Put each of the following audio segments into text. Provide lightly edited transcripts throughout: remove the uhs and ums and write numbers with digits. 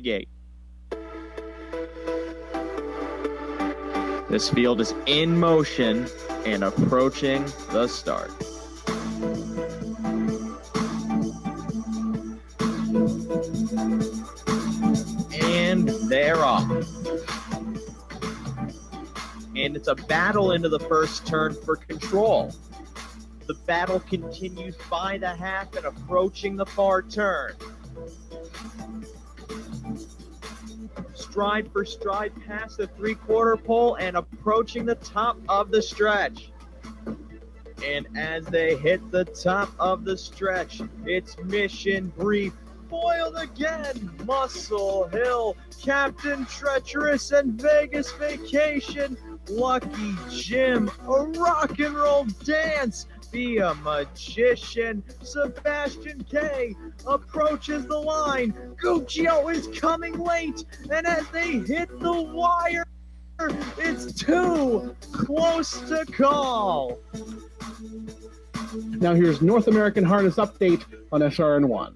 gate. This field is in motion and approaching the start. And they're off. And it's a battle into the first turn for control. The battle continues by the half and approaching the far turn. Stride for stride past the three-quarter pole and approaching the top of the stretch. And as they hit the top of the stretch, it's mission brief. Foiled again, Muscle Hill, Captain Treacherous, and Vegas Vacation. Lucky Jim, a rock and roll dance. Be a magician. Sebastian K approaches the line. Guccio is coming late, and as they hit the wire, it's too close to call. Now here's North American Harness Update on SRN1.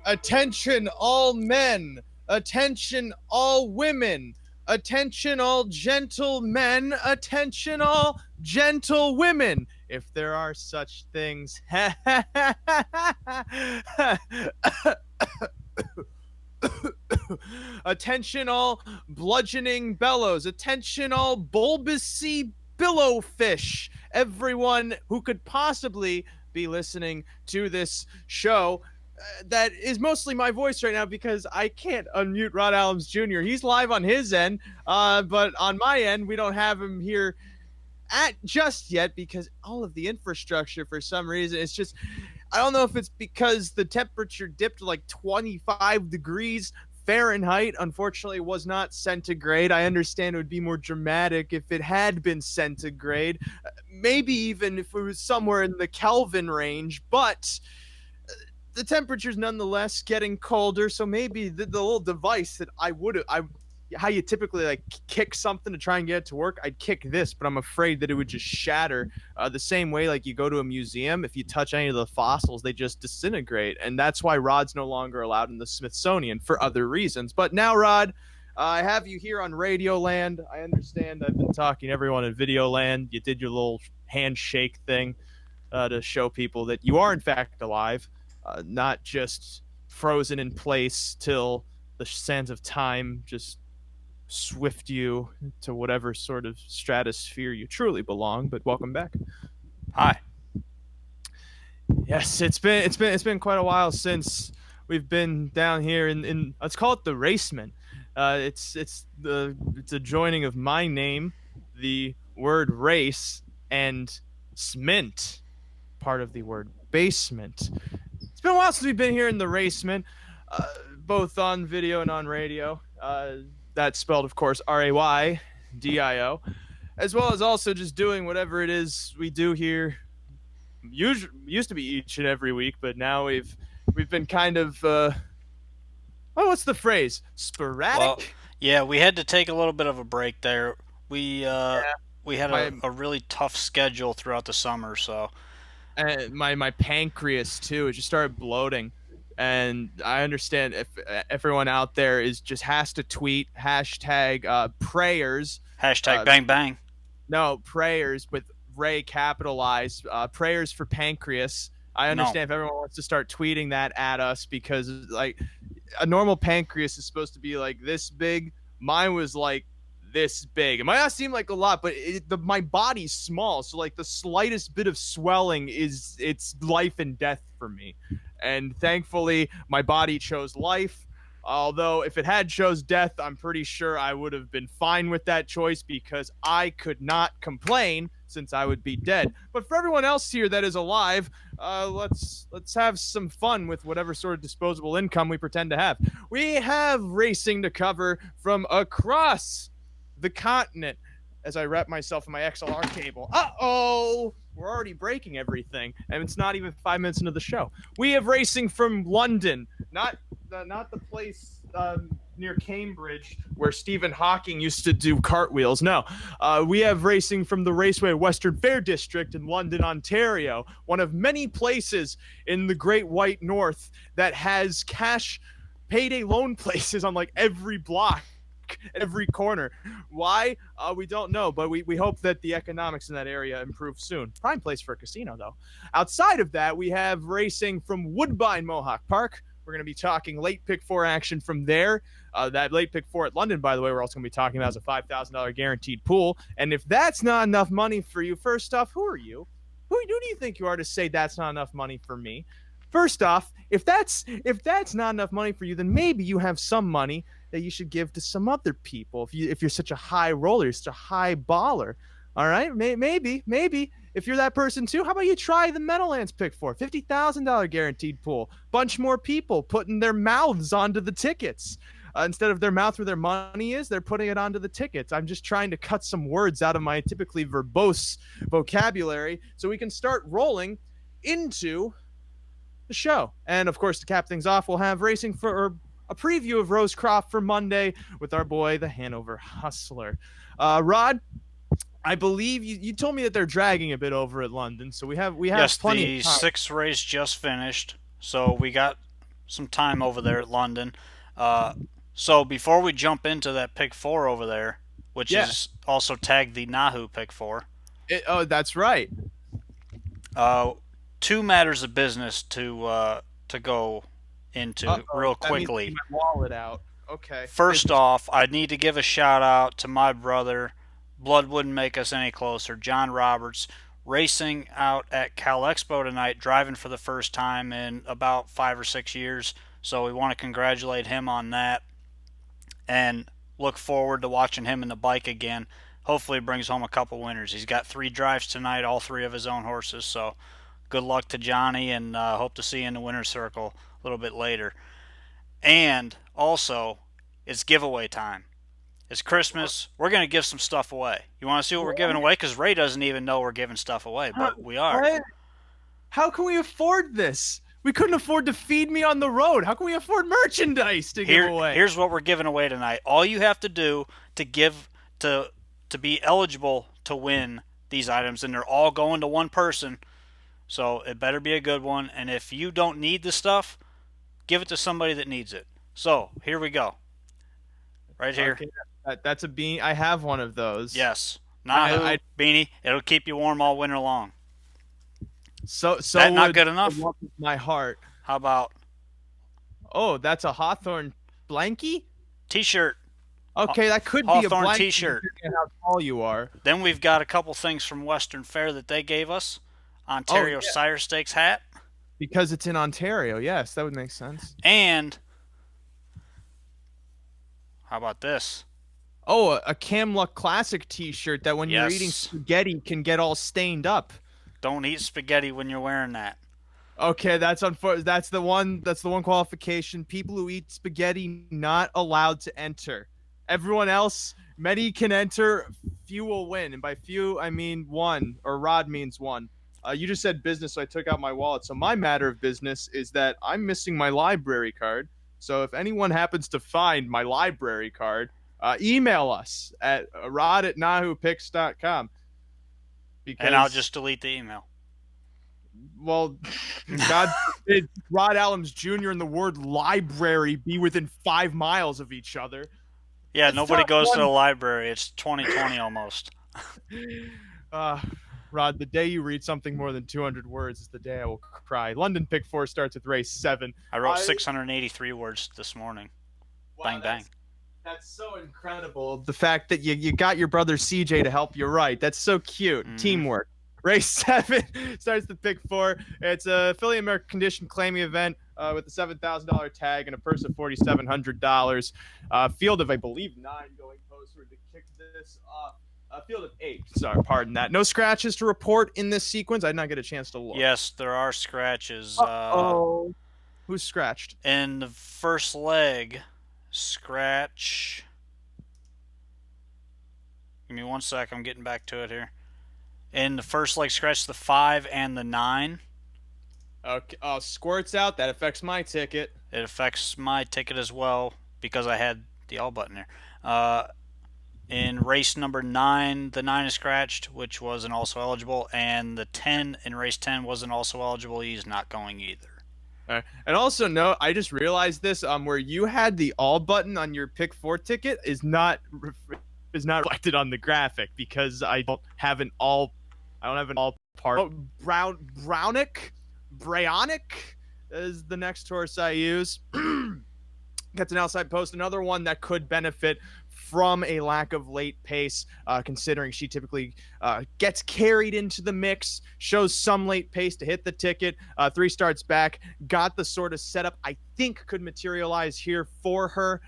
Attention all men, attention all women, attention all gentlemen, attention all gentle women, if there are such things. Attention all bludgeoning bellows, attention all bulbous sea billowfish, everyone who could possibly be listening to this show. That is mostly my voice right now because I can't unmute Rod Allums Jr. He's live on his end, but on my end, we don't have him here just yet because all of the infrastructure, for some reason, it's just, I don't know if it's because the temperature dipped to like 25 degrees Fahrenheit. Unfortunately, it was not centigrade. I understand it would be more dramatic if it had been centigrade, maybe even if it was somewhere in the Kelvin range, but the temperature's nonetheless getting colder, so maybe the little device that how you typically like kick something to try and get it to work, I'd kick this, but I'm afraid that it would just shatter the same way like you go to a museum. If you touch any of the fossils, they just disintegrate, and that's why Rod's no longer allowed in the Smithsonian for other reasons. But now, Rod, I have you here on Radio Land. I understand I've been talking to everyone in Video Land. You did your little handshake thing to show people that you are in fact alive. Not just frozen in place till the sands of time just swift you to whatever sort of stratosphere you truly belong. But welcome back. Hi. Yes, it's been quite a while since we've been down here in let's call it the Raceman. It's a joining of my name, the word race, and smint, part of the word basement. It's been a while since we've been here in the Raceman, both on video and on radio. That's spelled, of course, RAYDIO, as well as also just doing whatever it is we do here. Used to be each and every week, but now we've been kind of what's the phrase? Sporadic? Well, yeah, we had to take a little bit of a break there. We had a really tough schedule throughout the summer, so. And my pancreas too, it just started bloating, and I understand if everyone out there has to tweet hashtag prayers, hashtag bang bang. No, prayers with Ray capitalized, prayers for pancreas. I understand if everyone wants to start tweeting that at us, because like a normal pancreas is supposed to be like this big. Mine was like this big. It might not seem like a lot, but my body's small, so like the slightest bit of swelling it's life and death for me. And thankfully my body chose life, although if it had chose death, I'm pretty sure I would have been fine with that choice, because I could not complain since I would be dead. But for everyone else here that is alive, let's have some fun with whatever sort of disposable income we pretend to have. We have racing to cover from across the continent as I wrap myself in my XLR cable. Uh-oh! We're already breaking everything, and it's not even 5 minutes into the show. We have racing from London, not the place near Cambridge where Stephen Hawking used to do cartwheels. No, we have racing from the Raceway Western Fair District in London, Ontario, one of many places in the Great White North that has cash payday loan places on like every block, every corner. Why? We don't know, but we hope that the economics in that area improve soon. Prime place for a casino, though. Outside of that, we have racing from Woodbine Mohawk Park. We're going to be talking late pick 4 action from there. That late pick 4 at London, by the way, we're also going to be talking about as a $5,000 guaranteed pool. And if that's not enough money for you, first off, who are you? Who do you think you are to say that's not enough money for me? First off, if that's not enough money for you, then maybe you have some money that you should give to some other people. If you're such a high roller, you're such a high baller, all right? Maybe if you're that person too, how about you try the Meadowlands pick 4, $50,000 guaranteed pool? Bunch more people putting their mouths onto the tickets. Instead of their mouth where their money is, they're putting it onto the tickets. I'm just trying to cut some words out of my typically verbose vocabulary so we can start rolling into the show. And of course, to cap things off, we'll have racing for a preview of Rosecroft for Monday with our boy, the Hanover Hustler. Rod, I believe you told me that they're dragging a bit over at London, so we have plenty of time. The sixth race just finished, so we got some time over there at London. So before we jump into that pick 4 over there, which is also tagged the NAHU pick 4. That's right. 2 matters of business to go into real quickly. That means my wallet out. Okay. First off, I need to give a shout out to my brother. Blood wouldn't make us any closer. John Roberts, racing out at Cal Expo tonight, driving for the first time in about 5 or 6 years. So we want to congratulate him on that and look forward to watching him in the bike again. Hopefully he brings home a couple winners. He's got 3 drives tonight, all 3 of his own horses. So good luck to Johnny, and hope to see you in the winner's circle a little bit later. And also, it's giveaway time. It's Christmas. We're going to give some stuff away. You want to see what we're giving away? Because Ray doesn't even know we're giving stuff away, but we are. What? How can we afford this? We couldn't afford to feed me on the road. How can we afford merchandise to give away? Here's what we're giving away tonight. All you have to do to be eligible to win these items, and they're all going to one person, so it better be a good one. And if you don't need the stuff, give it to somebody that needs it. So here we go. Right here. Okay. That's a beanie. I have one of those. Yes. NAHU beanie. It'll keep you warm all winter long. So that not good enough? My heart. How about? Oh, that's a Hawthorne blankie? T-shirt. Okay, that could Hawthorne be a blankie. T-shirt. How tall you are. Then we've got a couple things from Western Fair that they gave us. Ontario Sire Stakes hat. Because it's in Ontario. Yes, that would make sense. And how about this? Oh, a Camluck Classic T-shirt that when you're eating spaghetti can get all stained up. Don't eat spaghetti when you're wearing that. Okay, that's unfortunate. That's the one qualification. People who eat spaghetti not allowed to enter. Everyone else, many can enter, few will win. And by few, I mean one, or Rod means one. You just said business, so I took out my wallet. So my matter of business is that I'm missing my library card. So if anyone happens to find my library card, email us at rod@nahupicks.com. And I'll just delete the email. Well, God forbid Rod Allums Jr. and the word library be within 5 miles of each other. Yeah, nobody goes to the library. It's 2020 almost. Rod, the day you read something more than 200 words is the day I will cry. London Pick 4 starts with race 7. I wrote 683 words this morning. Wow, bang, bang. That's so incredible. The fact that you got your brother CJ to help you write. That's so cute. Teamwork. Race 7 starts the pick 4. It's a Philly American Condition claiming event with a $7,000 tag and a purse of $4,700. Field of, I believe, 9 going postward to kick this off. A field of 8. Sorry, pardon that. No scratches to report in this sequence. I did not get a chance to look. Yes, there are scratches. Who's scratched? In the first leg, scratch. Give me 1 sec. I'm getting back to it here. In the first leg, scratch the 5 and the 9. Okay. Oh, squirts out. That affects my ticket. It affects my ticket as well because I had the all button there. In race number 9, the 9 is scratched, which wasn't also eligible, and the 10 in race 10 wasn't also eligible. He's not going either. And also note, I just realized this, where you had the all button on your pick 4 ticket is not reflected on the graphic because I don't have an all part. Oh, Brownick is the next horse I use. Gets an outside post, another one that could benefit from a lack of late pace, considering she typically gets carried into the mix, shows some late pace to hit the ticket. 3 starts back, got the sort of setup I think could materialize here for her.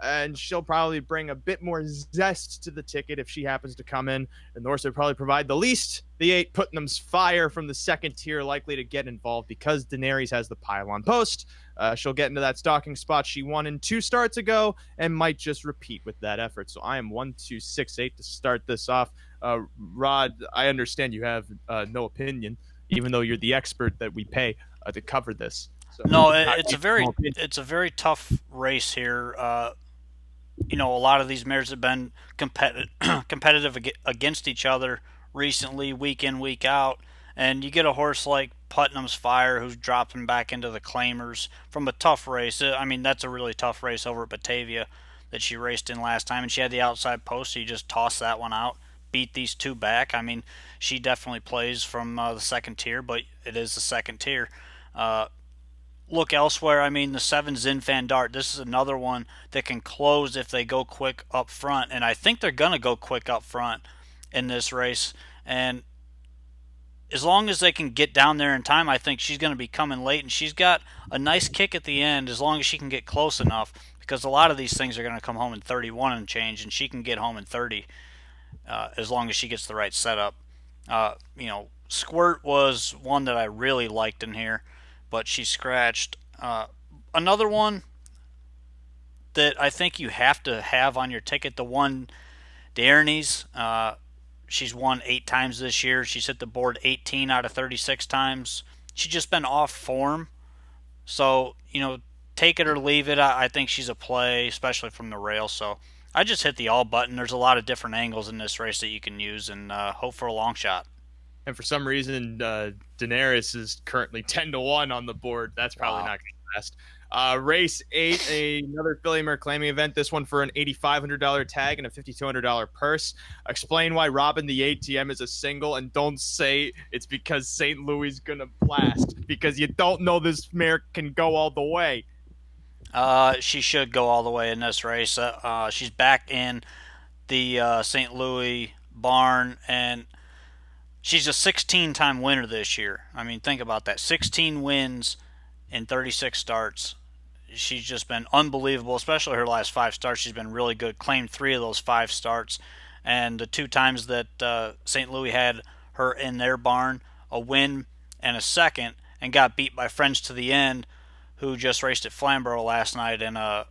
And she'll probably bring a bit more zest to the ticket if she happens to come in. And the horse would probably provide the least. The 8, Putnam's Fire from the second tier, likely to get involved because Daenerys has the pylon post. She'll get into that stalking spot she won in 2 starts ago and might just repeat with that effort. So I am 1, 2, 6, 8 to start this off. Rod, I understand you have no opinion, even though you're the expert that we pay to cover this. So no, it's a very tough race here. A lot of these mares have been competitive against each other recently, week in, week out. And you get a horse like Putnam's Fire who's dropping back into the claimers from a tough race. I mean, that's a really tough race over at Batavia that she raced in last time. And she had the outside post, so you just toss that one out, beat these 2 back. I mean, she definitely plays from the second tier, but it is the second tier. Look elsewhere. I mean, the 7 Zinfan Dart. This is another one that can close if they go quick up front, and I think they're going to go quick up front in this race. And as long as they can get down there in time, I think she's going to be coming late, and she's got a nice kick at the end as long as she can get close enough, because a lot of these things are going to come home in 31 and change, and she can get home in 30 as long as she gets the right setup. Squirt was one that I really liked in here, but she scratched. Another one that I think you have to have on your ticket, the one Daenerys. She's won 8 times this year. She's hit the board 18 out of 36 times. She's just been off form. So, take it or leave it. I think she's a play, especially from the rail. So I just hit the all button. There's a lot of different angles in this race that you can use and hope for a long shot. And for some reason, Daenerys is currently 10-1 on the board. That's probably not going to last. Race 8, another Philly Mare claiming event. This one for an $8,500 tag and a $5,200 purse. Explain why Robin the ATM is a single, and don't say it's because St. Louis is going to blast, because you don't know this mare can go all the way. She should go all the way in this race. She's back in the St. Louis barn, and she's a 16-time winner this year. I mean, think about that. 16 wins in 36 starts. She's just been unbelievable, especially her last 5 starts. She's been really good. Claimed 3 of those 5 starts. And the 2 times that St. Louis had her in their barn, a win and a second, and got beat by Friends to the End, who just raced at Flamborough last night in a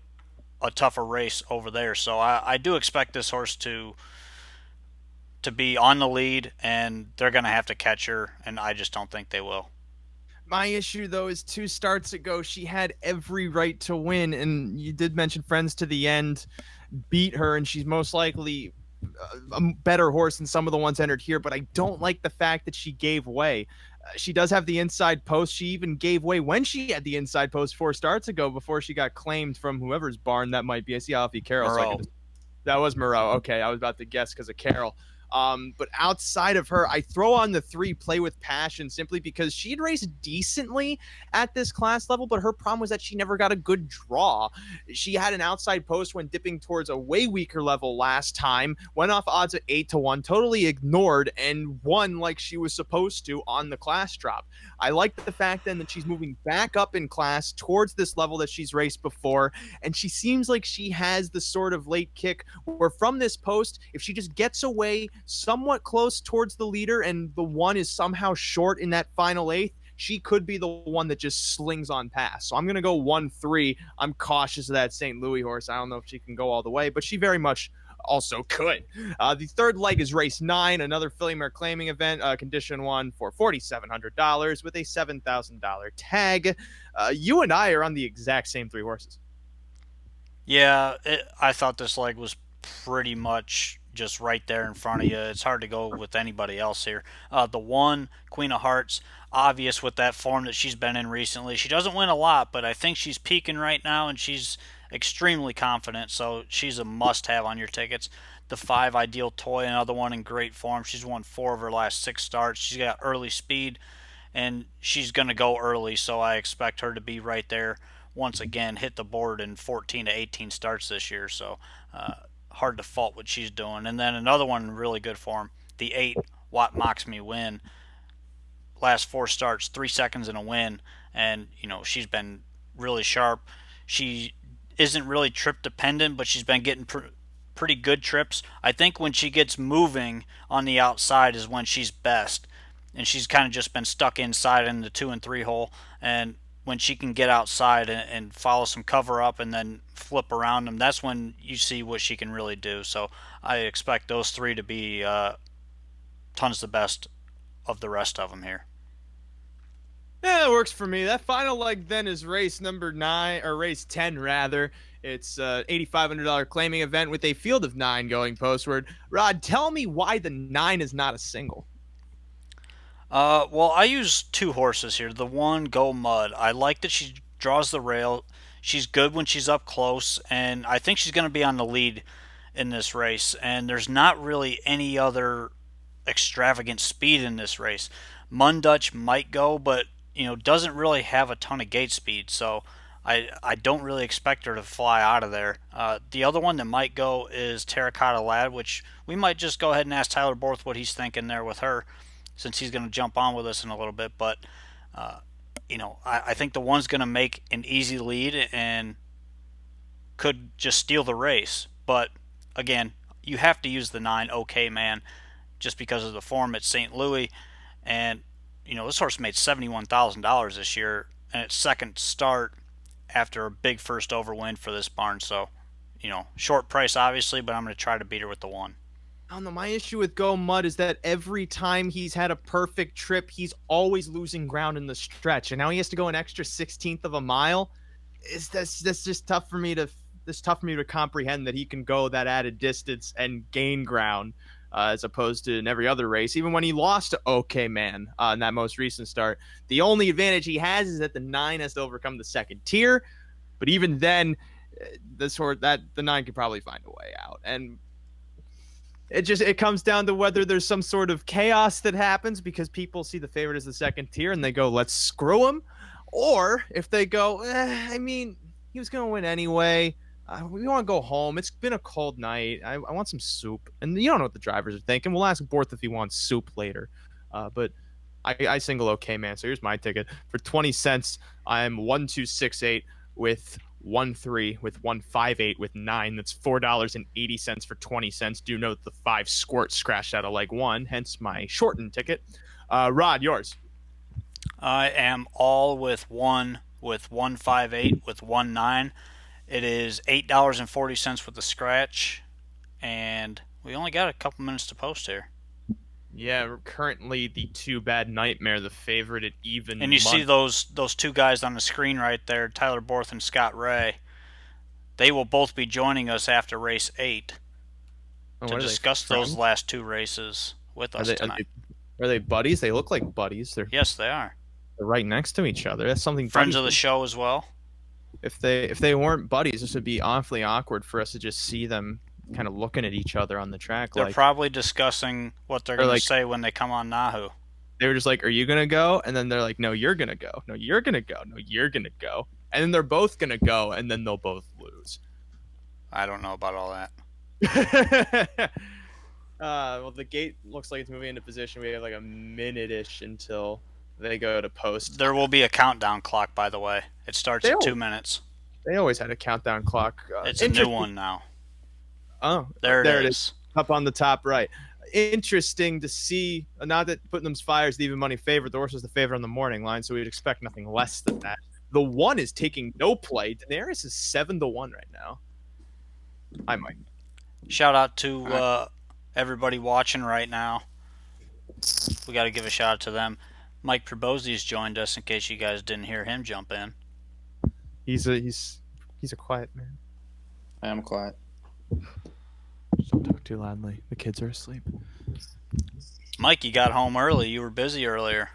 tougher race over there. So I do expect this horse to be on the lead, and they're going to have to catch her, and I just don't think they will. My issue, though, is 2 starts ago, she had every right to win, and you did mention Friends to the End beat her, and she's most likely a better horse than some of the ones entered here, but I don't like the fact that she gave way. She does have the inside post. She even gave way when she had the inside post 4 starts ago before she got claimed from whoever's barn that might be. I see Alfie Carroll. Moreau. That was Moreau. Okay, I was about to guess because of Carroll. But outside of her, I throw on the 3 Play with Passion simply because she'd raced decently at this class level, but her problem was that she never got a good draw. She had an outside post when dipping towards a way weaker level last time, went off odds at 8-1, totally ignored, and won like she was supposed to on the class drop. I like the fact then that she's moving back up in class towards this level that she's raced before, and she seems like she has the sort of late kick where from this post, if she just gets away somewhat close towards the leader and the one is somehow short in that final 8th, she could be the one that just slings on past. So I'm going to go 1-3. I'm cautious of that St. Louis horse. I don't know if she can go all the way, but she very much also could. The third leg is race 9, another Philly Mare claiming event, condition 1 for $4,700 with a $7,000 tag. You and I are on the exact same 3 horses. Yeah, I thought this leg was pretty much just right there in front of you. It's hard to go with anybody else here. The one, Queen of Hearts, obvious with that form that she's been in recently. She doesn't win a lot, but I think she's peaking right now, and she's extremely confident, so she's a must-have on your tickets. The 5, Ideal Toy, another one in great form. She's won 4 of her last 6 starts. She's got early speed, and she's going to go early, so I expect her to be right there once again, hit the board in 14 to 18 starts this year. So hard to fault what she's doing. And then another one in really good form, the 8, Watt Mocks Me Win. Last 4 starts, 3 seconds in a win, and she's been really sharp. She isn't really trip dependent, but she's been getting pretty good trips. I think when she gets moving on the outside is when she's best, and she's kind of just been stuck inside in the 2 and 3 hole. And when she can get outside and follow some cover up and then flip around them, that's when you see what she can really do. So I expect those 3 to be tons the best of the rest of them here. Yeah, that works for me. That final leg then is race number 9, or race 10 rather. It's an $8,500 claiming event with a field of 9 going postward. Rod, tell me why the 9 is not a single. Well, I use 2 horses here. The one, Go Mud. I like that she draws the rail. She's good when she's up close, and I think she's going to be on the lead in this race. And there's not really any other extravagant speed in this race. Mundutch might go, but doesn't really have a ton of gate speed, so I don't really expect her to fly out of there. The other one that might go is Terracotta Lad, which we might just go ahead and ask Tyler Borth what he's thinking there with her, since he's going to jump on with us in a little bit. But I think the one's going to make an easy lead and could just steal the race. But again, you have to use the 9, OK Man, just because of the form at St. Louis. And this horse made $71,000 this year, and its second start after a big first over win for this barn. So, short price obviously, but I'm going to try to beat her with the 1. I don't know. My issue with Go Mud is that every time he's had a perfect trip, he's always losing ground in the stretch, and now he has to go an extra 16th of a mile. That's just tough for me to. It's tough for me to comprehend that he can go that added distance and gain ground, as opposed to in every other race. Even when he lost to OK Man in that most recent start, the only advantage he has is that the 9 has to overcome the second tier. But even then, the 9 could probably find a way out. And it comes down to whether there's some sort of chaos that happens because people see the favorite as the second tier and they go, let's screw him. Or if they go, he was going to win anyway. We want to go home. It's been a cold night. I want some soup. And you don't know what the drivers are thinking. We'll ask Borth if he wants soup later. But I single OK Man. So here's my ticket. For 20 cents, I'm 1268 with 1-3 with 158 with 9. That's $4.80 for 20 cents. Do note the 5 squirt scratched out of leg 1, hence my shortened ticket. Rod, yours. I am all with 1 with 158 with 1-9. It is $8.40 with the scratch, and we only got a couple minutes to post here. Yeah, currently the 2 Bad Nightmare, the favorite at even. And you see those 2 guys on the screen right there, Tyler Borth and Scott Ray. They will both be joining us after race 8 to discuss those last 2 races with us tonight. Are they buddies? They look like buddies. Yes, they are. They're right next to each other. That's something. Friends of the show as well. If they weren't buddies, this would be awfully awkward for us to just see them kind of looking at each other on the track. They're probably discussing what they're going to say when they come on NAHU. They were just like, are you going to go? And then they're like, no, you're going to go. No, you're going to go. No, you're going to go. And then they're both going to go, and then they'll both lose. I don't know about all that. Well, the gate looks like it's moving into position. We have like a minute-ish until they go to post. There will be a countdown clock, by the way. It starts at 2 minutes. They always had a countdown clock. It's a new one now. Oh, there it is. Up on the top right. Interesting to see. Not that Putnam's Fire is the even money favorite. The horse was the favorite on the morning line, so we'd expect nothing less than that. The 1 is taking no play. Daenerys is 7-1 right now. Hi, Mike. Shout out to everybody watching right now. We got to give a shout out to them. Mike Probosi's joined us in case you guys didn't hear him jump in. He's a quiet man. I am quiet. Just don't talk too loudly. The kids are asleep. Mike, you got home early. You were busy earlier.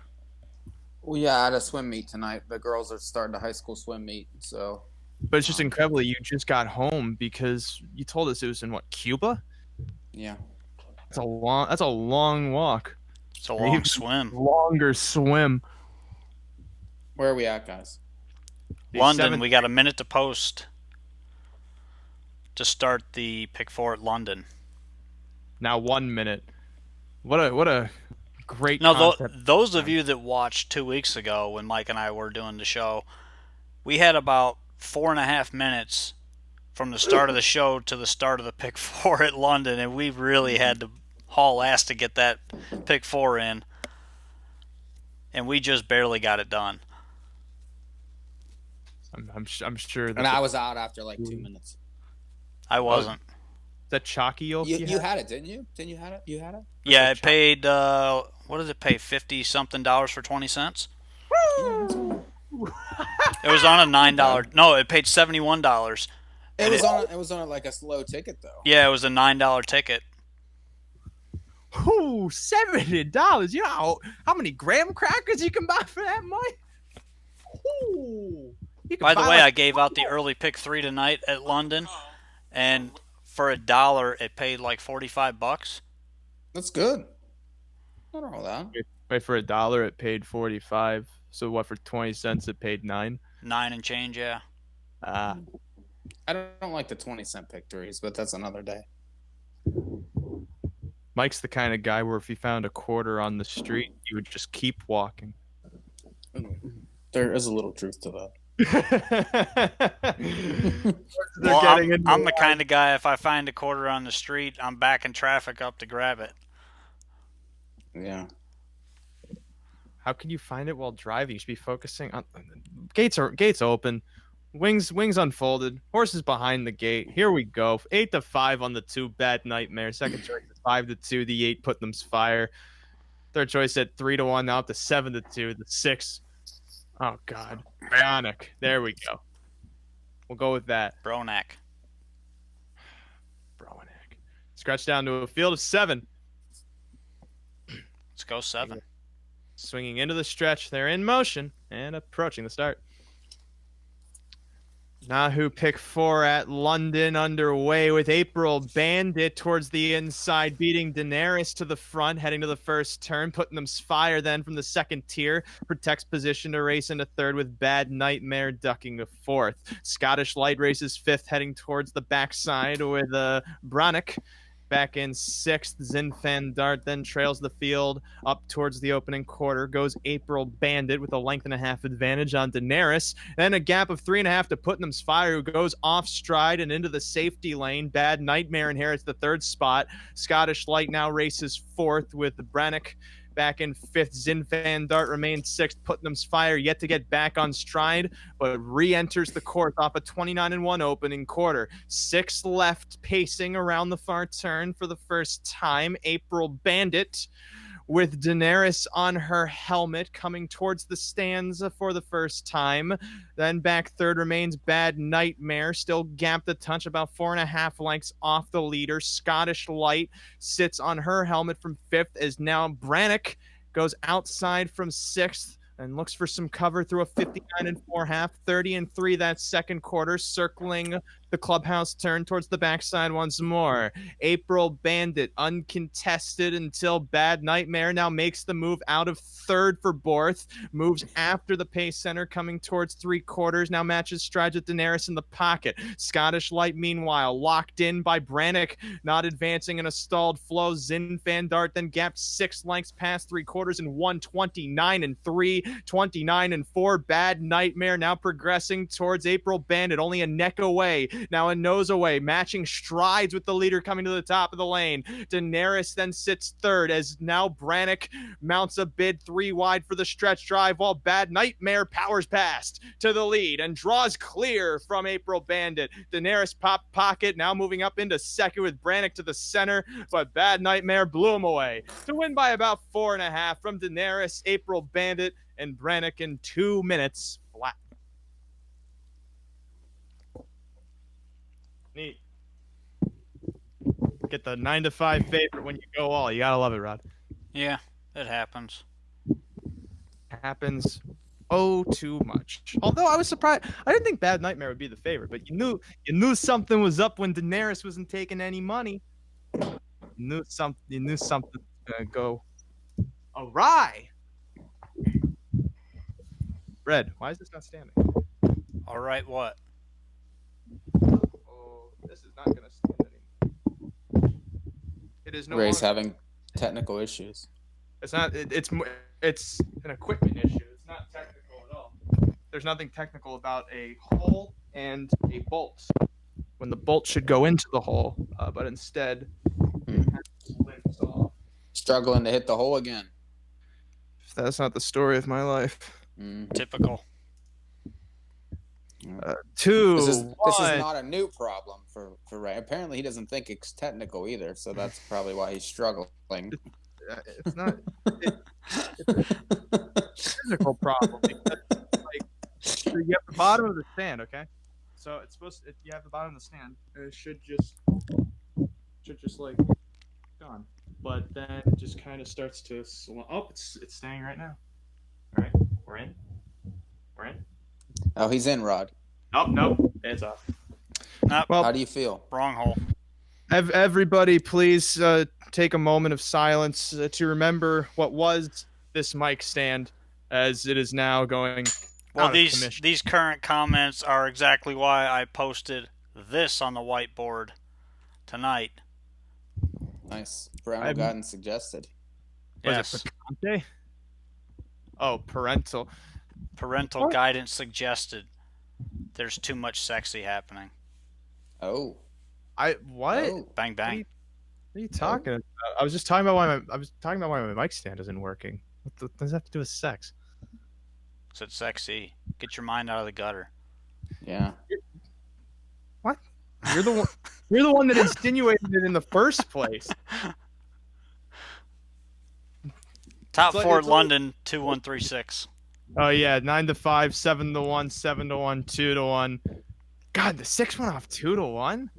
Well, yeah, I had a swim meet tonight. The girls are starting a high school swim meet, so. But it's just incredible you just got home because you told us it was in what, Cuba? Yeah. That's a long walk. It's a long swim. Longer swim. Where are we at, guys? London, we got a minute to post to start the pick 4 at London. Now 1 minute. What a great concept. Those of you that watched 2 weeks ago when Mike and I were doing the show, we had about 4.5 minutes from the start of the show to the start of the pick 4 at London, and we really had to haul ass to get that pick 4 in, and we just barely got it done. I'm sure that. And I was out after like 2 minutes. I wasn't. Is that chalky yolk? You had it, didn't you? Didn't you have it? You had it? Yeah, it paid. What does it pay? $50-something for 20 cents. It was on a $9. No, it paid $71. It was on like a slow ticket though. Yeah, it was a $9 ticket. Ooh, $70. You know how many graham crackers you can buy for that money? Ooh. By the way, I gave out the early pick 3 tonight at London, and for $1, it paid like $45. That's good. Not all that. Wait, for $1, it paid 45. So what, for 20 cents, it paid 9? 9 and change, yeah. Ah. I don't like the 20-cent pick 3s, but that's another day. Mike's the kind of guy where if he found a quarter on the street, he would just keep walking. There is a little truth to that. Well, I'm the kind of guy, if I find a quarter on the street, I'm backing traffic up to grab it. Yeah. How can you find it while driving? You should be focusing on gates open, wings unfolded, horses behind the gate. Here we go. 8-5 on the 2 Bad Nightmare. Second choice is 5-2. The 8 Putnam's Fire. Third choice at 3-1. Now up to 7-2. The 6. Oh God, Bionic. There we go. We'll go with that. Bronack. Scratch down to a field of 7. Let's go 7. Swinging into the stretch. They're in motion and approaching the start. NAHU pick 4 at London underway with April Bandit towards the inside, beating Daenerys to the front, heading to the first turn. Putnam's Fire then from the second tier protects position to race into third with Bad Nightmare ducking to fourth. Scottish Light races fifth, heading towards the backside with Brannick. Back in sixth, Zinfan Dart then trails the field up towards the opening quarter. Goes April Bandit with a 1.5 length advantage on Daenerys. Then a gap of 3.5 to Putnam's Fire, who goes off stride and into the safety lane. Bad Nightmare inherits the third spot. Scottish Light now races fourth with Brannick back in fifth. Zinfan Dart remains sixth. Putnam's Fire yet to get back on stride, but re-enters the course off a 29-1 opening quarter. 6 left, pacing around the far turn for the first time. April Bandit with Daenerys on her helmet coming towards the stands for the first time. Then back third remains Bad Nightmare, still gapped a touch, about 4.5 lengths off the leader. Scottish Light sits on her helmet from fifth as now Brannick goes outside from sixth and looks for some cover through a 59.4 30-3 that second quarter, circling the clubhouse turn towards the backside once more. April Bandit uncontested until Bad Nightmare now makes the move out of third for Borth, moves after the pace center coming towards three quarters, now matches strides with Daenerys in the pocket. Scottish Light meanwhile locked in by Brannick, not advancing in a stalled flow. Zinfan Dart then gapped 6 lengths past three quarters and 1:29-3, 29-4. Bad Nightmare now progressing towards April Bandit, only a neck away, now a nose away, matching strides with the leader coming to the top of the lane. Daenerys then sits third as now Brannick mounts a bid 3 wide for the stretch drive, while Bad Nightmare powers past to the lead and draws clear from April Bandit. Daenerys pop pocket now moving up into second with Brannick to the center, but Bad Nightmare blew him away to win by about 4.5 from Daenerys, April Bandit, and Brannick in 2 minutes flat. Neat. Get the 9 to 5 favorite when you go all. You gotta love it, Rod. Yeah, it happens. Happens too much. Although I was surprised, I didn't think Bad Nightmare would be the favorite, but you knew something was up when Daenerys wasn't taking any money. You knew something was gonna go awry. Red, why is this not standing? All right, what? Oh, this is not gonna stand anymore. It is no Ray's longer. having technical issues. It's not. It's an equipment issue. It's not technical at all. There's nothing technical about a hole and a bolt. When the bolt should go into the hole, but instead it limps off. Struggling to hit the hole again. That's not the story of my life. Typical. Two. This is one. not a new problem for Ray. Apparently, he doesn't think it's technical either, so that's probably why he's struggling. It's not. It's a physical problem because, so you have the bottom of the stand, okay? So it's supposed to, you have the bottom of the stand, and it should just like gone, but then it just kind of starts to slow. Oh, it's staying right now. All right, we're in. Oh, he's in, Rod. Nope, it's off. Nope. Well, How do you feel? Wrong hole. everybody, please take a moment of silence to remember what was this mic stand, as it is now going. Well, out of commission. these current comments are exactly why I posted this on the whiteboard tonight. Nice. Brown gotten suggested. Yes. Was it Picante? Oh, parental what? Guidance suggested. There's too much sexy happening. Oh. What? Oh. Bang bang. What are you talking about? I was just talking about why my mic stand isn't working. What does that have to do with sex? Said sexy. Get your mind out of the gutter. Yeah. What? You're the one. You're the one that insinuated it in the first place. Top four London 2136. Oh yeah, 9 to 5, 7 to 1, 7 to 1, 2 to 1. God, the 6 went off 2 to 1.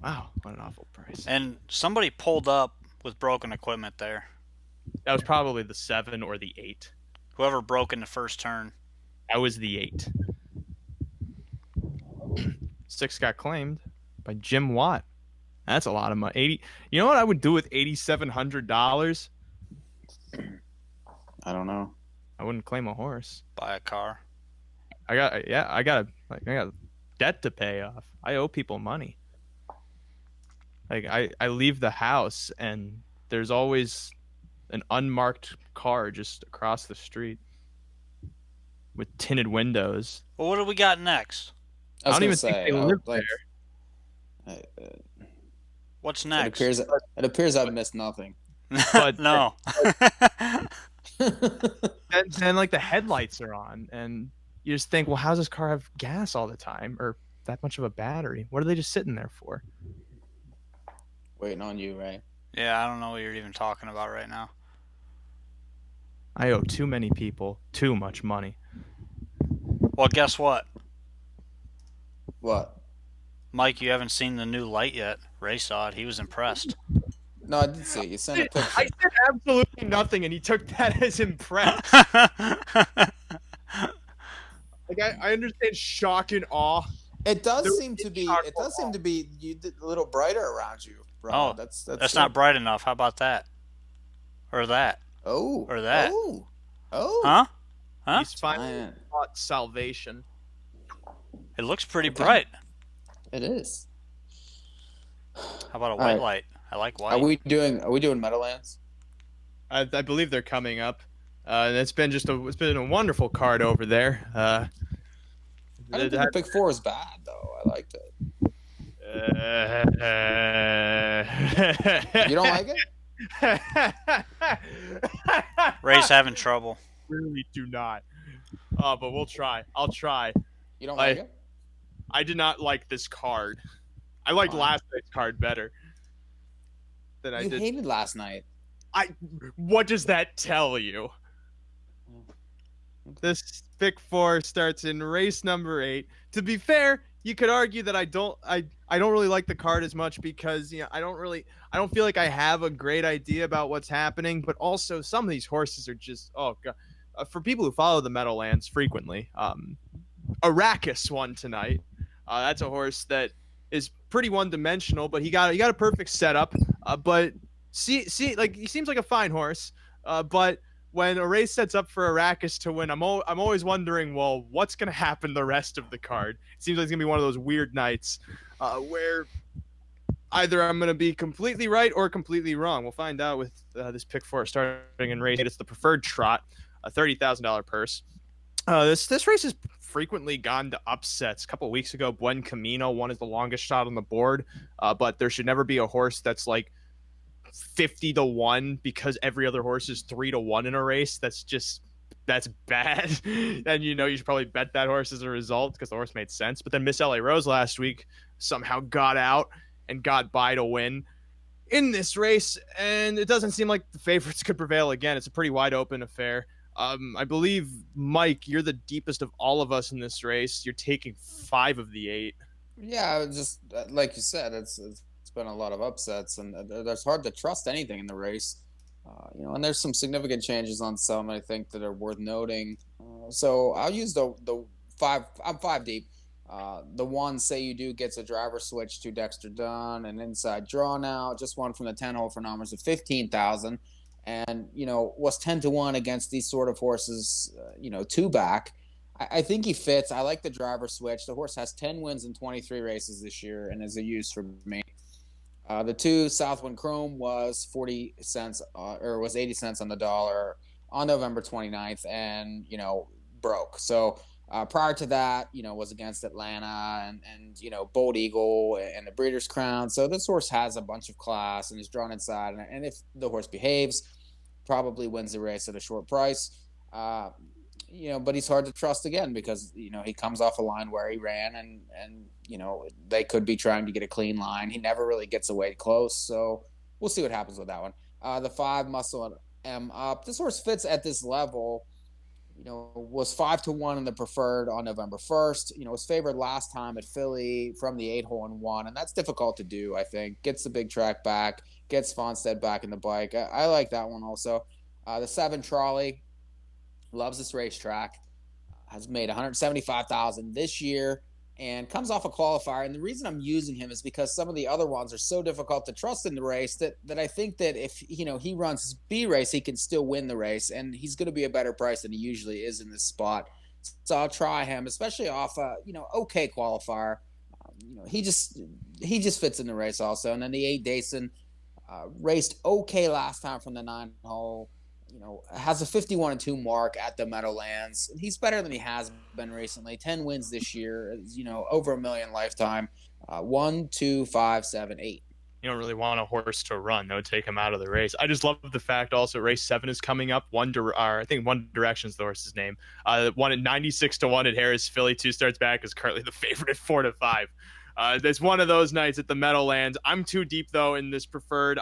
Wow, what an awful price. And somebody pulled up with broken equipment there. That was probably the 7 or the 8. Whoever broke in the first turn. That was the 8. 6 got claimed by Jim Watt. That's a lot of money. 80. You know what I would do with $8,700? I don't know. I wouldn't claim a horse. Buy a car. I got debt to pay off. I owe people money. Like I leave the house and there's always an unmarked car just across the street with tinted windows. Well, what do we got next? I don't even think they live there. What's next? It appears I've missed nothing. But no. and then like the headlights are on and you just think, well, how does this car have gas all the time or that much of a battery? What are they just sitting there for? Waiting on you, Ray. Yeah, I don't know what you're even talking about right now. I owe too many people too much money. Well, guess what? What? Mike, you haven't seen the new light yet. Ray saw it. He was impressed. No, I did see it. You sent a picture. I said absolutely nothing, and he took that as impressed. Like I understand shock and awe. It does seem to be. It does seem to be a little brighter around you, bro. Oh, that's not bright enough. How about that? Or that? Oh. Or that? Oh. Huh? He's finally bought salvation. It looks pretty bright. It is. How about a white light? I like white. Are we doing Meadowlands? I believe they're coming up. And it's been a wonderful card over there. I don't think the pick 4 is bad though. I liked it. You don't like it? Ray's having trouble. Really do not. But we'll try. I'll try. You don't like it? I did not like this card. I liked last night's card better. You hated last night. What does that tell you? This pick 4 starts in race number 8. To be fair, you could argue that I don't really like the card as much because I don't feel like I have a great idea about what's happening, but also some of these horses are just god. For people who follow the Meadowlands frequently, Arrakis won tonight. That's a horse that is pretty one-dimensional, but he got a perfect setup. But like he seems like a fine horse, but when a race sets up for Arrakis to win, I'm always wondering, well, what's going to happen the rest of the card? It seems like it's going to be one of those weird nights where either I'm going to be completely right or completely wrong. We'll find out with this pick 4 starting in race 8. It's the Preferred Trot, a $30,000 purse. This race has frequently gone to upsets. A couple of weeks ago, Buen Camino won as the longest shot on the board, but there should never be a horse that's like 50-1 because every other horse is 3-1 in a race. That's bad. And you should probably bet that horse as a result because the horse made sense. But then Miss LA Rose last week somehow got out and got by to win in this race, and it doesn't seem like the favorites could prevail again. It's a pretty wide open affair. I believe, Mike, you're the deepest of all of us in this race. You're taking 5 of the 8. Yeah, just like you said, it's been a lot of upsets, and it's hard to trust anything in the race. And there's some significant changes on some I think that are worth noting. So I'll use the 5. I'm 5 deep. The 1, Say You Do, gets a driver switch to Dexter Dunn, an inside draw now. Just won from the 10 hole for numbers of 15,000, and was 10-1 against these sort of horses. 2 back. I think he fits. I like the driver switch. The horse has 10 wins in 23 races this year and is a use for me. The 2, Southwind Chrome, was 40 cents or was 80 cents on the dollar on November 29th and, broke. So prior to that, was against Atlanta and Bold Eagle and the Breeders' Crown. So this horse has a bunch of class and is drawn inside. And if the horse behaves, probably wins the race at a short price. But he's hard to trust again because, he comes off a line where he ran and they could be trying to get a clean line. He never really gets away close. So we'll see what happens with that one. The 5, Muscle M Up. This horse fits at this level, was 5-1 in the Preferred on November 1st, was favored last time at Philly from the 8 hole and 1. And that's difficult to do, I think. Gets the big track back, gets Fonstead back in the bike. I like that one also. The 7, Trolley. Loves this racetrack, has made $175,000 this year, and comes off a qualifier. And the reason I'm using him is because some of the other ones are so difficult to trust in the race that I think that if he runs his B race, he can still win the race, and he's going to be a better price than he usually is in this spot. So I'll try him, especially off a okay qualifier. He just fits in the race also. And then the 8, Dason, raced okay last time from the 9 hole. Has a 51-2 mark at the Meadowlands. He's better than he has been recently. 10 wins this year, over $1 million lifetime. 1, 2, 5, 7, 8. You don't really want a horse to run. That would take him out of the race. I just love the fact also race 7 is coming up. I think One Direction's the horse's name. One at 96-1 at Harris. Philly 2 starts back is currently the favorite at 4-5. There's one of those nights at the Meadowlands. I'm too deep though in this Preferred.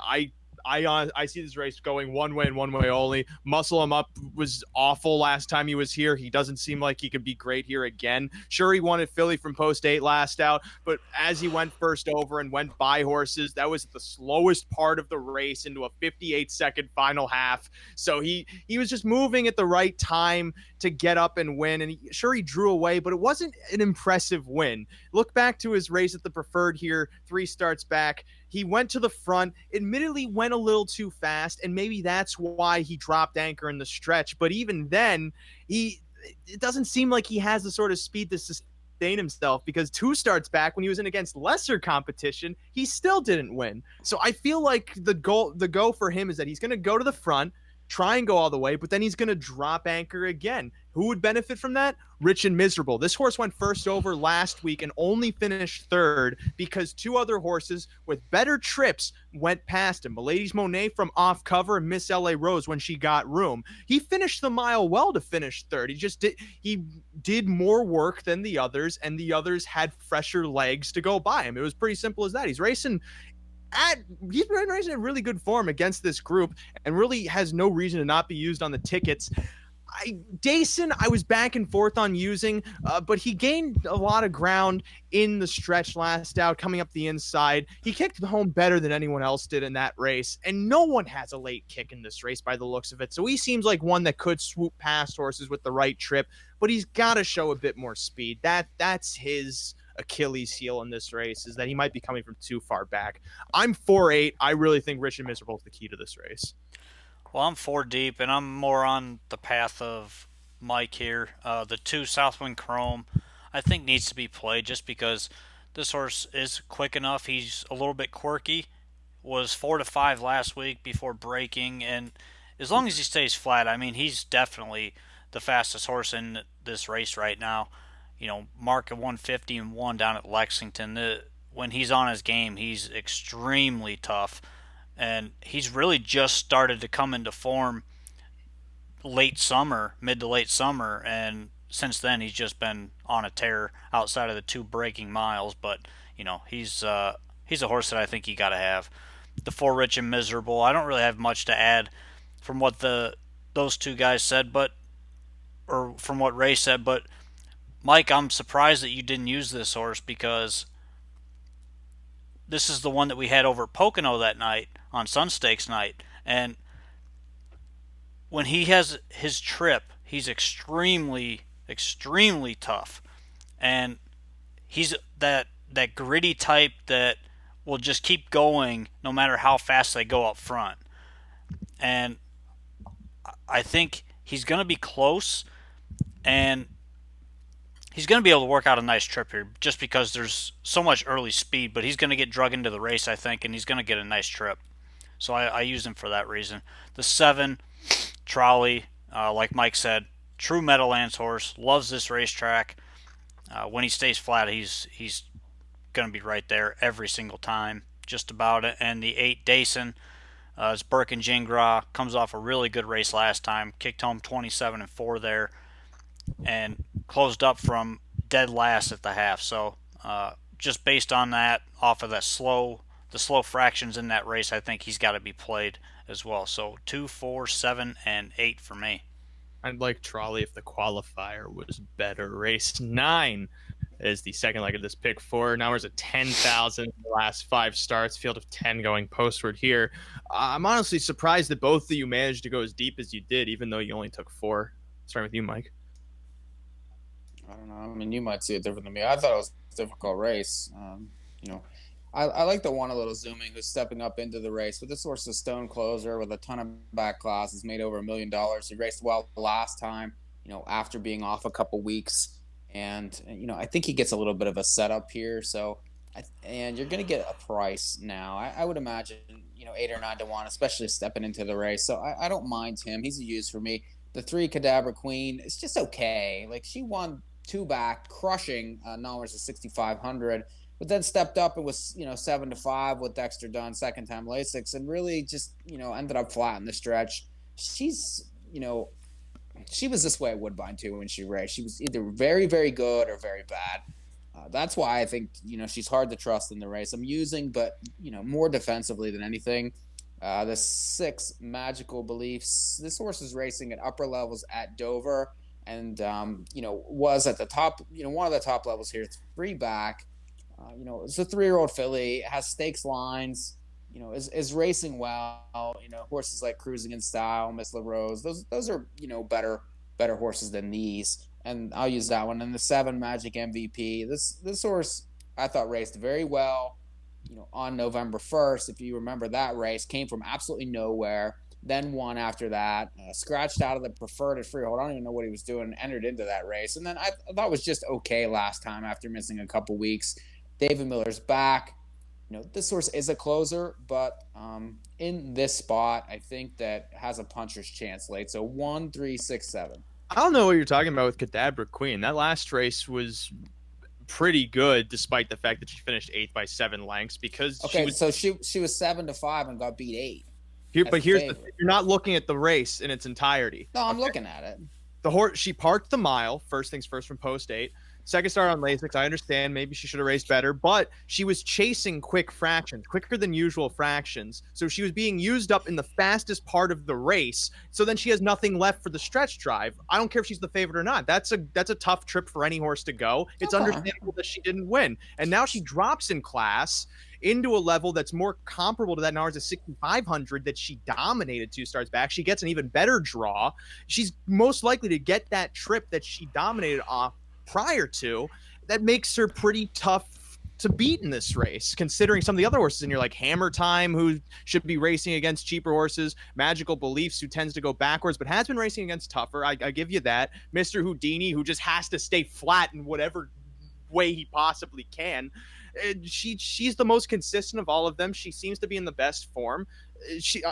I see this race going one way and one way only. Muscle Him Up was awful last time he was here. He doesn't seem like he could be great here again. Sure, he won at Philly from post 8 last out, but as he went first over and went by horses, that was the slowest part of the race into a 58-second final half. So he was just moving at the right time to get up and win. And he drew away, but it wasn't an impressive win. Look back to his race at the Preferred here, 3 starts back. He went to the front, admittedly went a little too fast, and maybe that's why he dropped anchor in the stretch. But even then, it doesn't seem like he has the sort of speed to sustain himself, because 2 starts back when he was in against lesser competition, he still didn't win. So I feel like the go for him is that he's going to go to the front, try and go all the way, but then he's going to drop anchor again. Who would benefit from that? Rich and Miserable. This horse went first over last week and only finished 3rd because 2 other horses with better trips went past him. Milady's Monet from off cover and Miss LA Rose when she got room. He finished the mile well to finish 3rd. He did more work than the others, and the others had fresher legs to go by him. It was pretty simple as that. He's racing in really good form against this group and really has no reason to not be used on the tickets. Dason, I was back and forth on using, but he gained a lot of ground in the stretch last out, coming up the inside. He kicked home better than anyone else did in that race, and no one has a late kick in this race by the looks of it. So he seems like one that could swoop past horses with the right trip, but he's got to show a bit more speed. That's his Achilles heel in this race, is that he might be coming from too far back. I'm 4-8. I really think Rich and Miserable is the key to this race. Well, I'm 4 deep, and I'm more on the path of Mike here. The 2 Southwind Chrome, I think, needs to be played just because this horse is quick enough. He's a little bit quirky. Was 4-5 last week before breaking, and as long as he stays flat, I mean, he's definitely the fastest horse in this race right now. You know, mark at 150-1 down at Lexington. When he's on his game, he's extremely tough. And he's really just started to come into form mid to late summer, and since then he's just been on a tear outside of the 2 breaking miles. But you know, he's a horse that I think you got to have. The 4 Rich and Miserable, I don't really have much to add from what those 2 guys said, or from what Ray said. But Mike, I'm surprised that you didn't use this horse, because this is the one that we had over at Pocono that night on Sun Stakes night. And when he has his trip, he's extremely, extremely tough. And he's that gritty type that will just keep going no matter how fast they go up front. And I think he's going to be close, and he's going to be able to work out a nice trip here just because there's so much early speed, but he's going to get drug into the race, I think, and he's going to get a nice trip. So I use him for that reason. The 7, Trolley, like Mike said, true Meadowlands horse, loves this racetrack. When he stays flat, he's going to be right there every single time, just about it. And the 8, Dason, is Burke and Gingras, comes off a really good race last time, kicked home 27-4 there, and closed up from dead last at the half. So just based on that, off of the slow fractions in that race, I think he's got to be played as well. So 2, 4, 7, and 8 for me. I'd like Trolley if the qualifier was better. Race 9 is the second leg of this pick 4. Now we're at 10,000 the last 5 starts. Field of 10 going postward here. I'm honestly surprised that both of you managed to go as deep as you did, even though you only took 4. Starting with you, Mike. I don't know. I mean, you might see it different than me. I thought it was a difficult race. You know, I like the one a little zooming who's stepping up into the race. But this horse is a stone closer with a ton of back classes, made over $1 million. He raced well last time, you know, after being off a couple weeks. And, you know, I think he gets a little bit of a setup here. So, and you're going to get a price now. I would imagine, you know, 8 or 9 to 1, especially stepping into the race. So I don't mind him. He's a use for me. The 3, Cadabra Queen, it's just okay. Like, she won 2 back, crushing numbers at 6,500. But then stepped up and was, you know, 7-5 with Dexter Dunn, second time Lasix, and really just, you know, ended up flat in the stretch. She's, you know, she was this way at Woodbine too when she raced. She was either very, very good or very bad. That's why I think, you know, she's hard to trust in the race. I'm using, but, you know, more defensively than anything. The 6, Magical Beliefs. This horse is racing at upper levels at Dover, and you know, was at the top, you know, one of the top levels here. 3 back. You know, it's a 3-year-old filly, has stakes lines, you know, is racing well. You know, horses like Cruising in Style, Miss La Rose, those are, you know, better horses than these. And I'll use that one. And the 7, Magic MVP. This horse I thought raced very well, you know, on November 1st. If you remember that race, came from absolutely nowhere, then won after that, scratched out of the preferred at Freehold. I don't even know what he was doing, entered into that race. And then I thought it was just okay last time after missing a couple weeks. David Miller's back. You know, this horse is a closer, but in this spot, I think that has a puncher's chance late. So 1, 3, 6, 7. I don't know what you're talking about with Cadabra Queen. That last race was pretty good, despite the fact that she finished 8th by 7 lengths. Because okay, so she was 7-5 and got beat 8. But here's the thing. You're not looking at the race in its entirety. No, I'm looking at it. The horse, she parked the mile, first things first, from post 8. Second start on Lasix. I understand maybe she should have raced better, but she was chasing quick fractions, quicker than usual fractions. So she was being used up in the fastest part of the race. So then she has nothing left for the stretch drive. I don't care if she's the favorite or not. That's a tough trip for any horse to go. It's understandable that she didn't win. And now she drops in class into a level that's more comparable to that NAHU 6,500 that she dominated 2 starts back. She gets an even better draw. She's most likely to get that trip that she dominated off prior to. That makes her pretty tough to beat in this race, considering some of the other horses in here, like Hammer Time, who should be racing against cheaper horses, Magical Beliefs, who tends to go backwards, but has been racing against tougher. I give you that. Mr. Houdini, who just has to stay flat in whatever way he possibly can. She's the most consistent of all of them. She seems to be in the best form.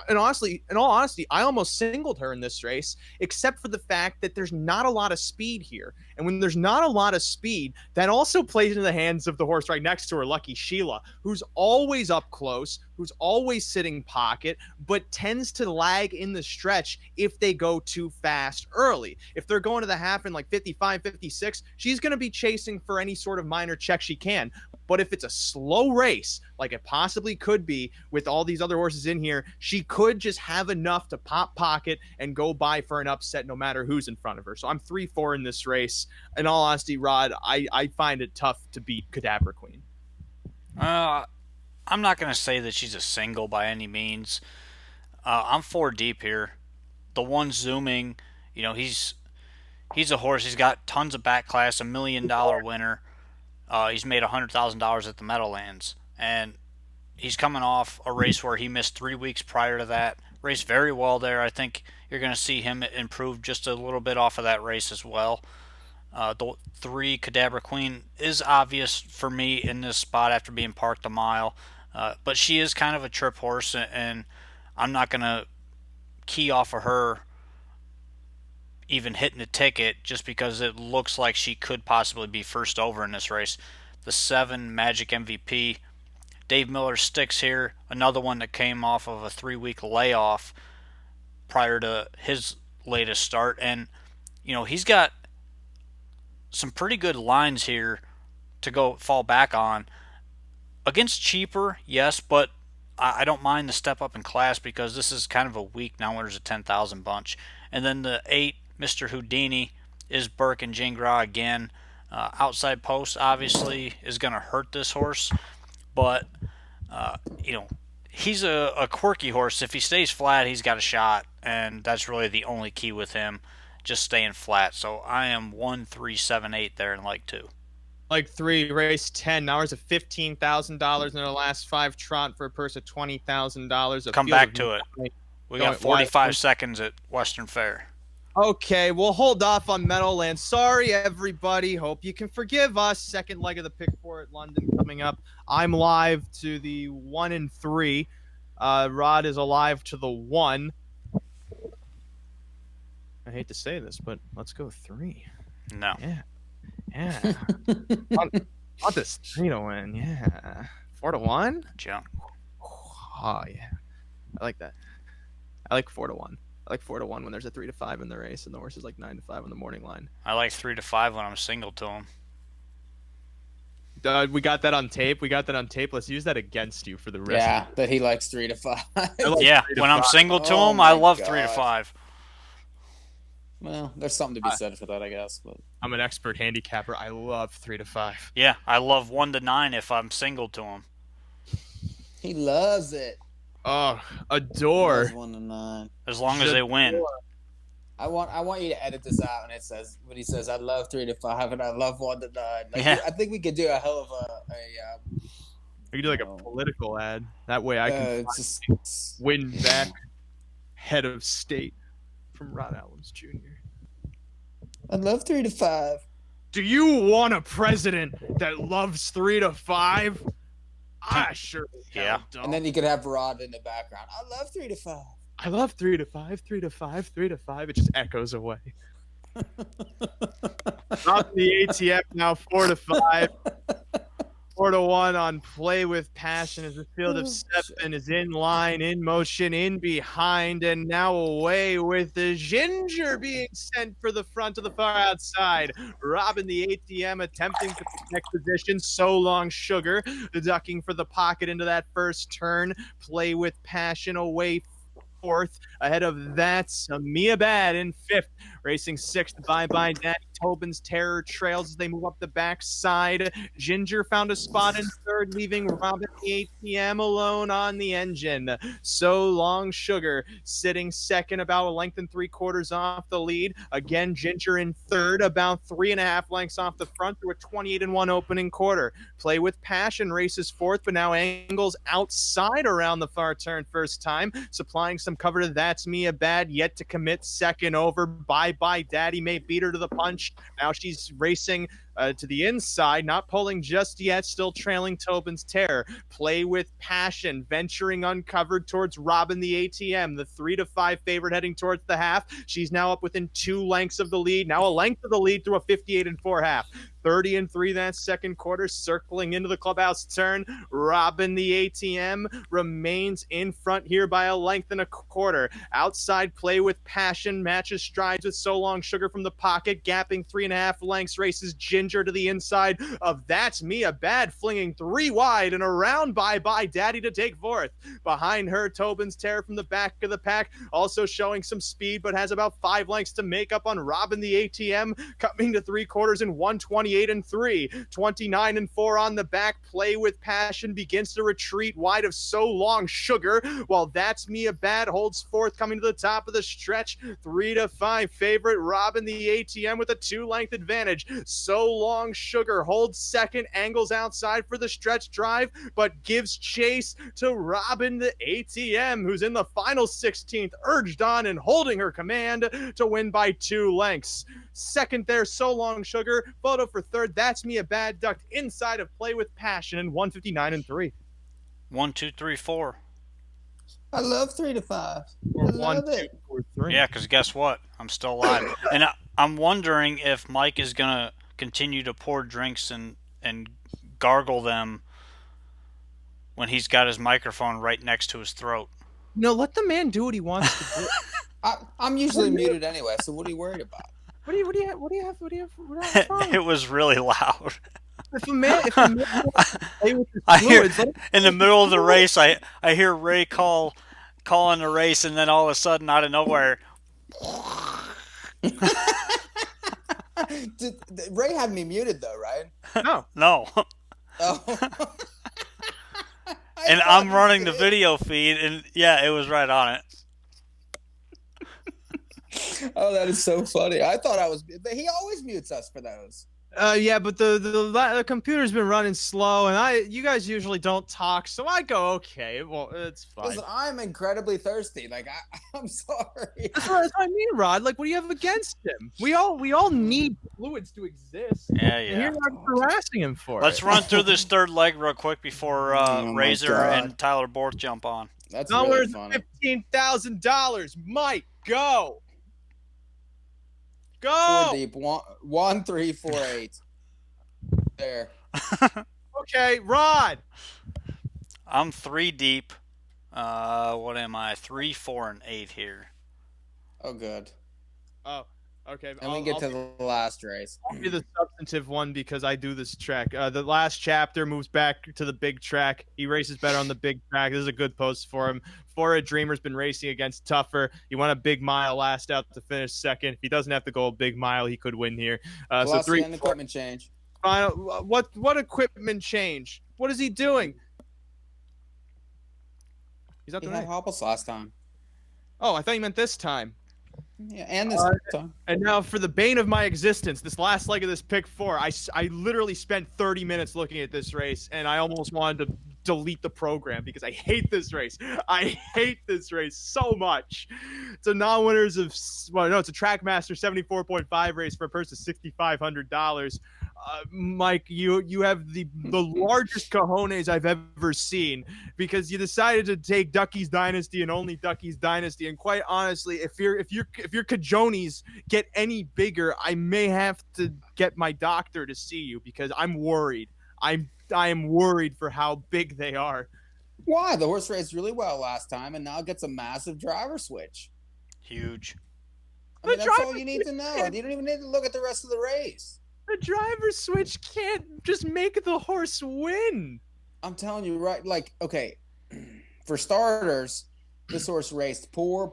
In all honesty, I almost singled her in this race, except for the fact that there's not a lot of speed here. And when there's not a lot of speed, that also plays into the hands of the horse right next to her, Lucky Sheila, who's always up close, who's always sitting pocket, but tends to lag in the stretch if they go too fast early. If they're going to the half in like 55, 56, she's going to be chasing for any sort of minor check she can. But if it's a slow race, like it possibly could be with all these other horses in here, she could just have enough to pop pocket and go by for an upset no matter who's in front of her. So I'm 3-4 in this race. In all honesty, Rod, I find it tough to beat Cadabra Queen. I'm not going to say that she's a single by any means. I'm 4 deep here. The one zooming, he's a horse. He's got tons of back class, $1 million winner. He's made $100,000 at the Meadowlands, and he's coming off a race where he missed 3 weeks prior to that. Raced very well there. I think you're going to see him improve just a little bit off of that race as well. The 3 Cadabra Queen is obvious for me in this spot after being parked a mile, but she is kind of a trip horse, and I'm not going to key off of her even hitting the ticket just because it looks like she could possibly be first over in this race. The 7 Magic MVP, Dave Miller sticks here, another one that came off of a 3-week layoff prior to his latest start, and he's got some pretty good lines here to go fall back on. Against cheaper, yes, but I don't mind the step up in class because this is kind of a weak now when there's a 10,000 bunch. And then the 8 Mr. Houdini is Burke and Jingra again. Outside post obviously is going to hurt this horse, but he's a quirky horse. If he stays flat, he's got a shot, and that's really the only key with him, just staying flat. So I am 1, 3, 7, 8 there in leg 2. Leg 3, race 10. Now there's a $15,000 in the last 5 trot for a purse of $20,000. Come back to it. We got 45 seconds at Western Fair. Okay, we'll hold off on Meadowlands. Sorry, everybody. Hope you can forgive us. Second leg of the pick 4 at London coming up. I'm live to the 1 and 3. Rod is alive to the 1. I hate to say this, but let's go 3. No. Yeah. want this 3 to win. Yeah. 4 to 1? Jump. Oh, yeah. I like that. I like 4 to 1. I like 4 to 1 when there's a 3 to 5 in the race and the horse is like 9 to 5 on the morning line. I like 3 to 5 when I'm single to him. We got that on tape. Let's use that against you for the rest. Yeah, that he likes 3 to 5. Yeah, when I'm single to him, I love 3 to 5. Well, there's something to be said for that, I guess. But I'm an expert handicapper. I love 3 to 5. Yeah, I love 1 to 9 if I'm single to him. He loves it. Oh, adore. 1 to 9. As long as they win. I want you to edit this out, and it says when he says I love 3 to 5 and I love 1 to 9. Like, yeah. I think we could do a hell of we could do like a political ad. That way I can win back head of state from Rod Allums Jr. I love 3 to 5. Do you want a president that loves 3 to 5? I sure don't. And then you could have Rod in the background. I love 3 to 5. I love 3 to 5, 3 to 5, 3 to 5. It just echoes away. Not the ATF now, 4 to 5. 4-1 on Play with Passion as the field of 7 is in line, in motion, in behind, and now away with the Ginger being sent for the front of the far outside. Robin the ATM attempting to protect position. So Long Sugar ducking for the pocket into that first turn. Play with Passion away fourth. Ahead of that, Mia Bad in fifth. Racing sixth, Bye Bye Daddy. Tobin's Terror trails as they move up the backside. Ginger found a spot in third, leaving Robin the ATM alone on the engine. So Long Sugar sitting second, about a length and 3/4 off the lead. Again, Ginger in third, about 3.5 lengths off the front through a 28-1 opening quarter. Play with Passion races fourth, but now angles outside around the far turn first time, supplying some cover to That's Mia Bad, yet to commit second over. Bye Bye Daddy may beat her to the punch. Now she's racing to the inside, not pulling just yet, still trailing Tobin's Terror. Play with Passion, venturing uncovered towards Robin the ATM, the 3-5 favorite heading towards the half. She's now up within 2 lengths of the lead, now a length of the lead through a 58-4 half. 30-3 that second quarter, circling into the clubhouse turn. Robin the ATM remains in front here by a length and a quarter. Outside Play with Passion matches strides with So Long Sugar from the pocket, gapping 3.5 lengths, races Ginger to the inside of That's Mia Bad, flinging 3 wide and around Bye Bye Daddy to take fourth. Behind her, Tobin's Terror from the back of the pack, also showing some speed, but has about 5 lengths to make up on Robin the ATM, coming to 3/4 in 1:28-3, 29-4 on the back. Play with Passion begins to retreat wide of So Long Sugar, while That's Mia Bad holds fourth, coming to the top of the stretch. 3-5 favorite Robin the ATM with a 2-length advantage. So Long Sugar holds second, angles outside for the stretch drive, but gives chase to Robin the ATM, who's in the final 16th, urged on and holding her command to win by 2 lengths. Second there, So Long Sugar. Photo for third, That's Mia Bad, ducked inside of Play with Passion in 1:59-3. 1, 2, 3, 4. I love 3-5. Or I love 1, 2, it. or 3. Yeah, because guess what? I'm still alive. And I'm wondering if Mike is going to continue to pour drinks and gargle them when he's got his microphone right next to his throat. No, let the man do what he wants to do. I'm usually muted anyway, so what are you worried about? What do you have? What's wrong? It was really loud. If a man play with his I hear, fluids, in the middle of the race, I hear Ray calling the race, and then all of a sudden, out of nowhere, Ray had me muted though, right? no. Oh. And I'm running the video feed, and yeah, it was right on it. Oh, that is so funny. I thought I was. He always mutes us for those. Yeah, but the computer's been running slow, and you guys usually don't talk, so I go, okay, well, it's fine. Listen, I'm incredibly thirsty. Like I'm sorry. That's what I mean, Rod. Like, what do you have against him? We all need fluids to exist. Yeah. And you're not harassing him for it. Let's run through this third leg real quick before Oh my Razor God. and Tyler Borth jump on. That's Now really we're funny. $15,000. Mike, go. 4 deep. 1, 3, 4, 8. There. Okay, Rod. I'm 3 deep. What am I? 3, 4, and 8 here. Oh, good. Oh, okay. And we get to the last race. I'll be the substantive one because I do this track. The last chapter moves back to the big track. He races better on the big track. This is a good post for him. Forward Dreamer's been racing against Tougher. He won a big mile last out to finish second. If he doesn't have to go a big mile, he could win here. So 3 and equipment change. What equipment change? What is he doing? He's not He the had Hopples last time. Oh, I thought you meant this time. Yeah, and this time. And now for the bane of my existence, this last leg of this pick 4, I literally spent 30 minutes looking at this race, and I almost wanted to delete the program because I hate this race. I hate this race so much. It's a non-winners of, well, no, it's a Trackmaster 74.5 race for a purse of $6,500. Mike, you have the largest cojones I've ever seen because you decided to take Ducky's Dynasty and only Ducky's Dynasty. And quite honestly, if your cojones get any bigger, I may have to get my doctor to see you because I'm worried. I am worried for how big they are. Why? The horse raced really well last time, and now it gets a massive driver switch. Huge. I mean, that's all you need to know. You don't even need to look at the rest of the race. The driver switch can't just make the horse win. I'm telling you, right? Like, okay, for starters, this horse raced poor.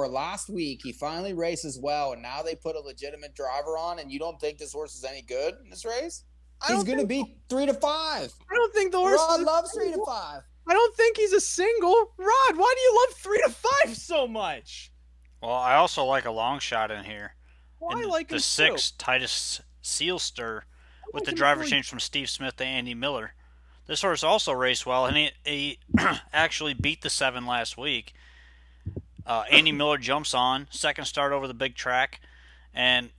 Last week, he finally races well, and now they put a legitimate driver on, and you don't think this horse is any good in this race? He's going to be 3 to 5. I don't think the horse loves 3 to 5. I don't think he's a single. Rod, why do you love 3 to 5 so much? Well, I also like a long shot in here. Well, I And like the him 6, too. Titus Sealster, with like the him driver really- change from Steve Smith to Andy Miller. This horse also raced well, and he actually beat the 7 last week. Andy Miller jumps on, second start over the big track, and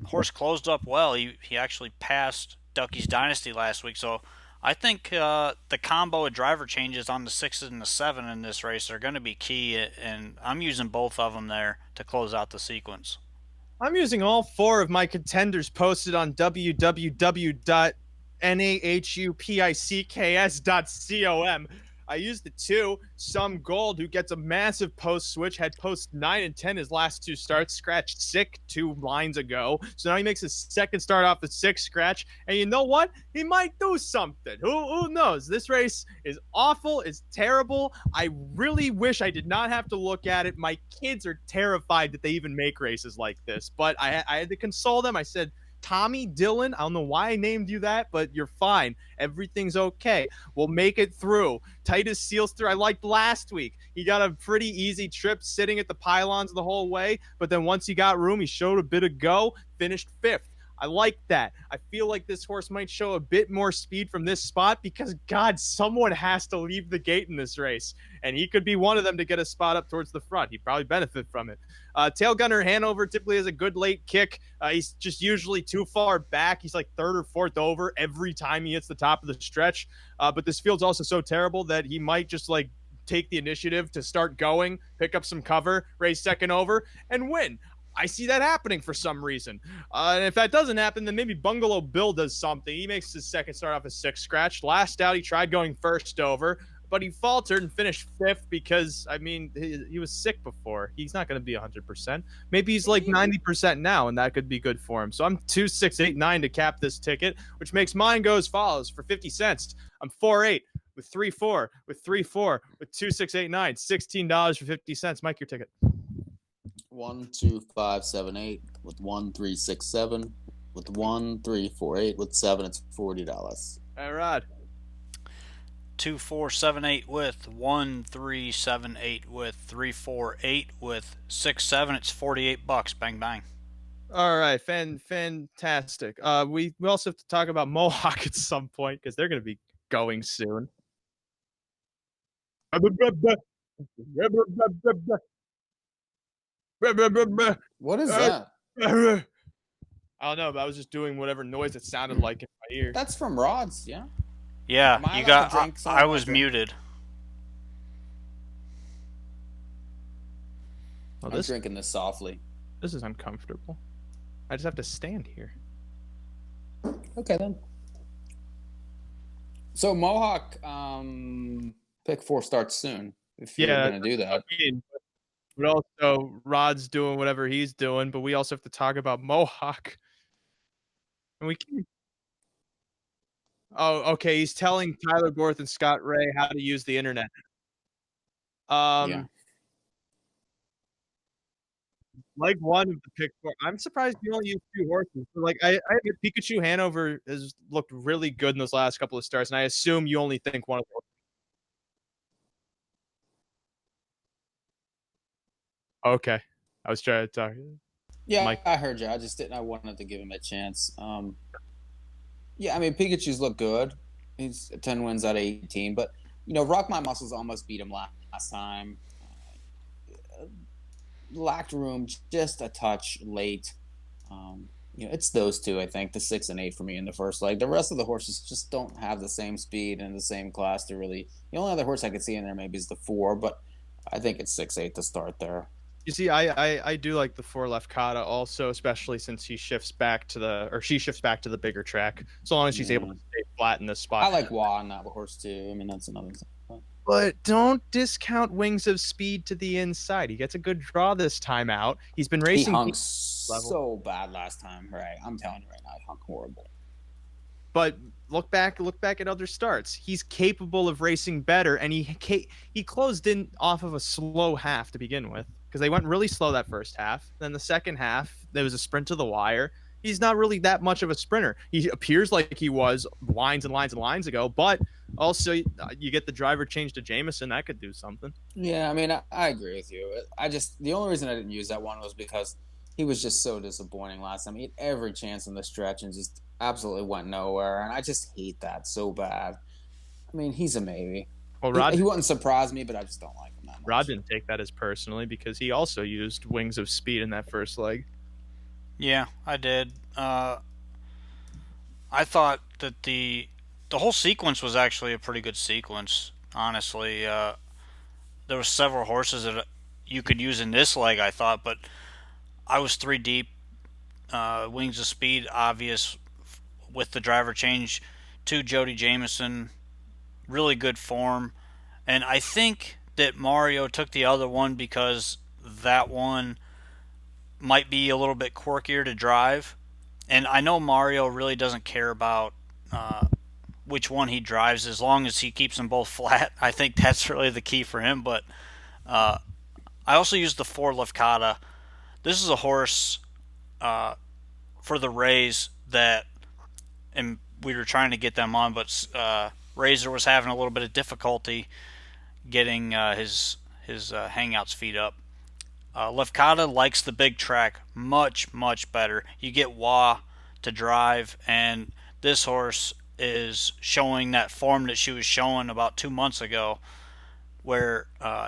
horse closed up well. He actually passed Ducky's Dynasty last week, so I think the combo of driver changes on the 6 and the 7 in this race are going to be key, and I'm using both of them there to close out the sequence. I'm using all 4 of my contenders posted on www.nahupicks.com. I used the 2, Some Gold, who gets a massive post switch, had post 9 and 10 his last 2 starts, scratched sick 2 lines ago. So now he makes his second start off the 6 scratch. And you know what? He might do something. Who knows? This race is awful. It's terrible. I really wish I did not have to look at it. My kids are terrified that they even make races like this. But I had to console them. I said, Tommy Dillon, I don't know why I named you that, but you're fine. Everything's okay. We'll make it through. Titus Sealster, I liked last week. He got a pretty easy trip sitting at the pylons the whole way, but then once he got room, he showed a bit of go, finished 5th. I like that. I feel like this horse might show a bit more speed from this spot because, God, someone has to leave the gate in this race, and he could be one of them to get a spot up towards the front. He'd probably benefit from it. Tail Gunner Hanover typically has a good late kick. He's just usually too far back. He's like 3rd or 4th over every time he hits the top of the stretch. But this field's also so terrible that he might just like take the initiative to start going, pick up some cover, race second over, and win. I see that happening for some reason. And if that doesn't happen, then maybe Bungalow Bill does something. He makes his second start off a 6 scratch. Last out, he tried going first over, but he faltered and finished 5th because, I mean, he was sick before. He's not going to be 100%. Maybe he's like 90% now, and that could be good for him. So I'm 2, 6, 8, 9 to cap this ticket, which makes mine go as follows. For 50 cents, I'm 4, 8 with 3, 4 with 3, 4 with 2, 6, 8, 9. $16 for 50 cents. Mike, your ticket. 1, 2, 5, 7, 8 with 1, 3, 6, 7 with 1, 3, 4, 8 with 7. It's $40. All right. 2, 4, 7, 8 with 1, 3, 7, 8 with 3, 4, 8 with 6, 7. It's $48. Bang bang. All right, fantastic. We also have to talk about Mohawk at some point because they're going to be going soon. What is that? I don't know, but I was just doing whatever noise it sounded like in my ear. That's from Rod's, yeah? Yeah, Am I you allowed got. to drink some I of my was drink? muted. Oh, I'm drinking this softly. This is uncomfortable. I just have to stand here. Okay, then. So Mohawk, pick 4 starts soon. If you're going to do that. But also, Rod's doing whatever he's doing, but we also have to talk about Mohawk. And we can. Oh, okay. He's telling Tyler Gorth and Scott Ray how to use the internet. Yeah. Like one of the pick 4. I'm surprised you only use 2 horses. But like I Pikachu Hanover has looked really good in those last couple of starts, and I assume you only think one of them. Okay. I was trying to talk. Yeah, Mike. I heard you. I wanted to give him a chance. Yeah, I mean, Pikachu's look good. He's 10 wins out of 18. But, Rock My Muscles almost beat him last time. Lacked room just a touch late. It's those 2, I think, the 6 and 8 for me in the first leg. The rest of the horses just don't have the same speed and the same class to really. The only other horse I could see in there maybe is the 4, but I think it's 6, 8 to start there. You see, I do like the 4 left Kata also, especially since she shifts back to the bigger track. So long as she's able to stay flat in this spot. I like Wah on that horse too. I mean, that's another thing. But don't discount Wings of Speed to the inside. He gets a good draw this time out. He's been He racing hung level. so bad last time, right? I'm telling you right now, he hung horrible. But look back at other starts. He's capable of racing better, and he closed in off of a slow half to begin with because they went really slow that first half. Then the second half, there was a sprint to the wire. He's not really that much of a sprinter. He appears like he was lines and lines and lines ago, but also you get the driver change to Jameson. That could do something. Yeah, I mean, I agree with you. The only reason I didn't use that one was because he was just so disappointing last time. He had every chance in the stretch and just absolutely went nowhere. And I just hate that so bad. I mean, he's a maybe. Well, Rod, he wouldn't surprise me, but I just don't like him that much. Rod didn't take that as personally because he also used Wings of Speed in that first leg. Yeah, I did. I thought that the whole sequence was actually a pretty good sequence, honestly. There were several horses that you could use in this leg, I thought, but I was 3 deep. Wings of Speed, obvious with the driver change to Jody Jameson. Really good form. And I think that Mario took the other one because that one might be a little bit quirkier to drive. And I know Mario really doesn't care about which one he drives as long as he keeps them both flat. I think that's really the key for him. But I also used the 4 Lefkada. This is a horse for the Rays that, and we were trying to get them on, but Razor was having a little bit of difficulty getting his hangouts feet up. Lefkada likes the big track much, much better. You get Wah to drive, and this horse is showing that form that she was showing about 2 months ago, where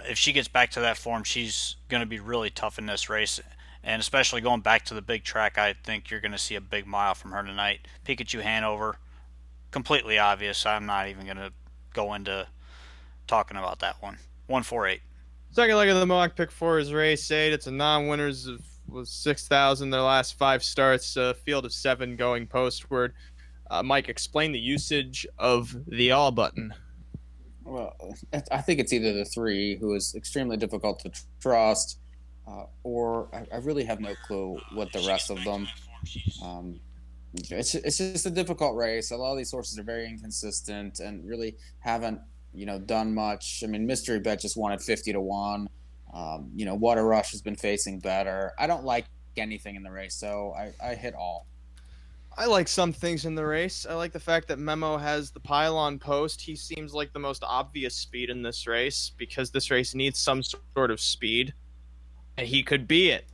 if she gets back to that form, she's going to be really tough in this race. And especially going back to the big track, I think you're going to see a big mile from her tonight. Pikachu Hanover, completely obvious. I'm not even going to go into talking about that one. 148. Second leg of the Mohawk Pick 4 is race 8. It's a non-winners of 6,000 their last 5 starts. A field of 7 going postward. Mike, explain the usage of the all button. Well, I think it's either the 3, who is extremely difficult to trust, or I really have no clue what the rest of them. It's just a difficult race. A lot of these horses are very inconsistent and really haven't done much. I mean, Mystery Bet just won at 50 to 1. Water Rush has been facing better. I don't like anything in the race, so I hit all. I like some things in the race. I like the fact that Memo has the pylon post. He seems like the most obvious speed in this race because this race needs some sort of speed. And he could be it.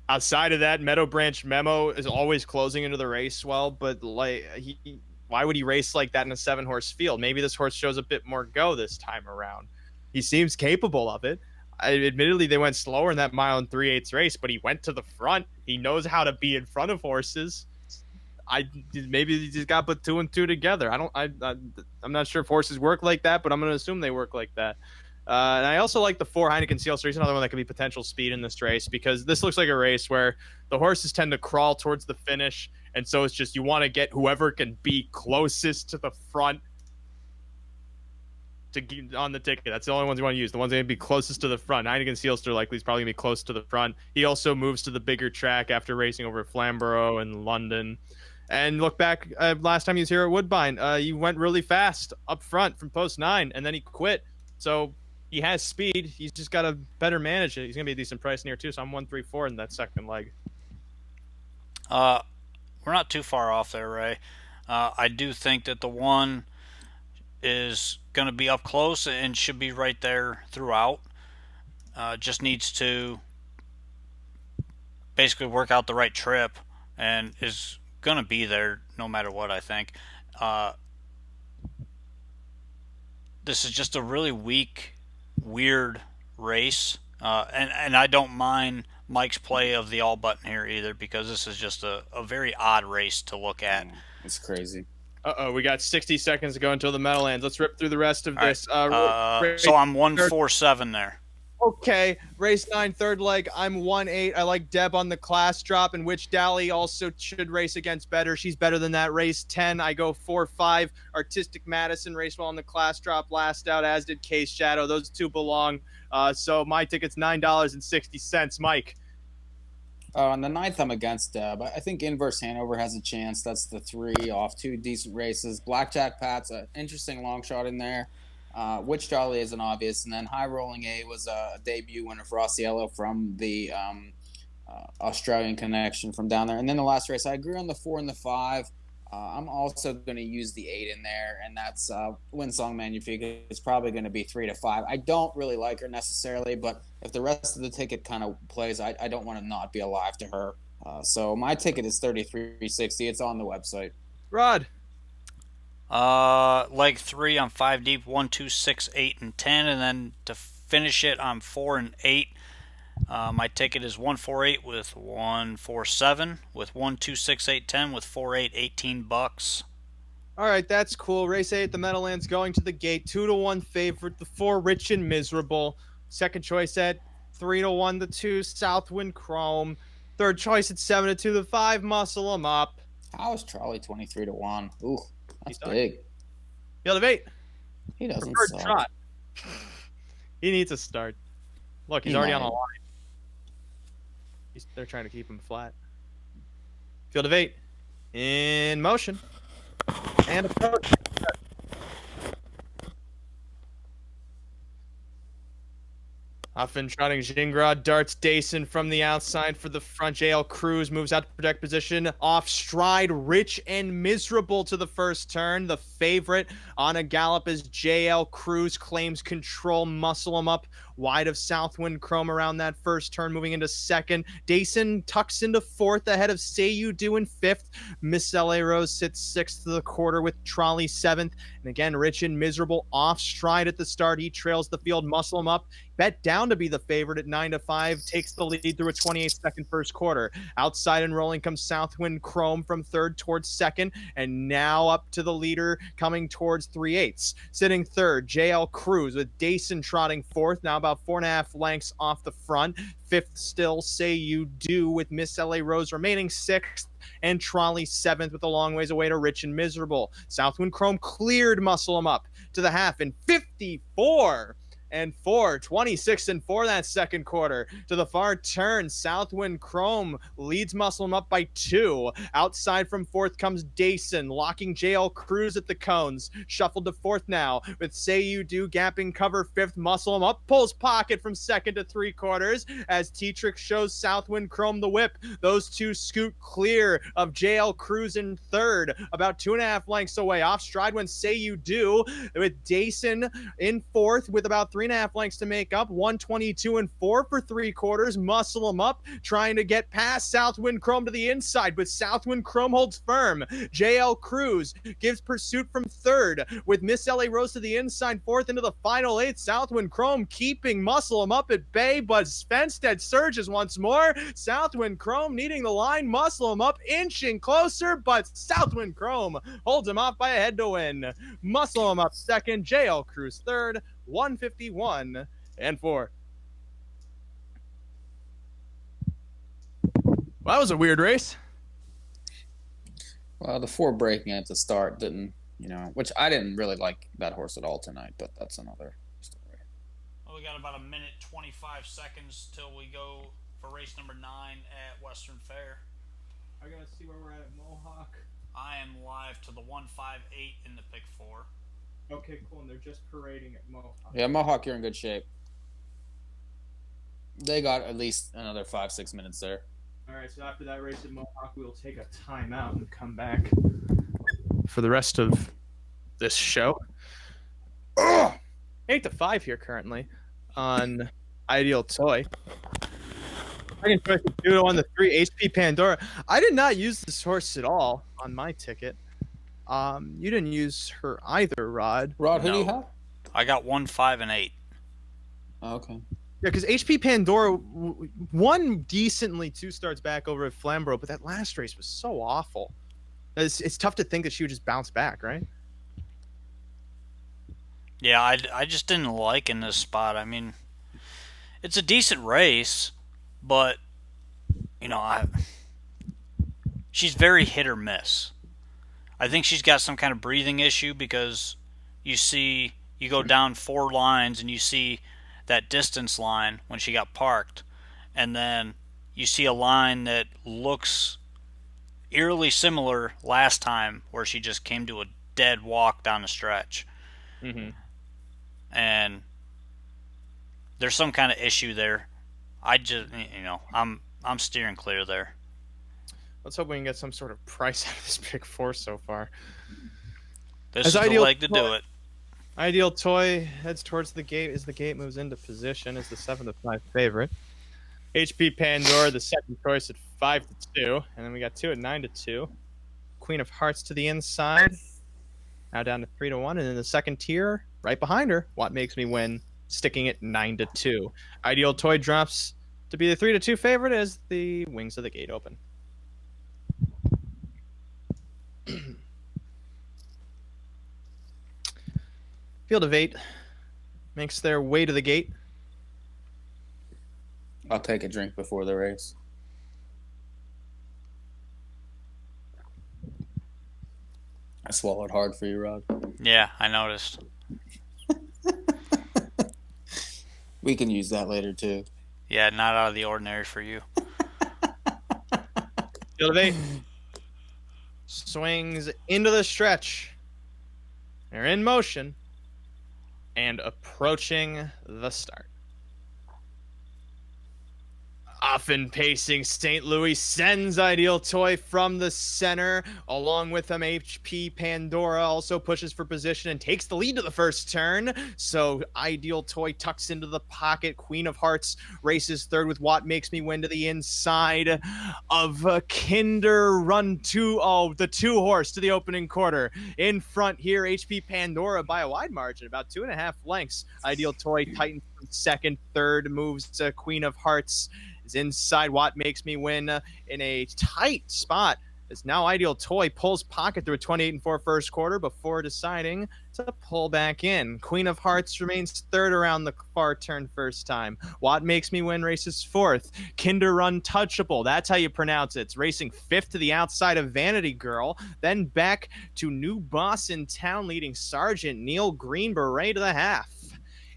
Outside of that, Meadow Branch Memo is always closing into the race well, but why would he race like that in a 7-horse field? Maybe this horse shows a bit more go this time around. He seems capable of it. Admittedly, they went slower in that 1 3/8 race, but he went to the front. He knows how to be in front of horses. Maybe he just got put 2 and 2 together. I'm not sure if horses work like that, but I'm going to assume they work like that. And I also like the 4 Heineken Seal Series, another one that could be potential speed in this race, because this looks like a race where the horses tend to crawl towards the finish, and so it's just you want to get whoever can be closest to the front to get on the ticket. That's the only ones you want to use. The ones that are going to be closest to the front. Heineken Sealster likely is probably going to be close to the front. He also moves to the bigger track after racing over Flamborough and London. And look back, last time he was here at Woodbine, he went really fast up front from post 9, and then he quit. So he has speed. He's just got to better manage it. He's going to be a decent price near too, so I'm 134 in that second leg. We're not too far off there, Ray. I do think that the 1 is going to be up close and should be right there throughout. Just needs to basically work out the right trip and is going to be there no matter what, I think. This is just a really weak, weird race. And I don't mind Mike's play of the all button here either, because this is just a very odd race to look at. It's crazy. We got 60 seconds to go until the Meadowlands. Let's rip through the rest of this. So I'm 147 there. Okay, race 9, third leg. I'm 1-8. I like Deb on the class drop, in which Dally also should race against better. She's better than that. Race 10, I go 4-5. Artistic Madison raced well on the class drop last out, as did Case Shadow. Those two belong. So my ticket's $9.60. Mike. On the ninth, I'm against Deb. I think Inverse Hanover has a chance. That's the 3 off 2 decent races. Blackjack Pat's an interesting long shot in there. Witch Jolly isn't obvious. And then High Rolling A was a debut winner for Osceola from the Australian connection from down there. And then the last race, I agree on the 4 and the 5. I'm also going to use the 8 in there, and that's Winsong Magnifique. It's probably going to be 3 to 5. I don't really like her necessarily, but if the rest of the ticket kind of plays, I don't want to not be alive to her. So my ticket is 33.60. It's on the website. Rod. Leg 3 on 5 deep, 1, 2, 6, 8, and 10, and then to finish it on 4 and 8. My ticket is 148 with 147 with 1, 2, 6, 8, 10 with 4, 8, $18. All right, that's cool. Race 8, the Meadowlands going to the gate. 2-1 favorite. The 4, Rich and Miserable. Second choice at 3-1. The 2, Southwind Chrome. Third choice at 7-2. The 5, Muscle 'em Up. How is Charlie 23 to 1? Ooh, that's He's big. Field of 8. He doesn't Preferred suck. trot. He needs a start. Look, he's already on a line. They're trying to keep him flat. Field of 8. In motion. And approach. Often trotting Jingrad darts Dason from the outside for the front. JL Cruz moves out to protect position. Off stride, Rich and Miserable to the first turn. The favorite on a gallop as JL Cruz claims control. Muscle him up wide of Southwind Chrome around that first turn, moving into second. Dason tucks into fourth ahead of Say You Do in fifth. Miss LA Rose sits sixth to the quarter with Trolley seventh. And again, Rich and Miserable off stride at the start. He trails the field. Muscle him up. Bet down to be the favorite at 9-5, takes the lead through a 28-second first quarter. Outside and rolling comes Southwind Chrome from third towards second, and now up to the leader coming towards 3/8. Sitting third, JL Cruz with Dason trotting fourth, now about 4.5 lengths off the front. Fifth still Say You Do with Miss LA Rose remaining sixth, and Trolley seventh with a long ways away to Rich and Miserable. Southwind Chrome cleared Muscle 'em Up to the half in 54 and 4, 26 and 4 that second quarter. To the far turn, Southwind Chrome leads Muscle 'em Up by 2. Outside from fourth comes Dason, locking JL Cruz at the cones. Shuffled to fourth now with Say You Do gapping cover fifth. Muscle 'em Up pulls pocket from second to three quarters as T-Trix shows Southwind Chrome the whip. Those two scoot clear of JL Cruz in third, about 2.5 lengths away. Off stride when Say You Do with Dason in fourth with about 3.5 lengths to make up. 122 and 4 for three quarters. Muscle 'em Up trying to get past Southwind Chrome to the inside, but Southwind Chrome holds firm. JL Cruz gives pursuit from third with Miss LA Rose to the inside, fourth into the final 8. Southwind Chrome keeping Muscle 'em Up at bay, but Spenstead surges once more. Southwind Chrome needing the line. Muscle 'em Up inching closer, but Southwind Chrome holds him off by a head to win. Muscle 'em Up second, JL Cruz third, 151 and 4. Well, that was a weird race. Well, the 4 breaking at the start didn't, which I didn't really like that horse at all tonight, but that's another story. Well, we got about a minute 25 seconds till we go for race number 9 at Western Fair. I gotta see where we're at Mohawk. I am live to the 158 in the pick 4. Okay, cool, and they're just parading at Mohawk. Yeah, Mohawk, you're in good shape. They got at least another 5-6 minutes there. All right, so after that race at Mohawk, we'll take a timeout and come back for the rest of this show. 8-5 here currently on Ideal Toy. Second choice of Judo on the 3, HP Pandora. I did not use this horse at all on my ticket. You didn't use her either, Rod. Rod, who do you have? I got 1, 5, and 8. Oh, okay. Yeah, because HP Pandora won decently 2 starts back over at Flamborough, but that last race was so awful. It's tough to think that she would just bounce back, right? Yeah, I just didn't like in this spot. I mean, it's a decent race, but she's very hit or miss. I think she's got some kind of breathing issue because you go down 4 lines and you see that distance line when she got parked, and then you see a line that looks eerily similar last time where she just came to a dead walk down the stretch. Mm-hmm. And there's some kind of issue there. I'm steering clear there. Let's hope we can get some sort of price out of this pick 4 so far. This is the leg to do it. Ideal Toy heads towards the gate as the gate moves into position as the 7-5 favorite. HP Pandora, the second choice at 5-2, and then we got 2 at 9-2. Queen of Hearts to the inside, now down to 3-1, and in the second tier, right behind her, What Makes Me Win, sticking at 9-2. Ideal Toy drops to be the 3-2 favorite as the wings of the gate open. Field of 8 makes their way to the gate. I'll take a drink before the race. I swallowed hard for you, Rod. Yeah, I noticed. We can use that later, too. Yeah, not out of the ordinary for you. Field of 8 swings into the stretch. They're in motion and approaching the start. Often pacing St. Louis sends Ideal Toy from the center. Along with him, HP Pandora also pushes for position and takes the lead to the first turn. So Ideal Toy tucks into the pocket. Queen of Hearts races third with What Makes Me Win to the inside of Kinder Run 2. Oh, the 2-horse to the opening quarter. In front here, HP Pandora by a wide margin, about 2.5 lengths. Ideal Toy tightens from second. Third moves to Queen of Hearts. Is inside What Makes Me Win in a tight spot as now Ideal Toy pulls pocket through a 28-4 first quarter before deciding to pull back in. Queen of Hearts remains third around the far turn first time. What Makes Me Win races fourth. Kinder Untouchable, that's how you pronounce it. It's racing fifth to the outside of Vanity Girl, then back to New Boss in Town leading Sergeant Neil Green Beret to the half.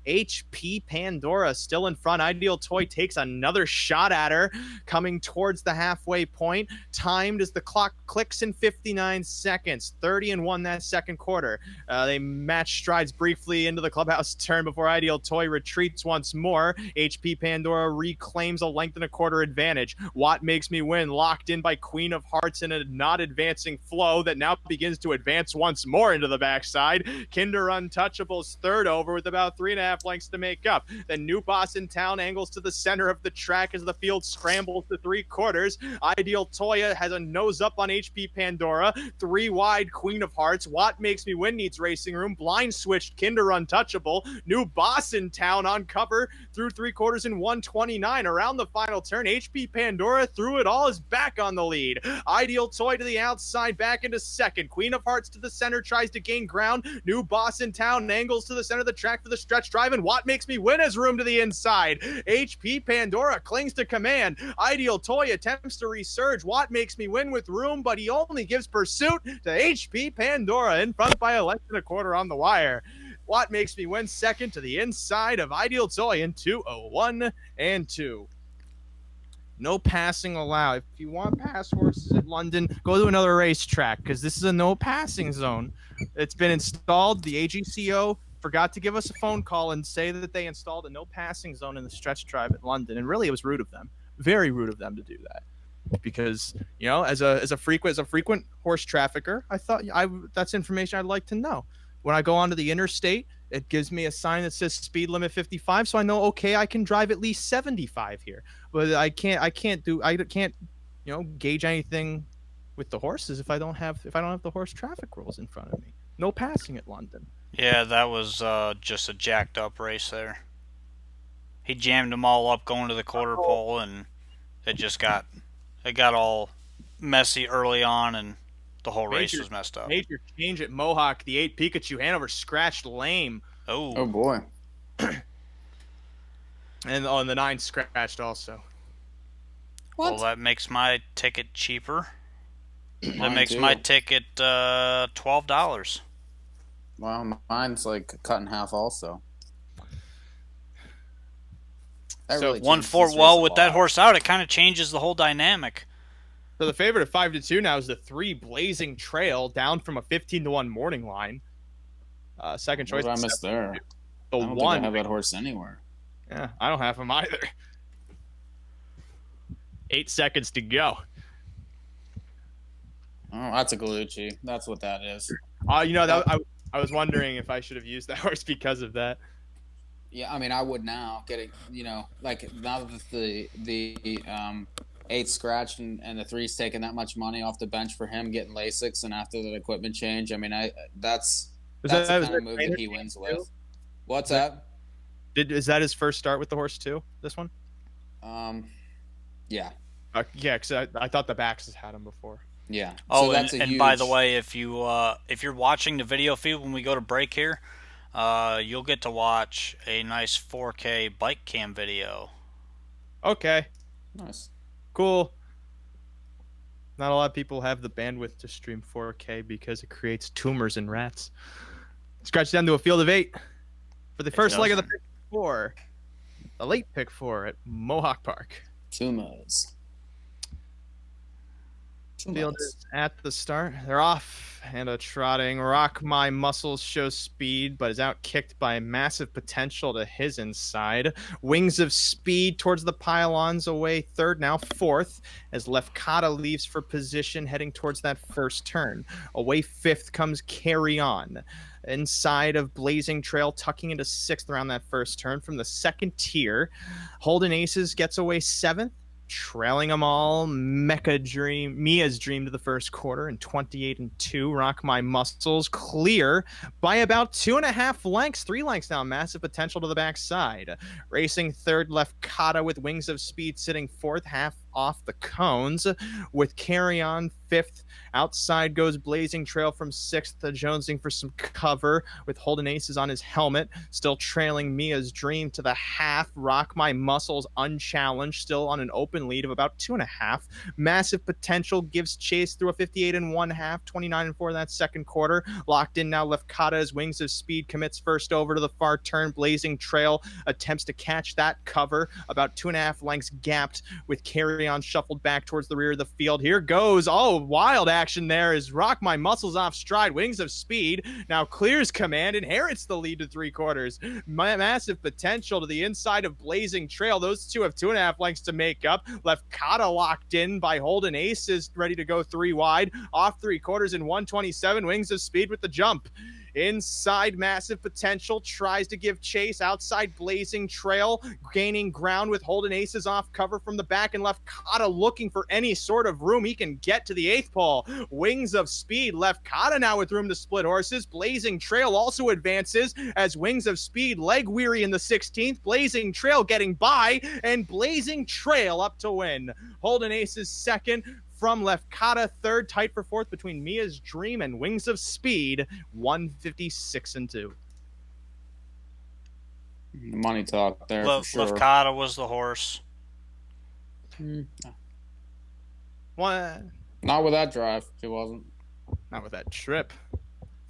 HP Pandora still in front. Ideal Toy takes another shot at her, coming towards the halfway point. Timed as the clock clicks in 59 seconds. 30-1 that second quarter. They match strides briefly into the clubhouse turn before Ideal Toy retreats once more. HP Pandora reclaims a length and a quarter advantage. What Makes Me Win locked in by Queen of Hearts in a not advancing flow that now begins to advance once more into the backside. Kinder Untouchable's third over with about 3.5 lengths to make up. Then New Boss in Town angles to the center of the track as the field scrambles to 3/4. Ideal Toya has a nose up on HP Pandora. 3 wide Queen of Hearts. What Makes Me Win needs racing room. Blind switched Kinder Untouchable. New Boss in Town on cover through 3/4 in 129. Around the final turn, HP Pandora through it all is back on the lead. Ideal Toy to the outside, back into second. Queen of Hearts to the center, tries to gain ground. New Boss in Town angles to the center of the track for the stretch drive, and What Makes Me Win has room to the inside. HP Pandora clings to command. Ideal Toy attempts to resurge. What Makes Me Win with room, but he only gives pursuit to HP Pandora in front by a length and a quarter on the wire. What Makes Me Win second to the inside of Ideal Toy in 2:01 and 2. No passing allowed. If you want pass horses at London, go to another racetrack because this is a no passing zone. It's been installed. The AGCO forgot to give us a phone call and say that they installed a no passing zone in the stretch drive at London. And really, it was rude of them. Very rude of them to do that. Because, you know, as a frequent horse trafficker, I thought that's information I'd like to know. When I go onto the interstate, it gives me a sign that says speed limit 55, so I know, okay, I can drive at least 75 here. But I can't gauge anything with the horses if I don't have the horse traffic rules in front of me. No passing at London. Yeah, that was just a jacked up race there. He jammed them all up going to the quarter pole, and it got all messy early on, and the whole race was messed up. Major change at Mohawk. The 8 Pikachu Hanover scratched lame. Oh boy. And on the 9 scratched also. What? Well, that makes my ticket cheaper. That Mine makes too. my ticket $12. Well, mine's like cut in half also. That So really 1 changes 4. this race Well, a with that lot. horse out, it kind of changes the whole dynamic. So the favorite of 5-2 now is the 3 Blazing Trail, down from a 15-1 morning line. Second choice. What did I miss there? The I don't think 1. I have that horse anywhere. Yeah, I don't have him either. 8 seconds to go. Oh, that's a Galucci. That's what that is. I was wondering if I should have used that horse because of that. Yeah, I mean, I would now. Like now that the 8 scratch and the 3's taking that much money off the bench for him, getting Lasix, and after the equipment change. I mean, that's the kind of move that he wins with. What's that? Is that his first start with the horse too? This one? Yeah. Yeah, because I thought the backs has had him before. Yeah. Oh, so that's and by the way, if you're watching the video feed when we go to break here, you'll get to watch a nice 4K bike cam video. Okay. Nice. Cool. Not a lot of people have the bandwidth to stream 4K because it creates tumors in rats. Scratch down to a field of 8 for the first leg of the pick 4. The late pick 4 at Mohawk Park. Tumors. Field is at the start. They're off and a trotting. Rock My Muscles shows speed, but is outkicked by massive potential to his inside. Wings of Speed towards the pylons away third, now fourth, as Lefkada leaves for position, heading towards that first turn. Away fifth comes Carry On. Inside of Blazing Trail, tucking into sixth around that first turn from the second tier. Holden Aces gets away seventh. Trailing them all, Mia's Dream to the first quarter and 28-2. Rock My Muscles clear by about 2.5 lengths, 3 lengths now. Massive potential to the backside. Racing third, Lefkada with Wings of Speed sitting fourth, half off the cones. With Carry On fifth, outside goes Blazing Trail from sixth, jonesing for some cover with Holden Aces on his helmet. Still trailing Mia's Dream to the half. Rock My Muscles unchallenged, still on an open lead of about 2.5. Massive potential gives chase through a 58.5, 29-4 in that second quarter. Locked in now, Lefkada as Wings of Speed commits first over to the far turn. Blazing Trail attempts to catch that cover, about 2.5 lengths gapped with Carry On shuffled back towards the rear of the field. Here goes. Oh, wild action there as Rock My Muscles off stride. Wings of Speed now clears command, inherits the lead to 3/4. Massive potential to the inside of Blazing Trail. Those two have 2.5 lengths to make up. Lefkada locked in by Holden Aces, ready to go 3 wide. Off 3/4 in 127. Wings of Speed with the jump. Inside, Massive Potential tries to give chase. Outside, Blazing Trail gaining ground with Holden Aces off cover from the back, and Lefkada looking for any sort of room he can get to the 8th pole. Wings of Speed, Lefkada now with room to split horses. Blazing Trail also advances as Wings of Speed leg weary in the 16th. Blazing Trail getting by, and Blazing Trail up to win. Holden Aces second. From Lefkada third, tight for fourth between Mia's Dream and Wings of Speed, 156-2. Money talk there for sure. Lefkada was the horse. What? Not with that drive. He wasn't. Not with that trip.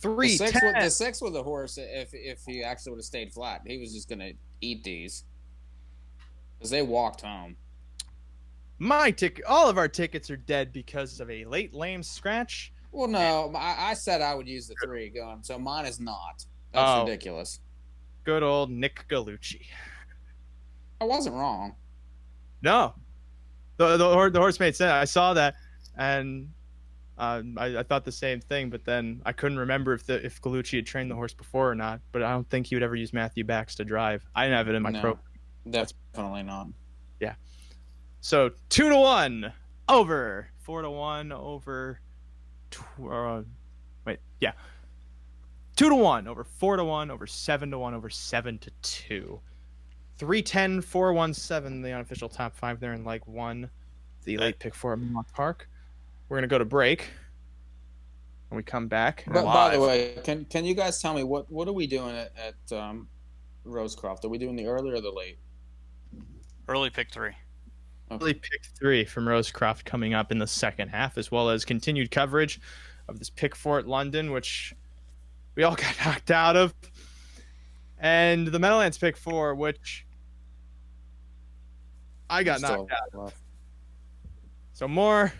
The six with the horse. If he actually would have stayed flat, he was just gonna eat these because they walked home. All of our tickets are dead because of a late lame scratch. Well, no, I said I would use the 3 going, so mine is not. That's ridiculous. Good old Nick Galucci. I wasn't wrong. No, the horse made sense. I saw that, and I thought the same thing. But then I couldn't remember if Galucci had trained the horse before or not. But I don't think he would ever use Matthew Bax to drive. I didn't have it in my pro. Definitely not. Yeah. So 2-1 over 4-1 over. 2-1 over 4-1 over 7-1 over 7-2. 310 417 the unofficial top 5 there in leg 1. The late pick 4 at Mohawk Park. We're gonna go to break. When we come back. But by the way, can you guys tell me what are we doing at Rosecroft? Are we doing the early or the late? Early pick 3. Early pick 3 from Rosecroft coming up in the second half, as well as continued coverage of this pick 4 at London, which we all got knocked out of. And the Meadowlands pick 4, which I got knocked out of. So more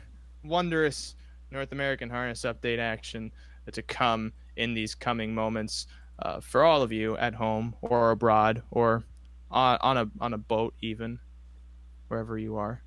wondrous North American Harness Update action to come in these coming moments for all of you at home or abroad or on a boat, even wherever you are.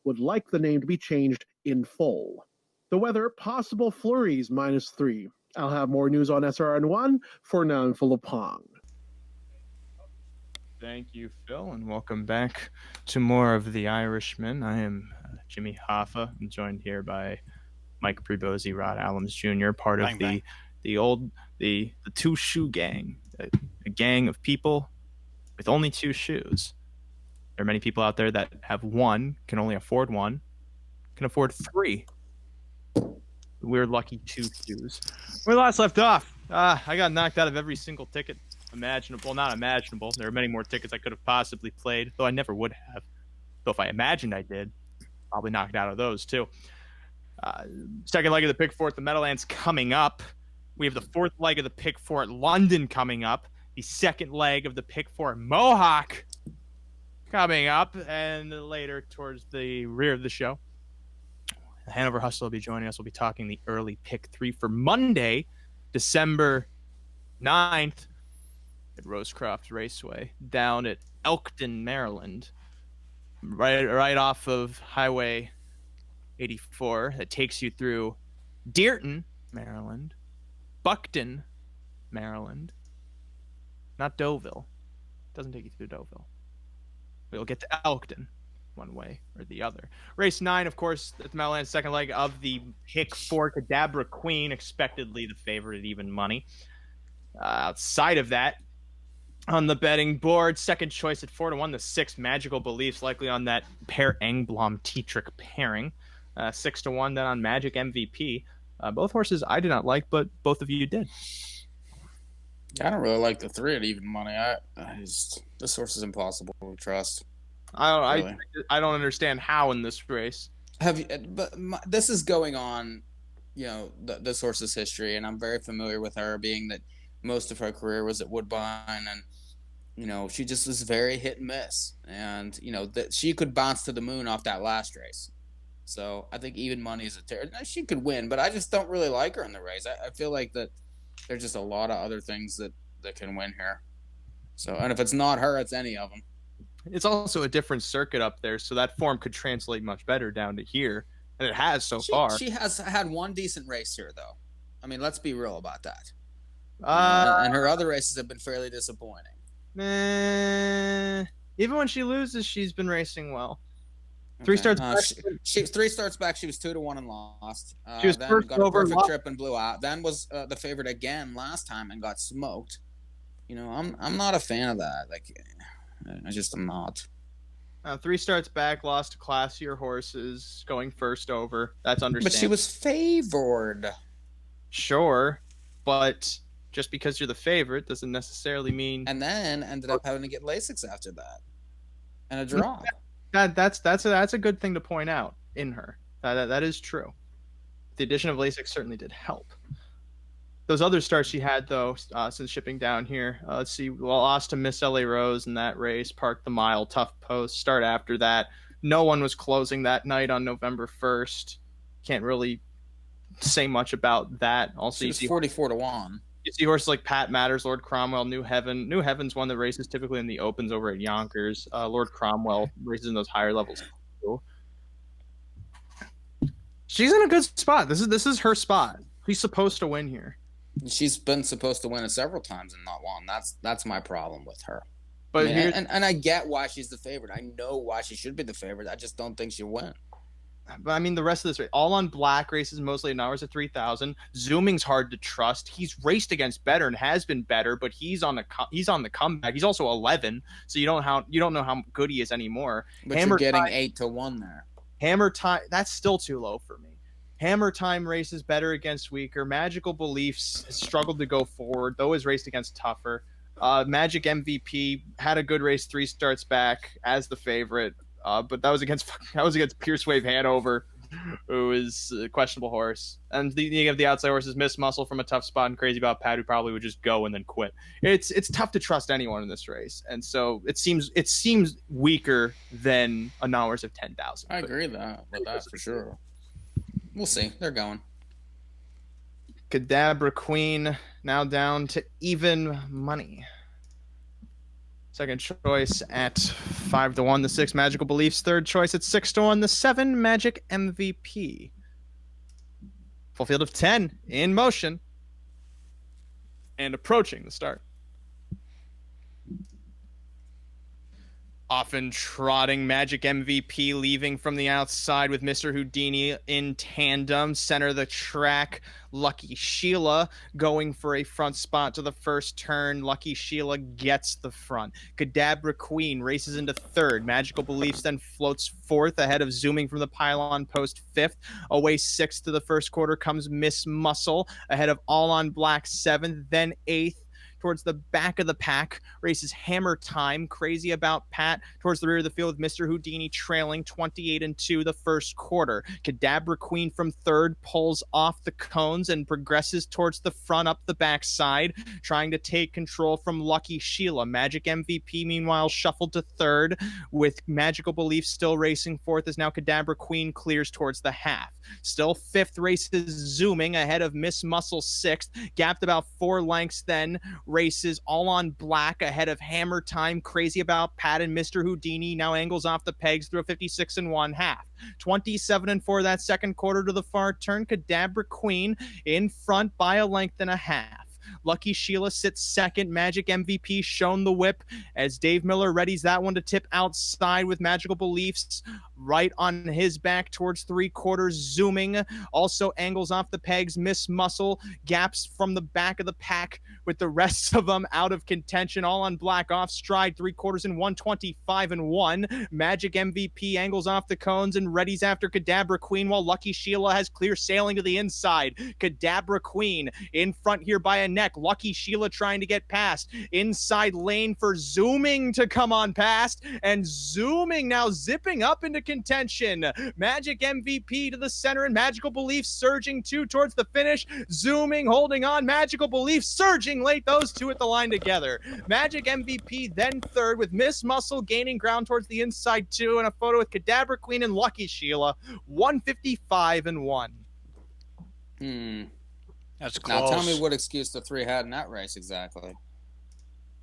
Would like the name to be changed in full. The weather, possible flurries -3. I'll have more news on SRN1. For now, I'm full of pong. Thank you, Phil, and welcome back to more of The Irishman. I am Jimmy Hoffa. I'm joined here by Mike Prebosi, Rod Allums Jr., part of Bang, the two shoe gang, a gang of people with only 2 shoes. There are many people out there that have one, can only afford one, can afford 3. We're lucky 2 shoes. Where last left off, I got knocked out of every single ticket imaginable. Not imaginable. There are many more tickets I could have possibly played, though I never would have. Though if I imagined I did, probably knocked out of those too. Second leg of the pick 4 at the Meadowlands coming up. We have the 4th leg of the pick 4 at London coming up. The second leg of the pick 4 at Mohawk coming up, and later towards the rear of the show, the Hanover Hustle will be joining us. We'll be talking the early pick 3 for Monday, December 9th at Rosecroft Raceway down at Elkton, Maryland. right off of Highway 84 that takes you through Dearton, Maryland, Buckton, Maryland, not Deauville. Doesn't take you through Deauville. We'll get to Elkton one way or the other. Race 9, of course, the Meadowlands second leg of the Hick 4 Cadabra Queen, expectedly the favorite at even money. Outside of that, on the betting board, second choice at 4-1, the 6 Magical Beliefs, likely on that pair Engblom Tetrick pairing. 6-1 then on Magic MVP. Both horses I did not like, but both of you did. I don't really like the 3 at even money. This horse is impossible to trust. I don't understand how in this race. This is going on, this horse's history, and I'm very familiar with her, being that most of her career was at Woodbine, and she just was very hit and miss, and that she could bounce to the moon off that last race. So I think even money is she could win, but I just don't really like her in the race. I feel like that there's just a lot of other things that can win here. So, and if it's not her, it's any of them. It's also a different circuit up there, so that form could translate much better down to here, and it has so far. She has had one decent race here, though. I mean, let's be real about that. And her other races have been fairly disappointing. Even when she loses, she's been racing well. 3 starts back. 3 starts back. She was 2-1 and lost. She was then first got a over, perfect trip and blew out. Then was the favorite again last time and got smoked. I'm not a fan of that. I'm not. 3 starts back, lost to classier horses, going first over. That's understandable. But she was favored. Sure, but just because you're the favorite doesn't necessarily mean. And then ended up having to get Lasix after that, and a draw. That's a good thing to point out in her. That is true. The addition of Lasix certainly did help. Those other starts she had, though, since shipping down here, let's see, lost to Miss LA Rose in that race, parked the mile, tough post, start after that. No one was closing that night on November 1st. Can't really say much about that. Also, she was 44-1. You see horses like Pat Matters, Lord Cromwell, New Heaven. New Heaven's one that races typically in the opens over at Yonkers. Lord Cromwell races in those higher levels too. She's in a good spot. This is her spot. She's supposed to win here. She's been supposed to win it several times and not won. That's my problem with her. But and I get why she's the favorite. I know why she should be the favorite. I just don't think she'll win. But I mean, the rest of this race, all on black races, mostly in hours at 3,000. Zooming's hard to trust. He's raced against better and has been better, but he's on the comeback. He's also 11, so you don't know how good he is anymore. But you're getting 8-1 there. Hammer Time, that's still too low for me. Hammer Time races better against weaker. Magical Beliefs has struggled to go forward, though has raced against tougher. Magic MVP had a good race 3 starts back as the favorite, but that was against Pierce Wave Hanover, who is a questionable horse. And you have the outside horses, Miss Muscle from a tough spot, and Crazy About Pat, who probably would just go and then quit. It's tough to trust anyone in this race, and so it seems weaker than an hours of 10,000. I agree with that for sure. We'll see. They're going. Cadabra Queen now down to even money. Second choice at 5-1, the 6 Magical Beliefs. Third choice at 6-1, the 7 Magic MVP. Full field of 10 in motion and approaching the start. Often trotting Magic MVP, leaving from the outside with Mr. Houdini in tandem. Center of the track, Lucky Sheila going for a front spot to the first turn. Lucky Sheila gets the front. Cadabra Queen races into third. Magical Beliefs then floats fourth ahead of Zooming from the pylon post fifth. Away sixth to the first quarter comes Miss Muscle ahead of All on Black seventh, then eighth. Towards the back of the pack races Hammer Time, Crazy About Pat towards the rear of the field with Mr. Houdini trailing 28-2 the first quarter. Cadabra Queen from third pulls off the cones and progresses towards the front up the backside, trying to take control from Lucky Sheila. Magic MVP meanwhile shuffled to third with Magical Belief still racing fourth as now Cadabra Queen clears towards the half. Still fifth races Zooming ahead of Miss Muscle sixth, gapped about 4 lengths then races, all on black ahead of Hammer Time. Crazy About Pat and Mr. Houdini now angles off the pegs through a 56 1/2. 27-4 that second quarter to the far turn. Cadabra Queen in front by a length and a half. Lucky Sheila sits second. Magic MVP shown the whip as Dave Miller readies that one to tip outside with Magical Beliefs right on his back towards 3/4, zooming. Also angles off the pegs. Miss Muscle gaps from the back of the pack with the rest of them out of contention, all on black off stride. 3/4 in 125-1. Magic MVP angles off the cones and readies after Cadabra Queen, while Lucky Sheila has clear sailing to the inside. Cadabra Queen in front here by a neck. Lucky Sheila trying to get past. Inside lane for Zooming to come on past, and Zooming now zipping up into contention. Magic MVP to the center, and Magical Belief surging too towards the finish. Zooming holding on. Magical Belief surging late. Those two at the line together. Magic MVP then third, with Miss Muscle gaining ground towards the inside too, and a photo with Cadabra Queen and Lucky Sheila. 155-1. That's close. Now tell me what excuse the three had in that race exactly.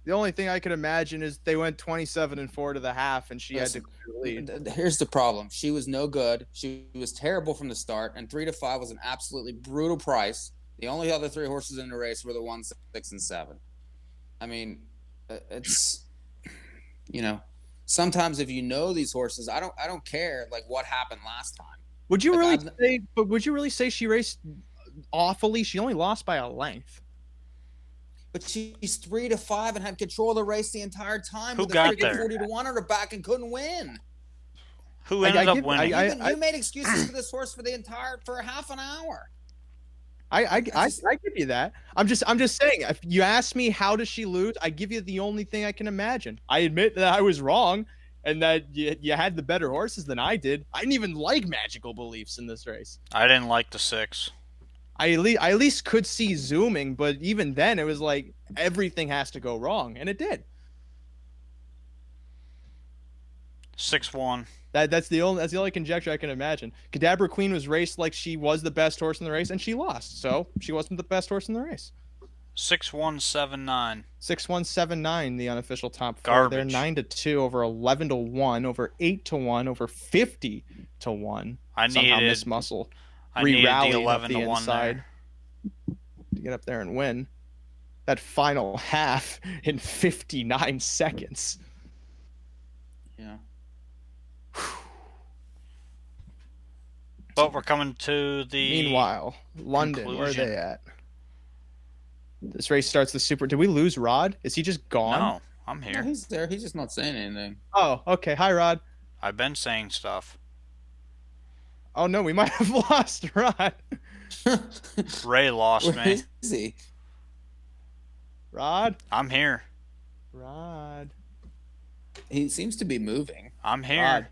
The only thing I could imagine is they went 27-4 to the half, and she had to lead. Here's the problem: she was no good. She was terrible from the start, and 3-5 was an absolutely brutal price. The only other three horses in the race were the 1, 6, and 7. I mean, it's sometimes if you know these horses, I don't care like what happened last time. Would you really say she raced awfully? She only lost by a length. But she's 3-5 and had control of the race the entire time. Who with got a there? 40-1 on her back and couldn't win. Who ended up winning? You made excuses for this horse for half an hour. I give you that. I'm just saying, if you ask me how does she lose, I give you the only thing I can imagine. I admit that I was wrong and that you had the better horses than I did. I didn't even like Magical Beliefs in this race. I didn't like the 6. I at least could see Zooming, but even then it was like everything has to go wrong, and it did. 6-1. That's the only conjecture I can imagine. Cadabra Queen was raced like she was the best horse in the race, and she lost, so she wasn't the best horse in the race. 6-1-7-9. 6-1-7-9, the unofficial top four. Garbage. They're 9-2, over 11-1, over 8-1, over 50-1. I Somehow needed Miss Muscle the re-rallied up 11 the to 1 inside to get up there and win that final half in 59 seconds. Yeah. But we're coming to the Meanwhile, London, conclusion. where are they at? This race starts the Super. Did we lose Rod? Is he just gone? No, I'm No, here. he's there. He's just not saying anything. Oh, okay. Hi, Rod. I've been saying stuff. Oh no, we might have lost Rod. Ray lost Where me. is he? Rod. I'm here. Rod. He seems to be moving. I'm here. Rod.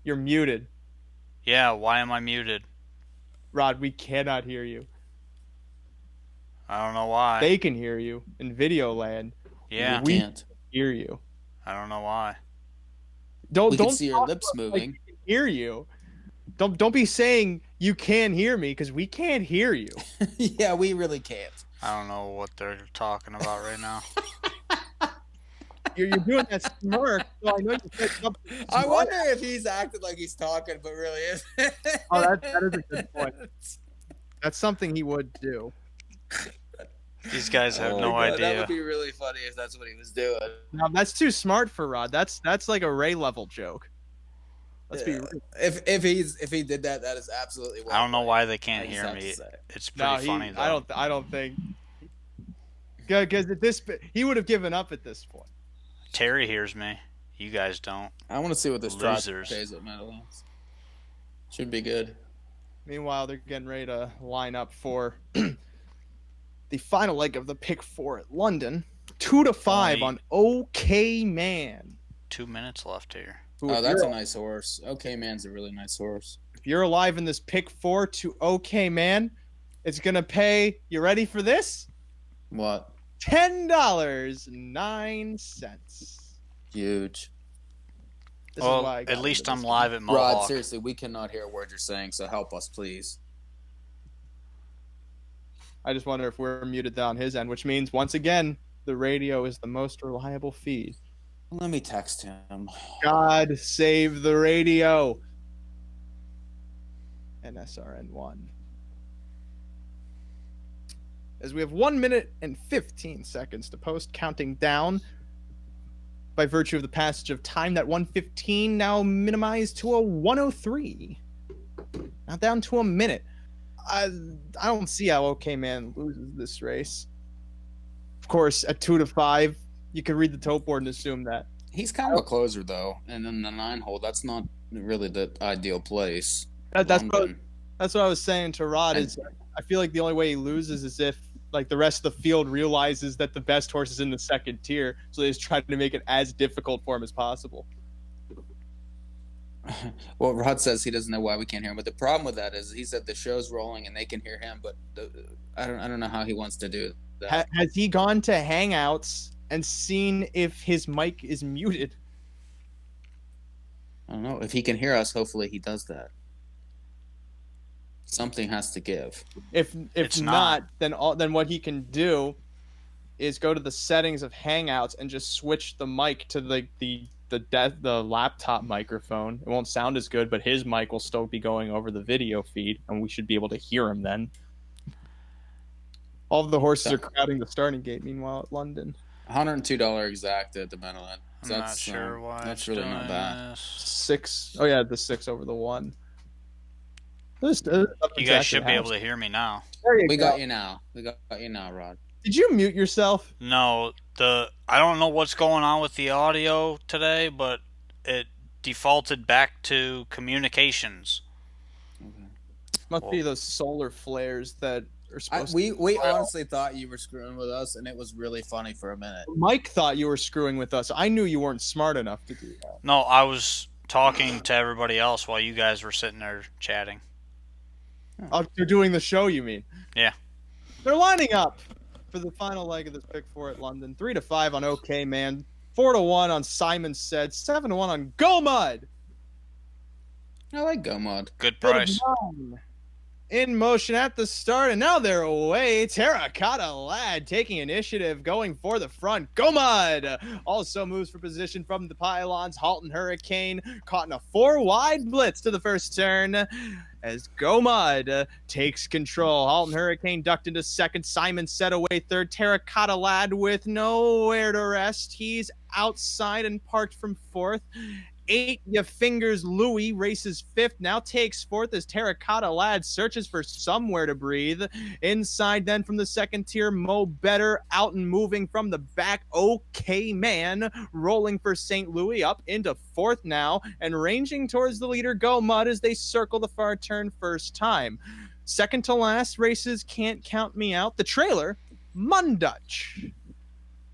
You're muted. Yeah, why am I muted? Rod, we cannot hear you. I don't know why. They can hear you in video land. Yeah, We Can't. hear you. I don't know why. We Don't can see your talk lips like moving. we can hear you. Don't be saying you can hear me, because we can't hear you. Yeah, we really can't. I don't know what they're talking about right now. You're doing that smirk, so I know you said something. I smart. wonder if he's acting like he's talking, but really is. Oh, that is a good point. That's something he would do. These guys have Oh no my God, idea. That would be really funny if that's what he was doing. Now that's too smart for Rod. That's like a Ray level joke. Let's be Yeah. real. If he did that, that is absolutely. I don't know why they I can't just hear have to me. say. It's pretty funny though. I don't think. Because at this, he would have given up at this point. Terry hears me. You guys don't. I want to see what this drop Losers. pays at Meadowlands. Should be good. Meanwhile, they're getting ready to line up for the final leg of the pick four at London. 2-5 Only- on OK Man. 2 minutes left here. Who, Oh, if that's you're- a nice horse. Okay, man's a really nice horse. If you're alive in this pick four to OK Man, it's gonna pay. You ready for this? What? $10.09. Huge. This is Well, why I got at least into I'm this live at Mohawk. Rod, seriously, we cannot hear a word you're saying, so help us, please. I just wonder if we're muted on his end, which means once again the radio is the most reliable feed. Let me text him. God save the radio. And SRN1. As we have 1 minute and 15 seconds to post, counting down by virtue of the passage of time. That 1:15 now minimized to a 1:03. Now down to a minute. I don't see how OK Man loses this race. Of course, at 2-5, you could read the tote board and assume that. He's kind of a closer, though. And then the 9 hole, that's not really the ideal place. That's what I was saying to Rod. Is I feel like the only way he loses is if like the rest of the field realizes that the best horse is in the second tier, so they just try to make it as difficult for him as possible. Well, Rod says he doesn't know why we can't hear him, but the problem with that is he said the show's rolling and they can hear him, but I don't know how he wants to do that. Has he gone to Hangouts and seen if his mic is muted? I don't know. If he can hear us, hopefully he does that. Something has to give. If not, then what he can do is go to the settings of Hangouts and just switch the mic to the laptop microphone. It won't sound as good, but his mic will still be going over the video feed, and we should be able to hear him then. All of the horses are crowding the starting gate, meanwhile, at London. $102 exact at the Meadowland. I'm not sure why that's really not bad. 6. Oh, yeah, the 6 over the 1. You guys should be able to hear me now. We got you now. We got you now, Rod. Did you mute yourself? No, I don't know what's going on with the audio today, but it defaulted back to communications. Must be those solar flares that are supposed to... We honestly thought you were screwing with us, and it was really funny for a minute. Mike thought you were screwing with us. I knew you weren't smart enough to do that. No, I was talking to everybody else while you guys were sitting there chatting. Oh, they're doing the show, you mean? Yeah. They're lining up for the final leg of this pick 4 at London. 3-5 on OK Man. 4-1 on Simon Said. 7-1 on Go Mud. I like Go Mud. Good price. In motion at the start, and now they're away. Terracotta Lad taking initiative, going for the front. Go Mud also moves for position from the pylons. Halton Hurricane caught in a 4-wide blitz to the first turn as Go Mud takes control. Halton Hurricane ducked into second. Simon Said away third. Terracotta Lad with nowhere to rest. He's outside and parked from fourth. 8 Ya Fingers Louie races fifth, now takes fourth as Terracotta Lad searches for somewhere to breathe. Inside then from the second tier, Mo Better out and moving from the back. OK Man rolling for St. Louis up into fourth now and ranging towards the leader Go Mud as they circle the far turn first time. Second to last races Can't Count Me Out. The trailer, Mundutch.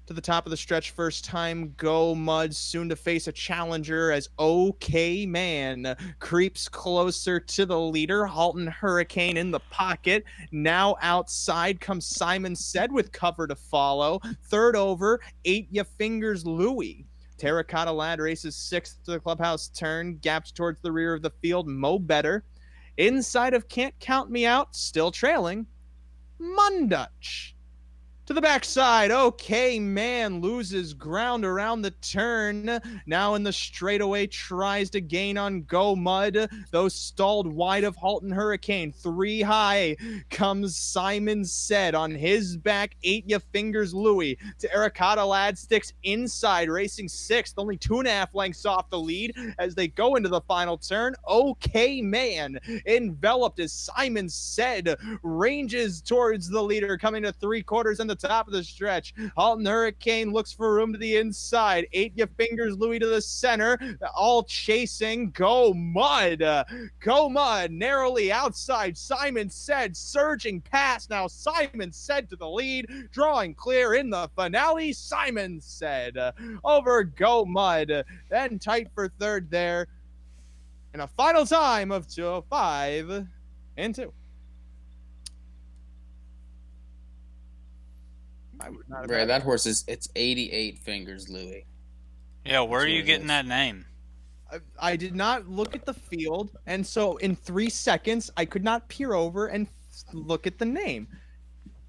To the top of the stretch first time, Go Mud soon to face a challenger as OK Man creeps closer to the leader. Halton Hurricane in the pocket. Now outside comes Simon Said with cover to follow. Third over, 8 Ya Fingers Louie. Terracotta Lad races sixth to the clubhouse turn, gaps towards the rear of the field. Mo Better. Inside of Can't Count Me Out, still trailing, Mundutch. To the backside, OK Man loses ground around the turn. Now in the straightaway, tries to gain on Go Mud, though stalled wide of Halton Hurricane. 3 high comes Simon Said on his back. 8 Ya Fingers Louie. Terracotta Lad sticks inside, racing sixth, only 2.5 lengths off the lead as they go into the final turn. OK Man enveloped as Simon Said ranges towards the leader, coming to 3/4 and the top of the stretch. Halton Hurricane looks for room to the inside. 8 Ya Fingers Louie to the center, all chasing Go Mud. Go Mud narrowly outside. Simon Said surging past. Now Simon Said to the lead, drawing clear in the finale. Simon Said over Go Mud, then tight for third there, and a final time of 2:05 and 2. Ray, that horse it's 88 Fingers Louie. Yeah, where are you getting that name? I did not look at the field, and so in 3 seconds I could not peer over and look at the name.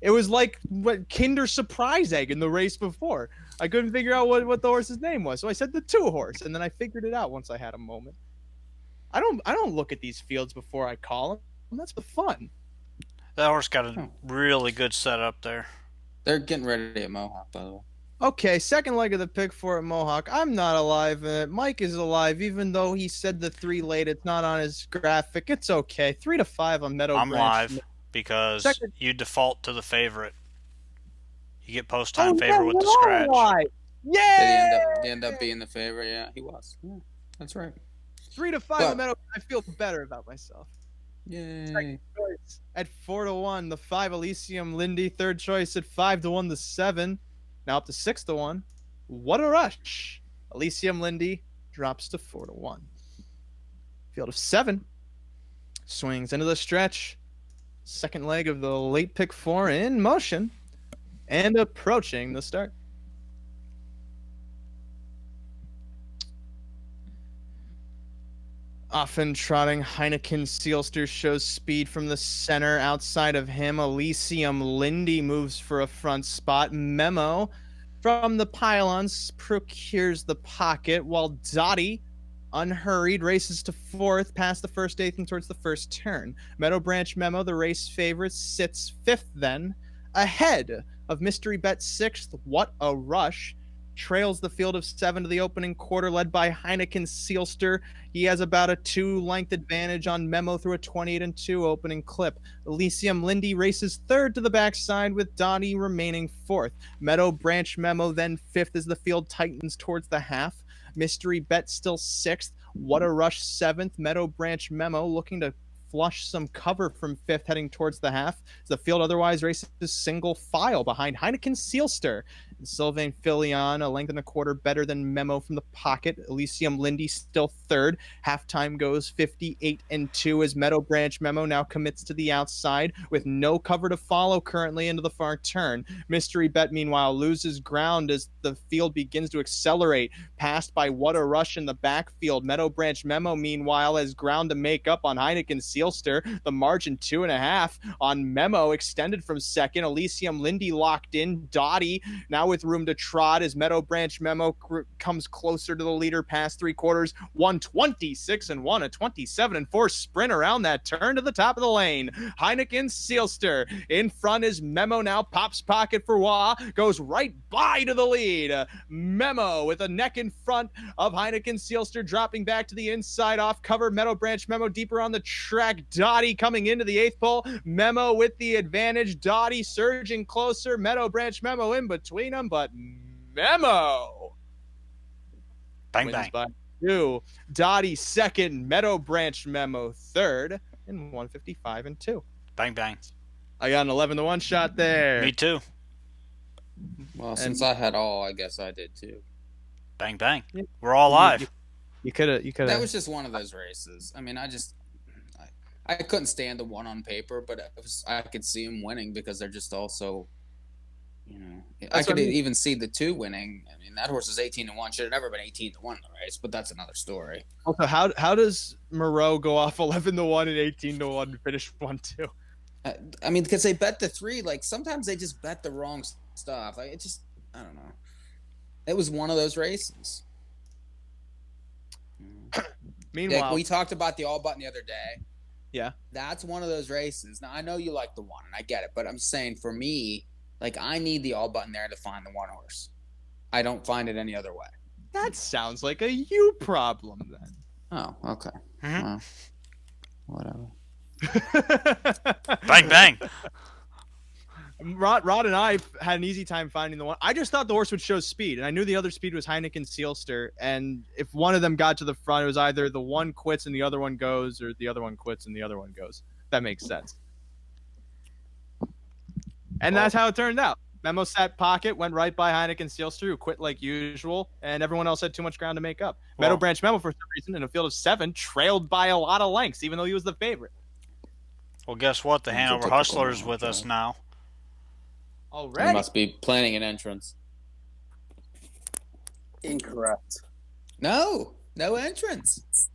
It was like what Kinder Surprise Egg in the race before. I couldn't figure out what the horse's name was, so I said the 2 horse, and then I figured it out once I had a moment. I don't look at these fields before I call them. That's the fun. That horse got a really good setup there. They're getting ready at Mohawk, by the way. Okay, second leg of the pick 4 at Mohawk. I'm not alive in it. Mike is alive, even though he said the 3 late. It's not on his graphic. It's okay. 3 to 5 on Meadow I'm Branch. live because Second- you default to the favorite. You get post time favorite with the scratch. Yeah. They end up being the favorite. Yeah, he was. Yeah, that's right. 3 to 5 on Meadow. I feel better about myself. Yay. Second choice at 4 to 1. The 5 Elysium Lindy. Third choice at 5 to 1. The 7. Now up to 6 to 1. What a rush. Elysium Lindy drops to 4 to 1. Field of 7 swings into the stretch. Second leg of the late pick 4 in motion and approaching the start. Often trotting Heineken Sealster shows speed from the center. Outside of him, Elysium Lindy moves for a front spot. Memo from the pylons procures the pocket, while Dottie, unhurried, races to 4th past the first 8th and towards the first turn. Meadow Branch Memo, the race favorite, sits 5th then, ahead of Mystery Bet 6th. What a rush. Trails the field of 7 to the opening quarter, led by Heineken Sealster. He has about a 2-length advantage on Memo through a 28-2 opening clip. Elysium Lindy races 3rd to the backside, with Dottie remaining 4th. Meadow Branch Memo then 5th as the field tightens towards the half. Mystery Bet still 6th. What a rush 7th. Meadow Branch Memo looking to flush some cover from 5th heading towards the half. As the field otherwise races single file behind Heineken Sealster. And Sylvain Filion, a length and a quarter better than Memo from the pocket. Elysium Lindy still 3rd. Halftime goes 58-2 as Meadow Branch Memo now commits to the outside with no cover to follow currently into the far turn. Mystery Bet, meanwhile, loses ground as the field begins to accelerate. Passed by What a Rush in the backfield. Meadow Branch Memo, meanwhile, has ground to make up on Heineken Sealster. The margin 2.5 on Memo, extended from 2nd. Elysium Lindy locked in. Dottie now with room to trot as Meadow Branch Memo comes closer to the leader past 3/4. 126-1, a 27-4 sprint around that turn to the top of the lane. Heineken Sealster in front as Memo now pops pocket for Wah, goes right by to the lead. Memo with a neck in front of Heineken Sealster, dropping back to the inside off cover. Meadow Branch Memo deeper on the track. Dottie coming into the 8th pole. Memo with the advantage. Dottie surging closer. Meadow Branch Memo in between them, but Memo Bang, wins bang. by 2. Dottie 2nd. Meadow Branch Memo 3rd in 155-2. Bang, bang. I got an 11-1 shot there. Me too. Well, since I had all, I guess I did too. Bang, bang. Yeah. We're all live. You could have. That was just one of those races. I mean, I couldn't stand the one on paper, but I could see him winning because they're just also, I could even see the 2 winning. I mean, that horse is 18-1. Should have never been 18-1 in the race, but that's another story. Also, how does Moreau go off 11-1 and 18-1 and finish 1-2? I mean, because they bet the 3. Like sometimes they just bet the wrong stuff. Like I don't know. It was one of those races. Meanwhile, like we talked about the all button the other day. Yeah, that's one of those races. Now I know you like the 1, and I get it, but I'm saying for me, like I need the all button there to find the 1 horse. I don't find it any other way. that sounds like a you problem then. Oh, okay. Mhm. Whatever. Bang, bang. Rod and I had an easy time finding the 1. I just thought the horse would show speed, and I knew the other speed was Heineken Sealster. And if one of them got to the front, it was either the one quits and the other one goes, or the other one quits and the other one goes. That makes sense. And that's how it turned out. Memo sat pocket, went right by Heineken Sealster, who quit like usual, and everyone else had too much ground to make up. Well, Meadow Branch Memo, for some reason, in a field of 7, trailed by a lot of lengths, even though he was the favorite. Well, guess what? The It's a Hanover typical Hustler's match, with us right? now. They Already. must be planning an entrance. Incorrect. No entrance.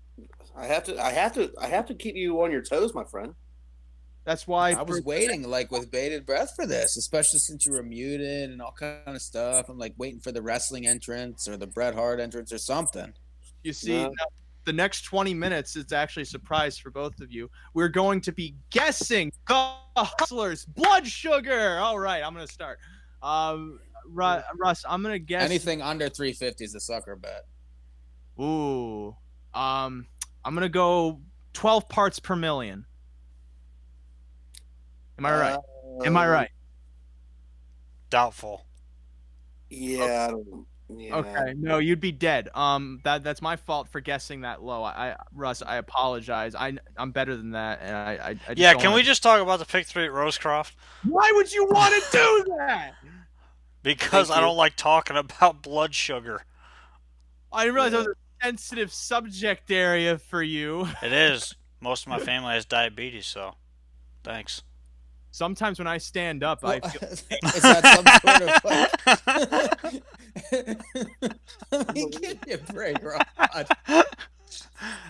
I have to keep you on your toes, my friend. That's why I was waiting like with bated breath for this, especially since you were muted and all kind of stuff. I'm like waiting for the wrestling entrance or the Bret Hart entrance or something. You see, now, the next 20 minutes, it's actually a surprise for both of you. We're going to be guessing the Hustlers' blood sugar. All right, I'm going to start. Russ, I'm going to guess. Anything under 350 is a sucker bet. Ooh. I'm going to go 12 parts per million. Am I right? Am I right? Doubtful. Yeah, I don't. Yeah. Okay, no, you'd be dead. That's my fault for guessing that low. Russ, I apologize. I'm better than that, and I yeah, can we just talk about the pick 3 at Rosecroft? Why would you want to do that? Because I don't like talking about blood sugar. I realize that was a sensitive subject area for you. It is. Most of my family has diabetes, so thanks. Sometimes when I stand up, I feel... Is that some sort of like... Let me give you a break, Rod. I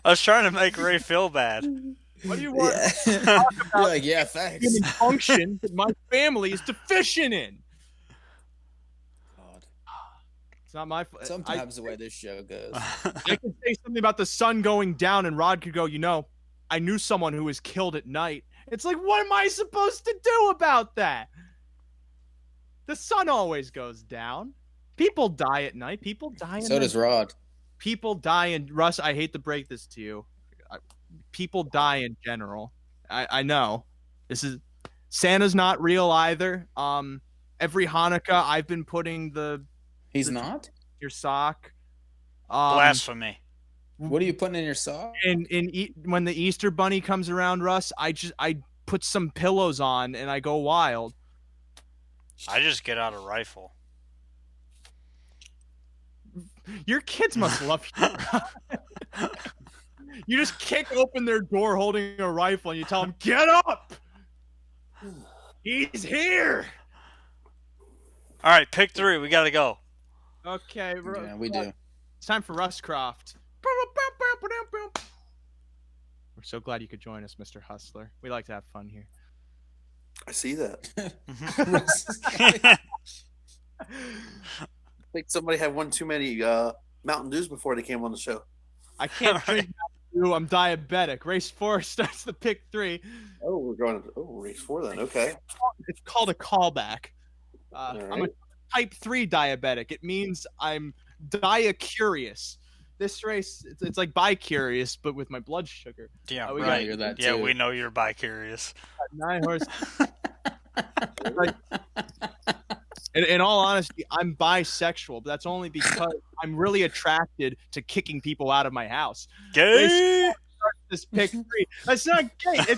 was trying to make Ray feel bad. What do you want to talk about? You're like, yeah, thanks. Human function that my family is deficient in. God. It's not my fault. Sometimes the way this show goes. I could say something about the sun going down, and Rod could go, I knew someone who was killed at night. It's like, what am I supposed to do about that? The sun always goes down. People die at night. People die. So does Rod. People die in Russ. I hate to break this to you. People die in general. I know. Santa's not real either. Every Hanukkah I've been putting He's not? Your sock. Blasphemy. What are you putting in your sock? When the Easter Bunny comes around, Russ, I put some pillows on and I go wild. I just get out a rifle. Your kids must love you. You just kick open their door holding a rifle and you tell them, "Get up! He's here!" All right, pick 3. We got to go. Okay. Yeah, we do. It's time for Rustcroft. We're so glad you could join us, Mr. Hustler. We like to have fun here. I see that. I think somebody had one too many Mountain Dews before they came on the show. I can't drink Mountain Dew. I'm diabetic. Race 4 starts the pick 3. Oh, we're going to race 4 then. Okay. It's called a callback. Right. I'm a type 3 diabetic. It means I'm dia-curious. This race, it's like bi-curious, but with my blood sugar. Yeah, right. You're that yeah, too. we know you're bi-curious. 9 horses. In all honesty, I'm bisexual, but that's only because I'm really attracted to kicking people out of my house. Gay? This pick 3. That's not gay.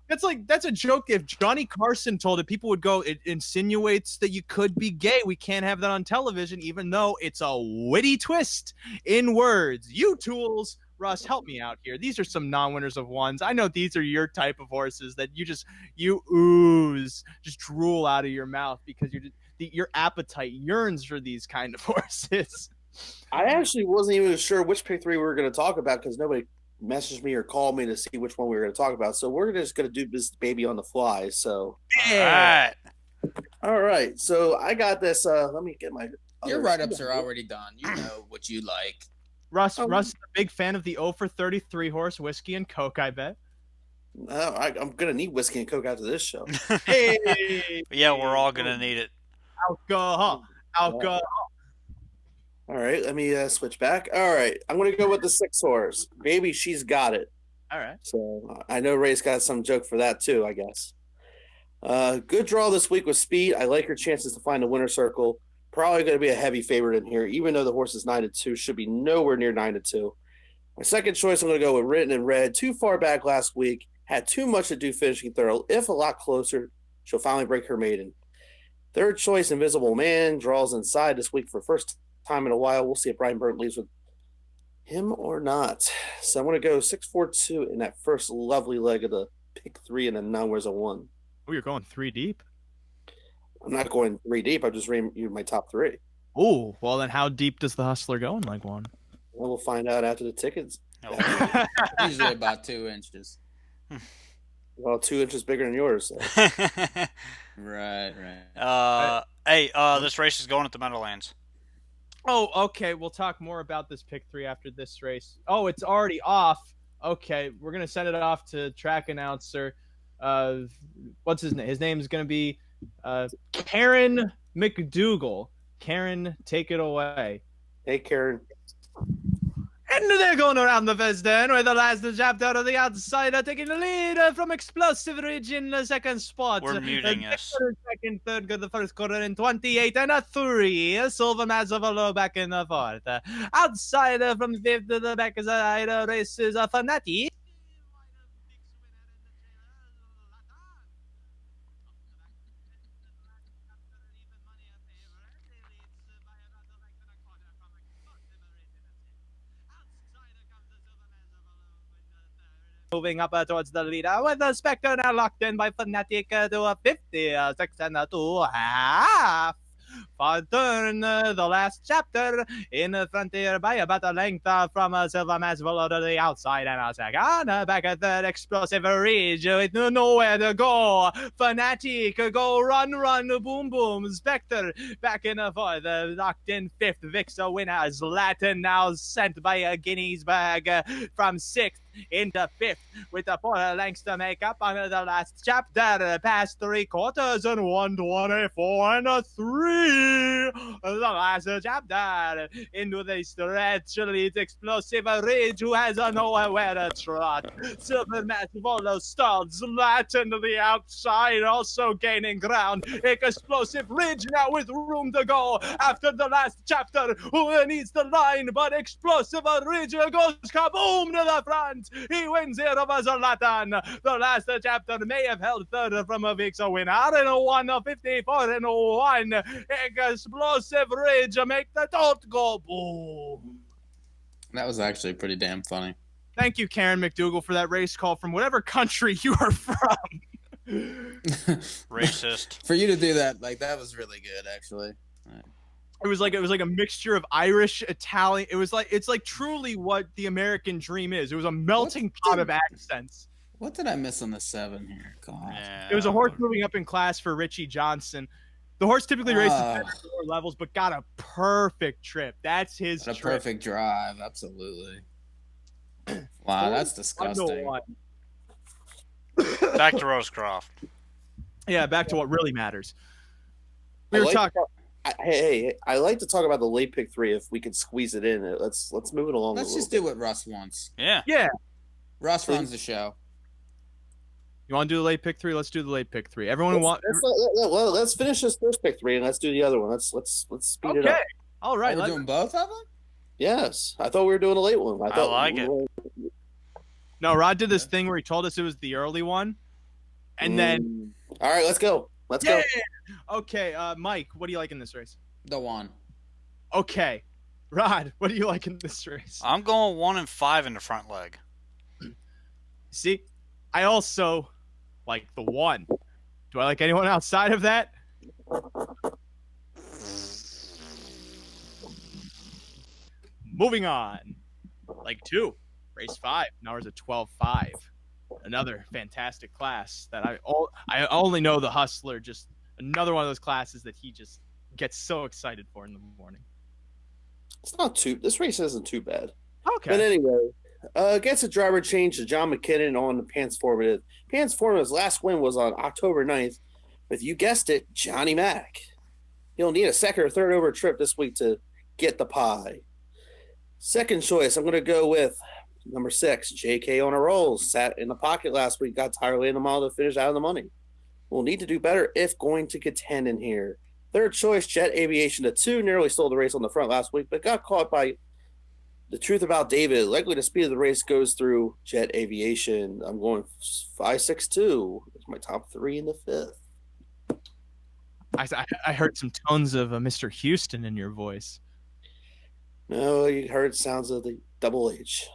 That's a joke. If Johnny Carson told it, people would go, "It insinuates that you could be gay. We can't have that on television," even though it's a witty twist in words. You tools, Russ, help me out here. These are some non-winners of ones. I know these are your type of horses that you ooze, just drool out of your mouth because your appetite yearns for these kind of horses. I actually wasn't even sure which pick 3 we were going to talk about because nobody messaged me or called me to see which one we were going to talk about. So we're just going to do this baby on the fly. So, Yeah. All right. So I got this. Let me get my. Your write-ups are already done. You know what you like. Russ is a big fan of the 0 for 33 horse whiskey and Coke, I bet. I'm going to need whiskey and Coke after this show. Hey. Yeah, we're all going to need it. Alcohol. All right, let me switch back. All right, I'm going to go with the 6 horse. Baby, she's got it. All right. So I know Ray's got some joke for that too, I guess. Good draw this week with speed. I like her chances to find the winner circle. Probably going to be a heavy favorite in here, even though the horse is 9-2, should be nowhere near 9-2. My second choice, I'm going to go with Written in Red. Too far back last week, had too much to do finishing third. If a lot closer, she'll finally break her maiden. Third choice, Invisible Man, draws inside this week for first time in a while. We'll see if Brian Burnt leaves with him or not. So I'm going to go 6-4-2 in that first lovely leg of the pick 3 and then now where's a 1. Oh, you're going 3 deep? I'm not going 3 deep. I'm just reading you my top 3. Oh, well then how deep does the Hustler go in leg 1? Well, we'll find out after the tickets. Usually about 2 inches. Well, 2 inches bigger than yours. So. Right. This race is going at the Meadowlands. Oh, okay. We'll talk more about this pick 3 after this race. Oh, it's already off. Okay, we're gonna send it off to track announcer. What's his name? His name is gonna be Karen McDougal. Karen, take it away. Hey, Karen. And they're going around the first turn with the last chapter of the outsider taking the lead from Explosive Ridge in the second spot. We're muting us. Second, third, good the first quarter in 28 and a 3. Silver Mazzavolo back in the fourth. Outsider from fifth to the back side races a Fanati. Moving up towards the leader with the Spectre now locked in by Fnatic to a 50, 6 and a 2.5. For turn, the last chapter in the frontier by about a length from Silver Mazzavolo to the outside and a second. Back at third, Explosive Ridge with nowhere to go. Fnatic go run, boom, boom. Spectre back in the fourth, locked in fifth. Vixo winners. Latin now sent by a Guinea's bag from sixth into fifth with the 4 lengths to make up on the last chapter. Past 3 quarters and 124 and a 3. The last chapter into the stretch leads Explosive Ridge, who has nowhere to trot. Silver Mazzavolo stalls. Latin to the outside, also gaining ground. Explosive Ridge now with room to go after the last chapter. Who needs the line? But Explosive Ridge goes kaboom to the front. He wins here over Zlatan. The last chapter may have held third from a Vixo winner in a 1:54 and 1. Explosive Ridge make the tote go boom. That was actually pretty damn funny. Thank you, Karen McDougal, for that race call from whatever country you are from. Racist. For you to do that, that was really good, actually. It was like a mixture of Irish, Italian. It's like truly what the American dream is. It was a melting pot of accents. What did I miss on the 7 here? God. It was a horse moving up in class for Richie Johnson. The horse typically races at lower levels, but got a perfect trip. That's his trip. A perfect drive, absolutely. Wow, that's disgusting. Back to Rosecroft. Yeah, back to what really matters. We were talking. Hey, I like to talk about the late pick 3 if we could squeeze it in. Let's move it along. Let's just do what Russ wants. Yeah. Russ runs the show. You want to do the late pick 3? Let's do the late pick 3. Everyone let's finish this first pick 3 and let's do the other one. Let's speed it up. Okay. All right. We're doing both of them? Yes. I thought we were doing the late one. I like it. No, Rod did this thing where he told us it was the early one. And then all right, let's go. Let's go. Okay, Mike, what do you like in this race? The 1. Okay. Rod, what do you like in this race? I'm going 1 and 5 in the front leg. See, I also like the 1. Do I like anyone outside of that? Moving on. Like 2. Race 5. Now there's a 12-5. Another fantastic class that I only know the Hustler. Just another one of those classes that he just gets so excited for in the morning. It's not too. This race isn't too bad. Okay. But anyway, gets a driver change to John McKinnon on the Pants Formative. Pants Formative's last win was on October 9th with, you guessed it, Johnny Mack. He'll need a second or third over trip this week to get the pie. Second choice, I'm going to go with number 6, JK on a roll. Sat in the pocket last week, got tired late in the mile to finish out of the money. We'll need to do better if going to contend in here. Third choice, Jet Aviation to 2. Nearly stole the race on the front last week, but got caught by the truth about David. Likely the speed of the race goes through Jet Aviation. I'm going 5-6-2. It's my top 3 in the 5th. I heard some tones of Mr. Houston in your voice. No, you heard sounds of the double H.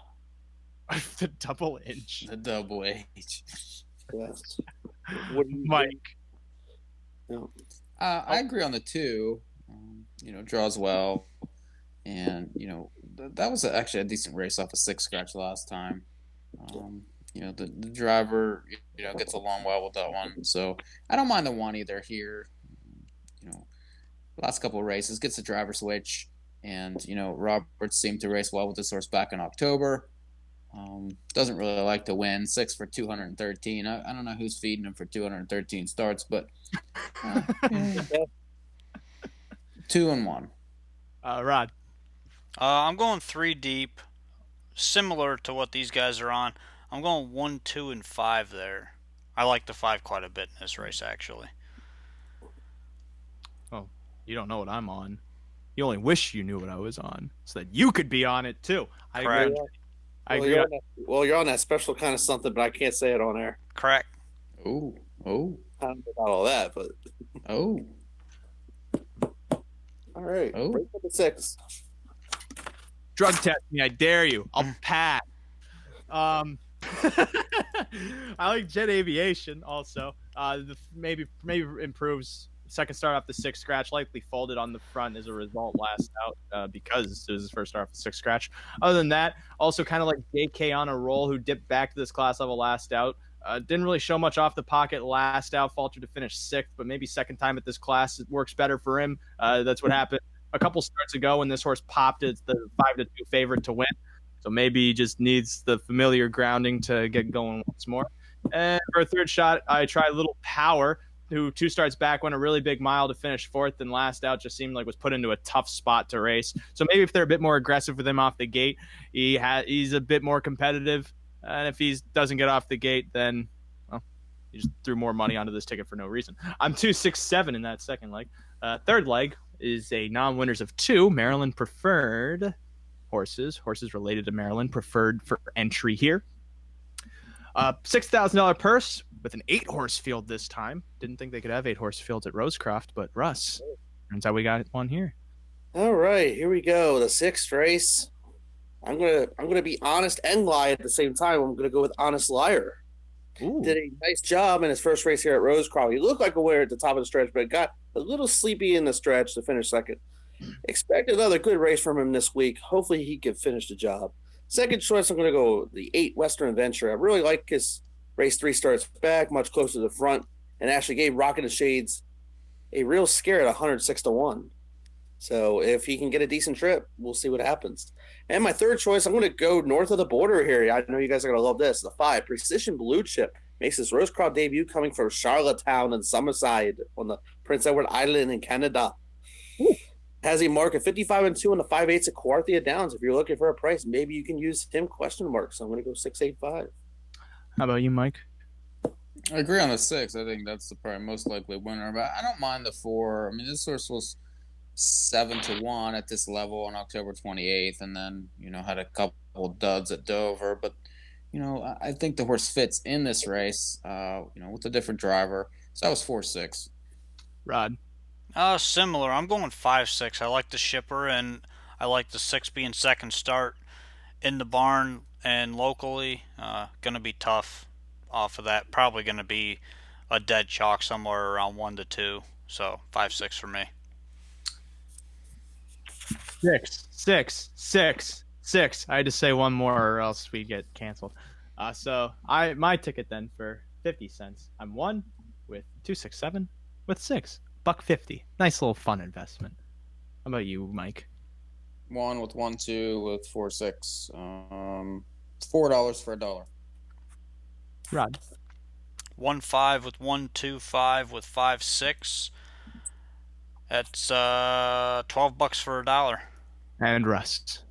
The double H. The double H. Yes. Mike. No. I agree on the 2. Draws well. And, that was actually a decent race off a 6 scratch last time. the driver, gets along well with that one. So I don't mind the 1 either here. Last couple of races gets the driver switch, and Roberts seemed to race well with this horse back in October. Doesn't really like to win. 6 for 213. I don't know who's feeding him for 213 starts, but 2 and 1. Rod. I'm going 3 deep, similar to what these guys are on. I'm going 1, 2, and 5 there. I like the 5 quite a bit in this race, actually. Oh, you don't know what I'm on. You only wish you knew what I was on, so that you could be on it too. Correct. I agree. You're on that special kind of something, but I can't say it on air. Correct. Oh. I don't know about all that, but Oh. all right. Oh. Race number 6. Drug test me, I dare you. I'll pass. I like Jet Aviation also. Maybe improves. Second start off the 6 scratch, likely folded on the front as a result last out because it was his first start off the 6 scratch. Other than that, also kind of like JK on a roll, who dipped back to this class level last out. Didn't really show much off the pocket last out, faltered to finish 6th, but maybe second time at this class it works better for him. That's what happened a couple starts ago when this horse popped. It's the 5-2 favorite to win. So maybe he just needs the familiar grounding to get going once more. And for a third shot, I try Little Power, who 2 starts back went a really big mile to finish 4th, and last out just seemed like was put into a tough spot to race. So maybe if they're a bit more aggressive with him off the gate, he's a bit more competitive. And if he doesn't get off the gate, then he just threw more money onto this ticket for no reason. I'm 2-6-7 in that second leg. Third leg is a non-winners of 2 Maryland preferred horses related to Maryland preferred for entry here. $6,000 purse with an 8-horse field this time. Didn't think they could have 8-horse fields at Rosecroft, but Russ, turns out we got one here. All right, here we go. The 6th race. I'm gonna be honest and lie at the same time. I'm gonna go with Honest Liar. Ooh. Did a nice job in his first race here at Rosecroft. He looked like a winner at the top of the stretch, but got a little sleepy in the stretch to finish second. Expect another good race from him this week. Hopefully he can finish the job. Second choice, I'm going to go the 8 Western Adventure. I really like his race 3 starts back, much closer to the front, and actually gave Rockin' the Shades a real scare at 106-1. So if he can get a decent trip, we'll see what happens. And my third choice, I'm going to go north of the border here. I know you guys are going to love this. The 5 Precision Blue Chip makes his Rosecroft debut coming from Charlottetown and Summerside on the Prince Edward Island in Canada. Ooh. Has a mark of 55-2 on the 5/8 at Kawarthia Downs. If you're looking for a price, maybe you can use him ? So I'm going to go 685. How about you, Mike? I agree on the 6. I think that's the probably most likely winner. But I don't mind the 4. I mean, this horse was 7-1 at this level on October 28th, and then had a couple duds at Dover. But I think the horse fits in this race. With a different driver. So that was 4-6. Rod. Similar. I'm going 5-6. I like the shipper, and I like the 6 being second start in the barn and locally. Going to be tough off of that. Probably going to be a dead chalk somewhere around 1-2. So 5-6 for me. 6. I had to say one more or else we get canceled. So my ticket then for 50 cents. I'm 1 with 267 with 6. $1.50. Nice little fun investment. How about you, Mike? 1 with 1-2 with 4-6. $4 for $1. Rod. 1-5 with 1-2-5 with 5-6. That's $12 for $1. And Russ.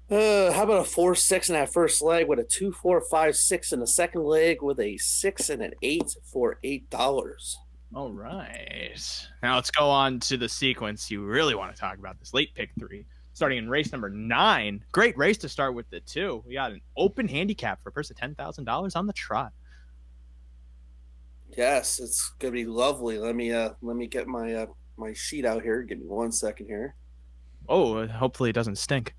How about a 4-6 in that first leg with a 2-4-5-6 in the second leg with a 6 and an 8 for $8. All right. Now let's go on to the sequence you really want to talk about, this late pick 3. Starting in race number 9. Great race to start with the 2. We got an open handicap for a purse of $10,000 on the trot. Yes, it's gonna be lovely. Let me get my my sheet out here. Give me 1 second here. Oh, hopefully it doesn't stink.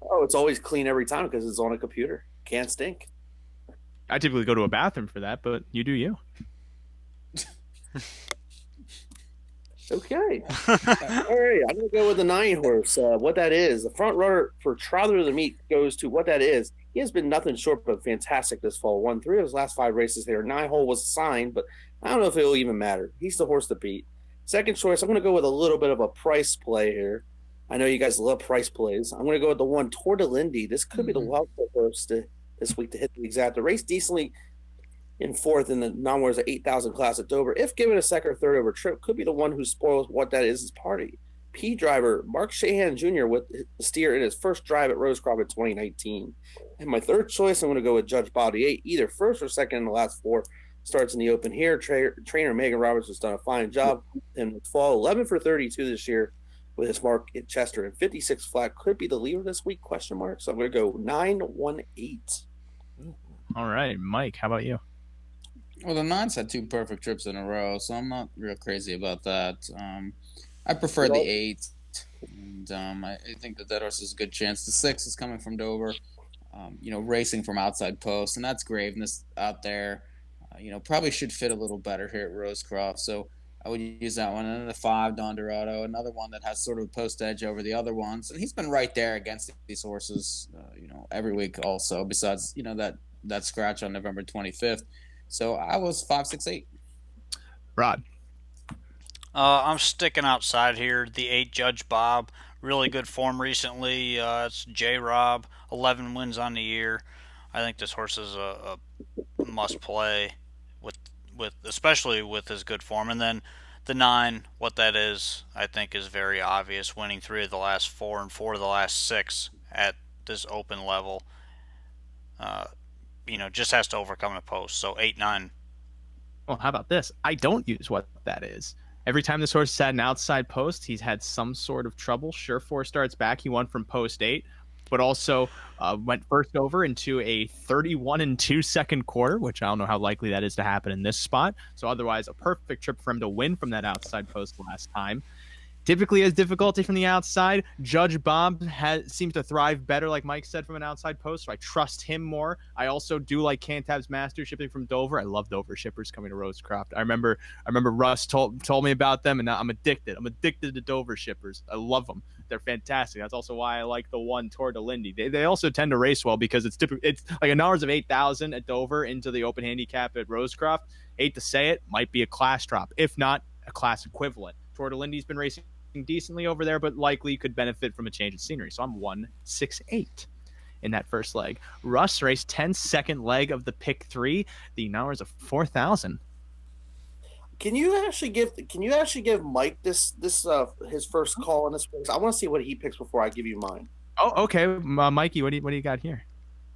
Oh, it's always clean every time because it's on a computer. Can't stink. I typically go to a bathroom for that, but you do you. Okay. All right. I'm going to go with the 9 horse. What that is. The front runner for Trotter of the Meet goes to what that is. He has been nothing short of fantastic this fall. Won 3 of his last 5 races there. 9 hole was assigned, but I don't know if it'll even matter. He's the horse to beat. Second choice, I'm going to go with a little bit of a price play here. I know you guys love price plays. I'm going to go with the 1 Tour de Lindy. This could be the wild card horse this week to hit the exact. The race decently in fourth in the non-winners at 8,000 class at Dover. If given a second or third over trip, could be the one who spoils what that is his party. P driver Mark Shahan Jr. with the steer in his first drive at Rosecroft in 2019. And my third choice, I'm going to go with Judge Bobby 8, either first or second in the last 4 starts in the open here. Trainer Megan Roberts has done a fine job in the fall. 11 for 32 this year with his mark at Chester, and 56 flat could be the leader this week, question mark. So I'm going to go 9-1-8. All right, Mike, how about you? Well, the 9's had 2 perfect trips in a row, so I'm not real crazy about that. I prefer the 8, and I think that horse has a good chance. The 6 is coming from Dover, racing from outside post, and that's Graveness out there. Probably should fit a little better here at Rosecroft, so I would use that one. And then the 5, Don Dorado, another one that has sort of a post edge over the other ones, and he's been right there against these horses, every week also, besides, that scratch on November 25th. So I was 5, 6, 8. Rod. I'm sticking outside here. The 8 Judge Bob, really good form recently. It's J Rob, 11 wins on the year. I think this horse is a must play with especially with his good form. And then the 9, what that is, I think is very obvious. Winning 3 of the last 4 and 4 of the last 6 at this open level. Just has to overcome the post. So 8, 9. Well, how about this? I don't use what that is. Every time this horse had an outside post, he's had some sort of trouble. Sure, 4 starts back, he won from post 8, but also went first over into a 31-2 second quarter, which I don't know how likely that is to happen in this spot. So otherwise, a perfect trip for him to win from that outside post last time. Typically has difficulty from the outside. Judge Bob seems to thrive better, like Mike said, from an outside post, so I trust him more. I also do like Cantab's Master shipping from Dover. I love Dover shippers coming to Rosecroft. I remember Russ told me about them, and now I'm addicted. I'm addicted to Dover shippers. I love them. They're fantastic. That's also why I like the 1 Tour de Lindy. They also tend to race well because it's like an hours of 8,000 at Dover into the open handicap at Rosecroft. Hate to say it, might be a class drop, if not a class equivalent. Tour de Lindy's been racing decently over there, but likely could benefit from a change of scenery. So I'm 1-6-8 in that first leg. Russ raced 10-second leg of the pick 3. The hours of 4,000. Can you actually give Mike this his first call on this race? I want to see what he picks before I give you mine. Oh, okay, Mikey, what do you got here?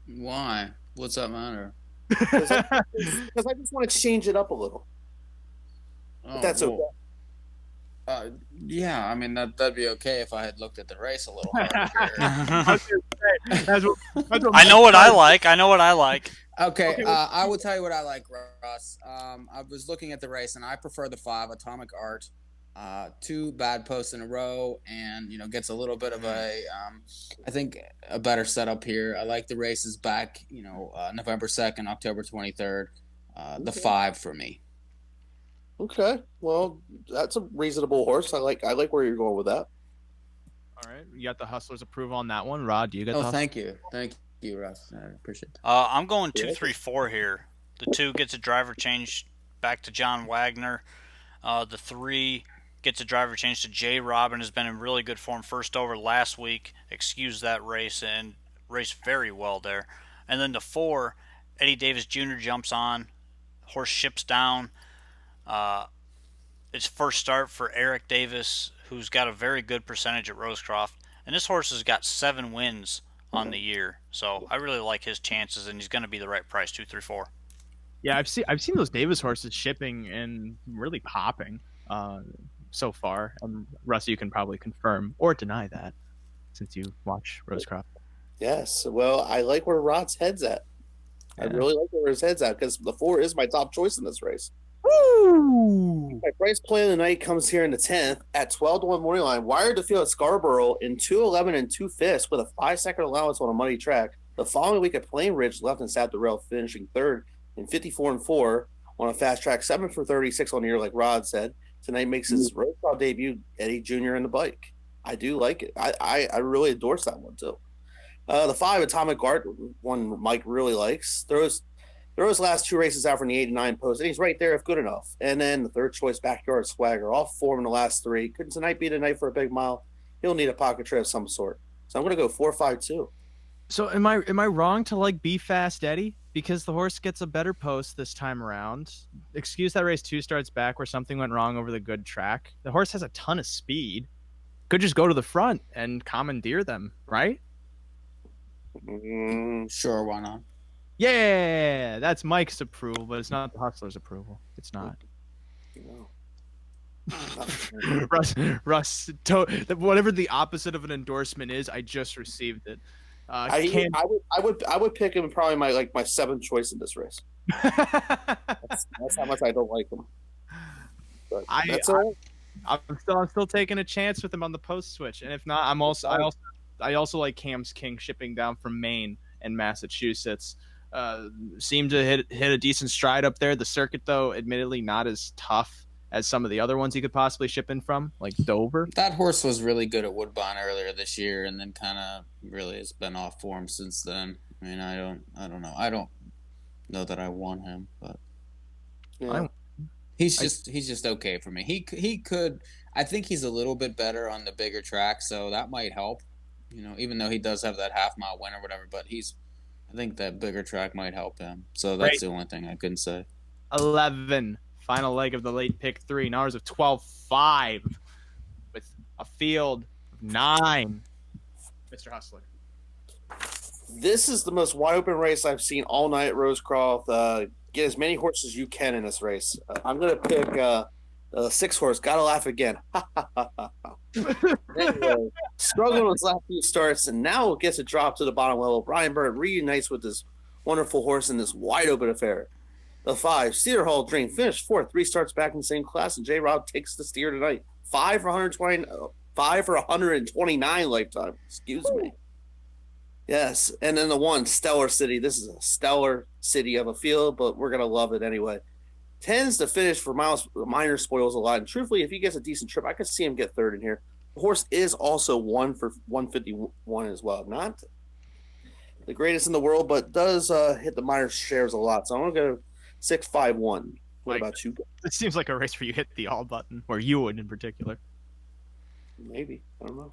Why? What's that matter? Because I just want to change it up a little. If that's okay. Yeah, I mean that'd be okay if I had looked at the race a little harder. I know what I like. Okay, I will tell you what I like, Russ. I was looking at the race, and I prefer the 5, Atomic Art. 2 bad posts in a row, and gets a little bit of I think a better setup here. I like the races back, November 2nd, October 23rd. The 5 for me. Okay, well, that's a reasonable horse. I like where you're going with that. All right, you got the Hustler's approval on that one. Rod, do you got? Thank you, Russ. I appreciate it. I'm going 2, 3, 4 here. The 2 gets a driver change back to John Wagner. The 3 gets a driver change to J. Robin. Has been in really good form. First over last week. Excuse that race and raced very well there. And then the 4, Eddie Davis Jr. jumps on. Horse ships down. It's first start for Eric Davis, who's got a very good percentage at Rosecroft. And this horse has got 7 wins on the year. So I really like his chances, and he's going to be the right price, 2, 3, 4. Yeah, I've seen those Davis horses shipping and really popping so far. Russ, you can probably confirm or deny that since you watch Rosecroft. Yes. Well, I like where Rod's head's at. Yeah. I really like where his head's at because the 4 is my top choice in this race. Woo! My price play of the night comes here in the 10th at 12-1 morning line. Wired to field at Scarborough in 2:11 and 2/5 with a 5-second allowance on a muddy track. The following week at Plain Ridge, left and sat the rail, finishing 3rd in 54 and 4 on a fast track, 7 for 36 on the year, like Rod said. tonight makes his road trial debut, Eddie Jr. in the bike. I do like it. I really endorse that one too. The 5, Atomic Art, one Mike really likes. Throws last 2 races out from the 89 post, and he's right there if good enough. And then the 3rd choice, Backyard Swagger, all 4 in the last 3. Couldn't tonight be the night for a big mile? He'll need a pocket trip of some sort. So I'm going to go 4-5-2. So am I wrong to like Be Fast Eddie? Because the horse gets a better post this time around. Excuse that race 2 starts back where something went wrong over the good track. The horse has a ton of speed. Could just go to the front and commandeer them, right? Sure, why not? Yeah, that's Mike's approval, but it's not the Hustler's approval. It's not. No. Russ, whatever the opposite of an endorsement is, I just received it. I would pick him probably my 7th choice in this race. That's how much I don't like him. But that's all. I'm still taking a chance with him on the post switch, and if not, I also like Cam's King shipping down from Maine and Massachusetts. Seemed to hit a decent stride up there. The circuit, though, admittedly not as tough as some of the other ones he could possibly ship in from, like Dover. That horse was really good at Woodbine earlier this year, and then kind of really has been off form since then. I mean, I don't know. I don't know that I want him, but Yeah. he's just okay for me. He could. I think he's a little bit better on the bigger track, so that might help. Even though he does have that half-mile win or whatever, but I think that bigger track might help him. So that's the only thing I couldn't say. 11, final leg of the late pick 3. Now of 12-5 with a field of 9. Mr. Hustler. This is the most wide open race I've seen all night at Rosecroft. Get as many horses as you can in this race. I'm going to pick the 6 horse. Gotta laugh again. Anyway, struggling with his last few starts, and now gets a drop to the bottom level. Brian Burt reunites with this wonderful horse in this wide open affair. The 5, Cedar Hall Dream, finished 4th, 3 starts back in the same class, and J. Rob takes the steer tonight. 5 for 129 lifetime. Excuse me. Yes, and then the 1, Stellar City. This is a stellar city of a field, but we're gonna love it anyway. Tends to finish for minor spoils a lot, and truthfully, if he gets a decent trip, I could see him get 3rd in here. The horse is also 1 for 151 as well. Not the greatest in the world, but does hit the minor shares a lot. So I'm gonna go 6-5-1. What about you? It seems like a race where you hit the all button, or you would in particular. Maybe, I don't know.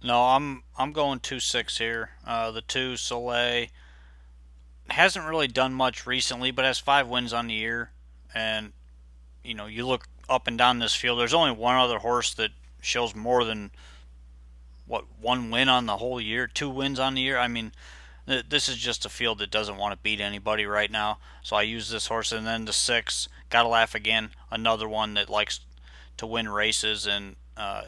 No, I'm going 2-6 here. The 2, Soleil, hasn't really done much recently, but has 5 wins on the year. And you look up and down this field. There's only one other horse that shows more than 1 win on the whole year, 2 wins on the year. I mean, this is just a field that doesn't want to beat anybody right now. So I use this horse, and then the 6, Gotta Laugh Again, another one that likes to win races and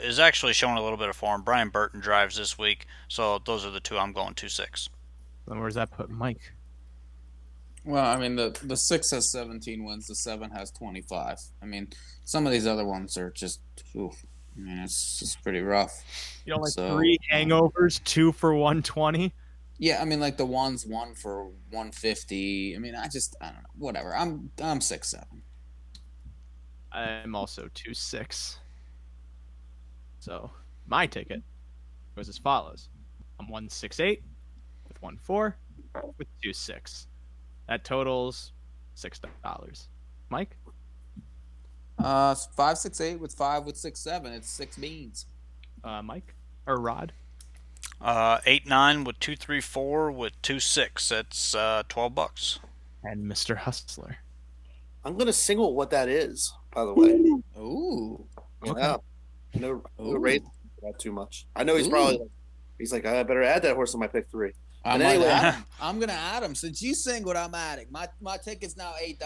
is actually showing a little bit of form. Brian Burton drives this week, so those are the 2 I'm going 2-6. Then where's that put Mike? Well, I mean, the 6 has 17 wins, the 7 has 25. I mean, some of these other ones are just, oof. I mean, it's just pretty rough. You don't like 3 hangovers, 2 for 120? Yeah, I mean, like the 1's 1 for 150. I mean, I don't know. Whatever. I'm 6-7. I'm also 2-6. So my ticket goes as follows. I'm 1-6-8 with 1-4 with 2-6. That totals $6. Mike? 5-6-8 with 5 with 6-7. It's 6 beans. Mike or Rod? 8-9 with 2-3-4 with 2-6. That's $12. And Mr. Hustler. I'm gonna single what that is. By the way. Ooh. Yeah. Okay. No rate that too much. I know he's probably like I better add that horse in my pick 3. I'm gonna add him. Since you singled, I'm adding. My ticket's now $8.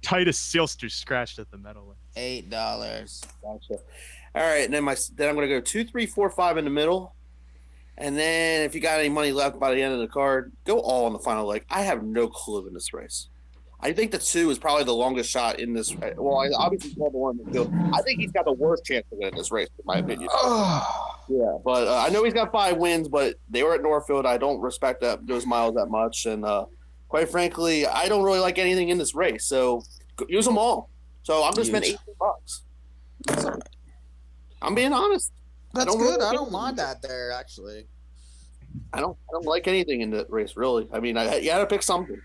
Titus Sealster scratched at the metal. $8. Gotcha. All right, and then I'm gonna go 2, 3, 4, 5 in the middle. And then if you got any money left by the end of the card, go all on the final leg. I have no clue in this race. I think the 2 is probably the longest shot in this. Well, obviously, he's the one in the field. I think he's got the worst chance to win this race, in my opinion. Yeah, but I know he's got 5 wins, but they were at Northfield. I don't respect those miles that much. And quite frankly, I don't really like anything in this race. So use them all. So I'm going to spend Huge. $18. I'm being honest. That's really good. I like don't anything. mind that there, actually. I don't like anything in the race, really. I mean, you got to pick something.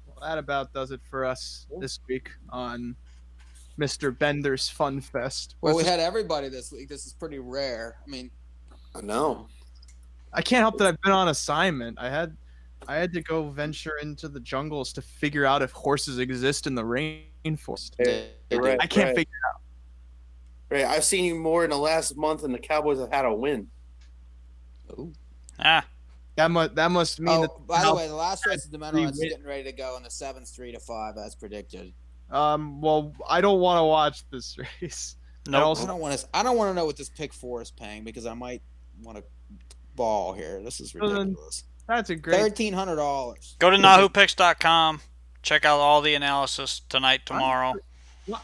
Well, that about does it for us this week on Mr. Bender's Fun Fest. Well, we had everybody this week. This is pretty rare. I mean, I know. I can't help that I've been on assignment. I had to go venture into the jungles to figure out if horses exist in the rainforest. Right, I can't right. figure it out. Right, I've seen you more in the last month than the Cowboys have had a win. Ah, That must mean that. by the way, the last race of the Menor is win. getting ready to go, and the 7's 3-5 as predicted. Well, I don't want to watch this race. no. And also, I don't want to know what this pick 4 is paying because I might want to ball here. This is ridiculous. that's a great. $1,300. Go to NAHUpicks.com. Check out all the analysis tonight, tomorrow.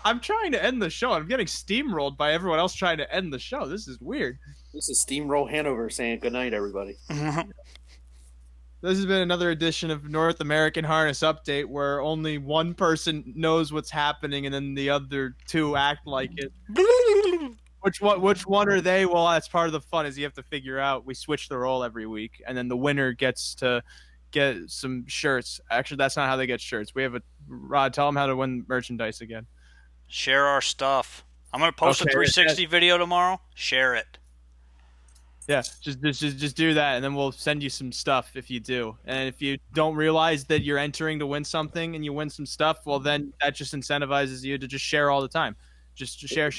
I'm trying to end the show. I'm getting steamrolled by everyone else trying to end the show. This is weird. This is Steamroll Hanover saying good night, everybody. This has been another edition of North American Harness Update, where only one person knows what's happening, and then the other two act like it. Which one are they? Well, that's part of the fun. Is you have to figure out. We switch the role every week, and then the winner gets to get some shirts. Actually, that's not how they get shirts. We have a Rod. Tell them how to win merchandise again. Share our stuff. I'm going to post a 360 video tomorrow. Share it. Yeah, just do that, and then we'll send you some stuff if you do. And if you don't realize that you're entering to win something and you win some stuff, well, then that just incentivizes you to just share all the time. Just share.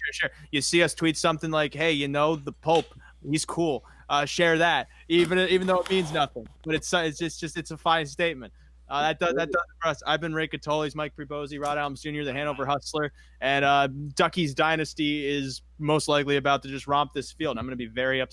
You see us tweet something like, "Hey, the Pope, he's cool. Share that," even though it means nothing, but it's a fine statement. That does it for us. I've been Ray Catoli's Mike Prebosi, Rod Adams Jr., the Hanover Hustler, and Ducky's Dynasty is most likely about to just romp this field. I'm going to be very upset.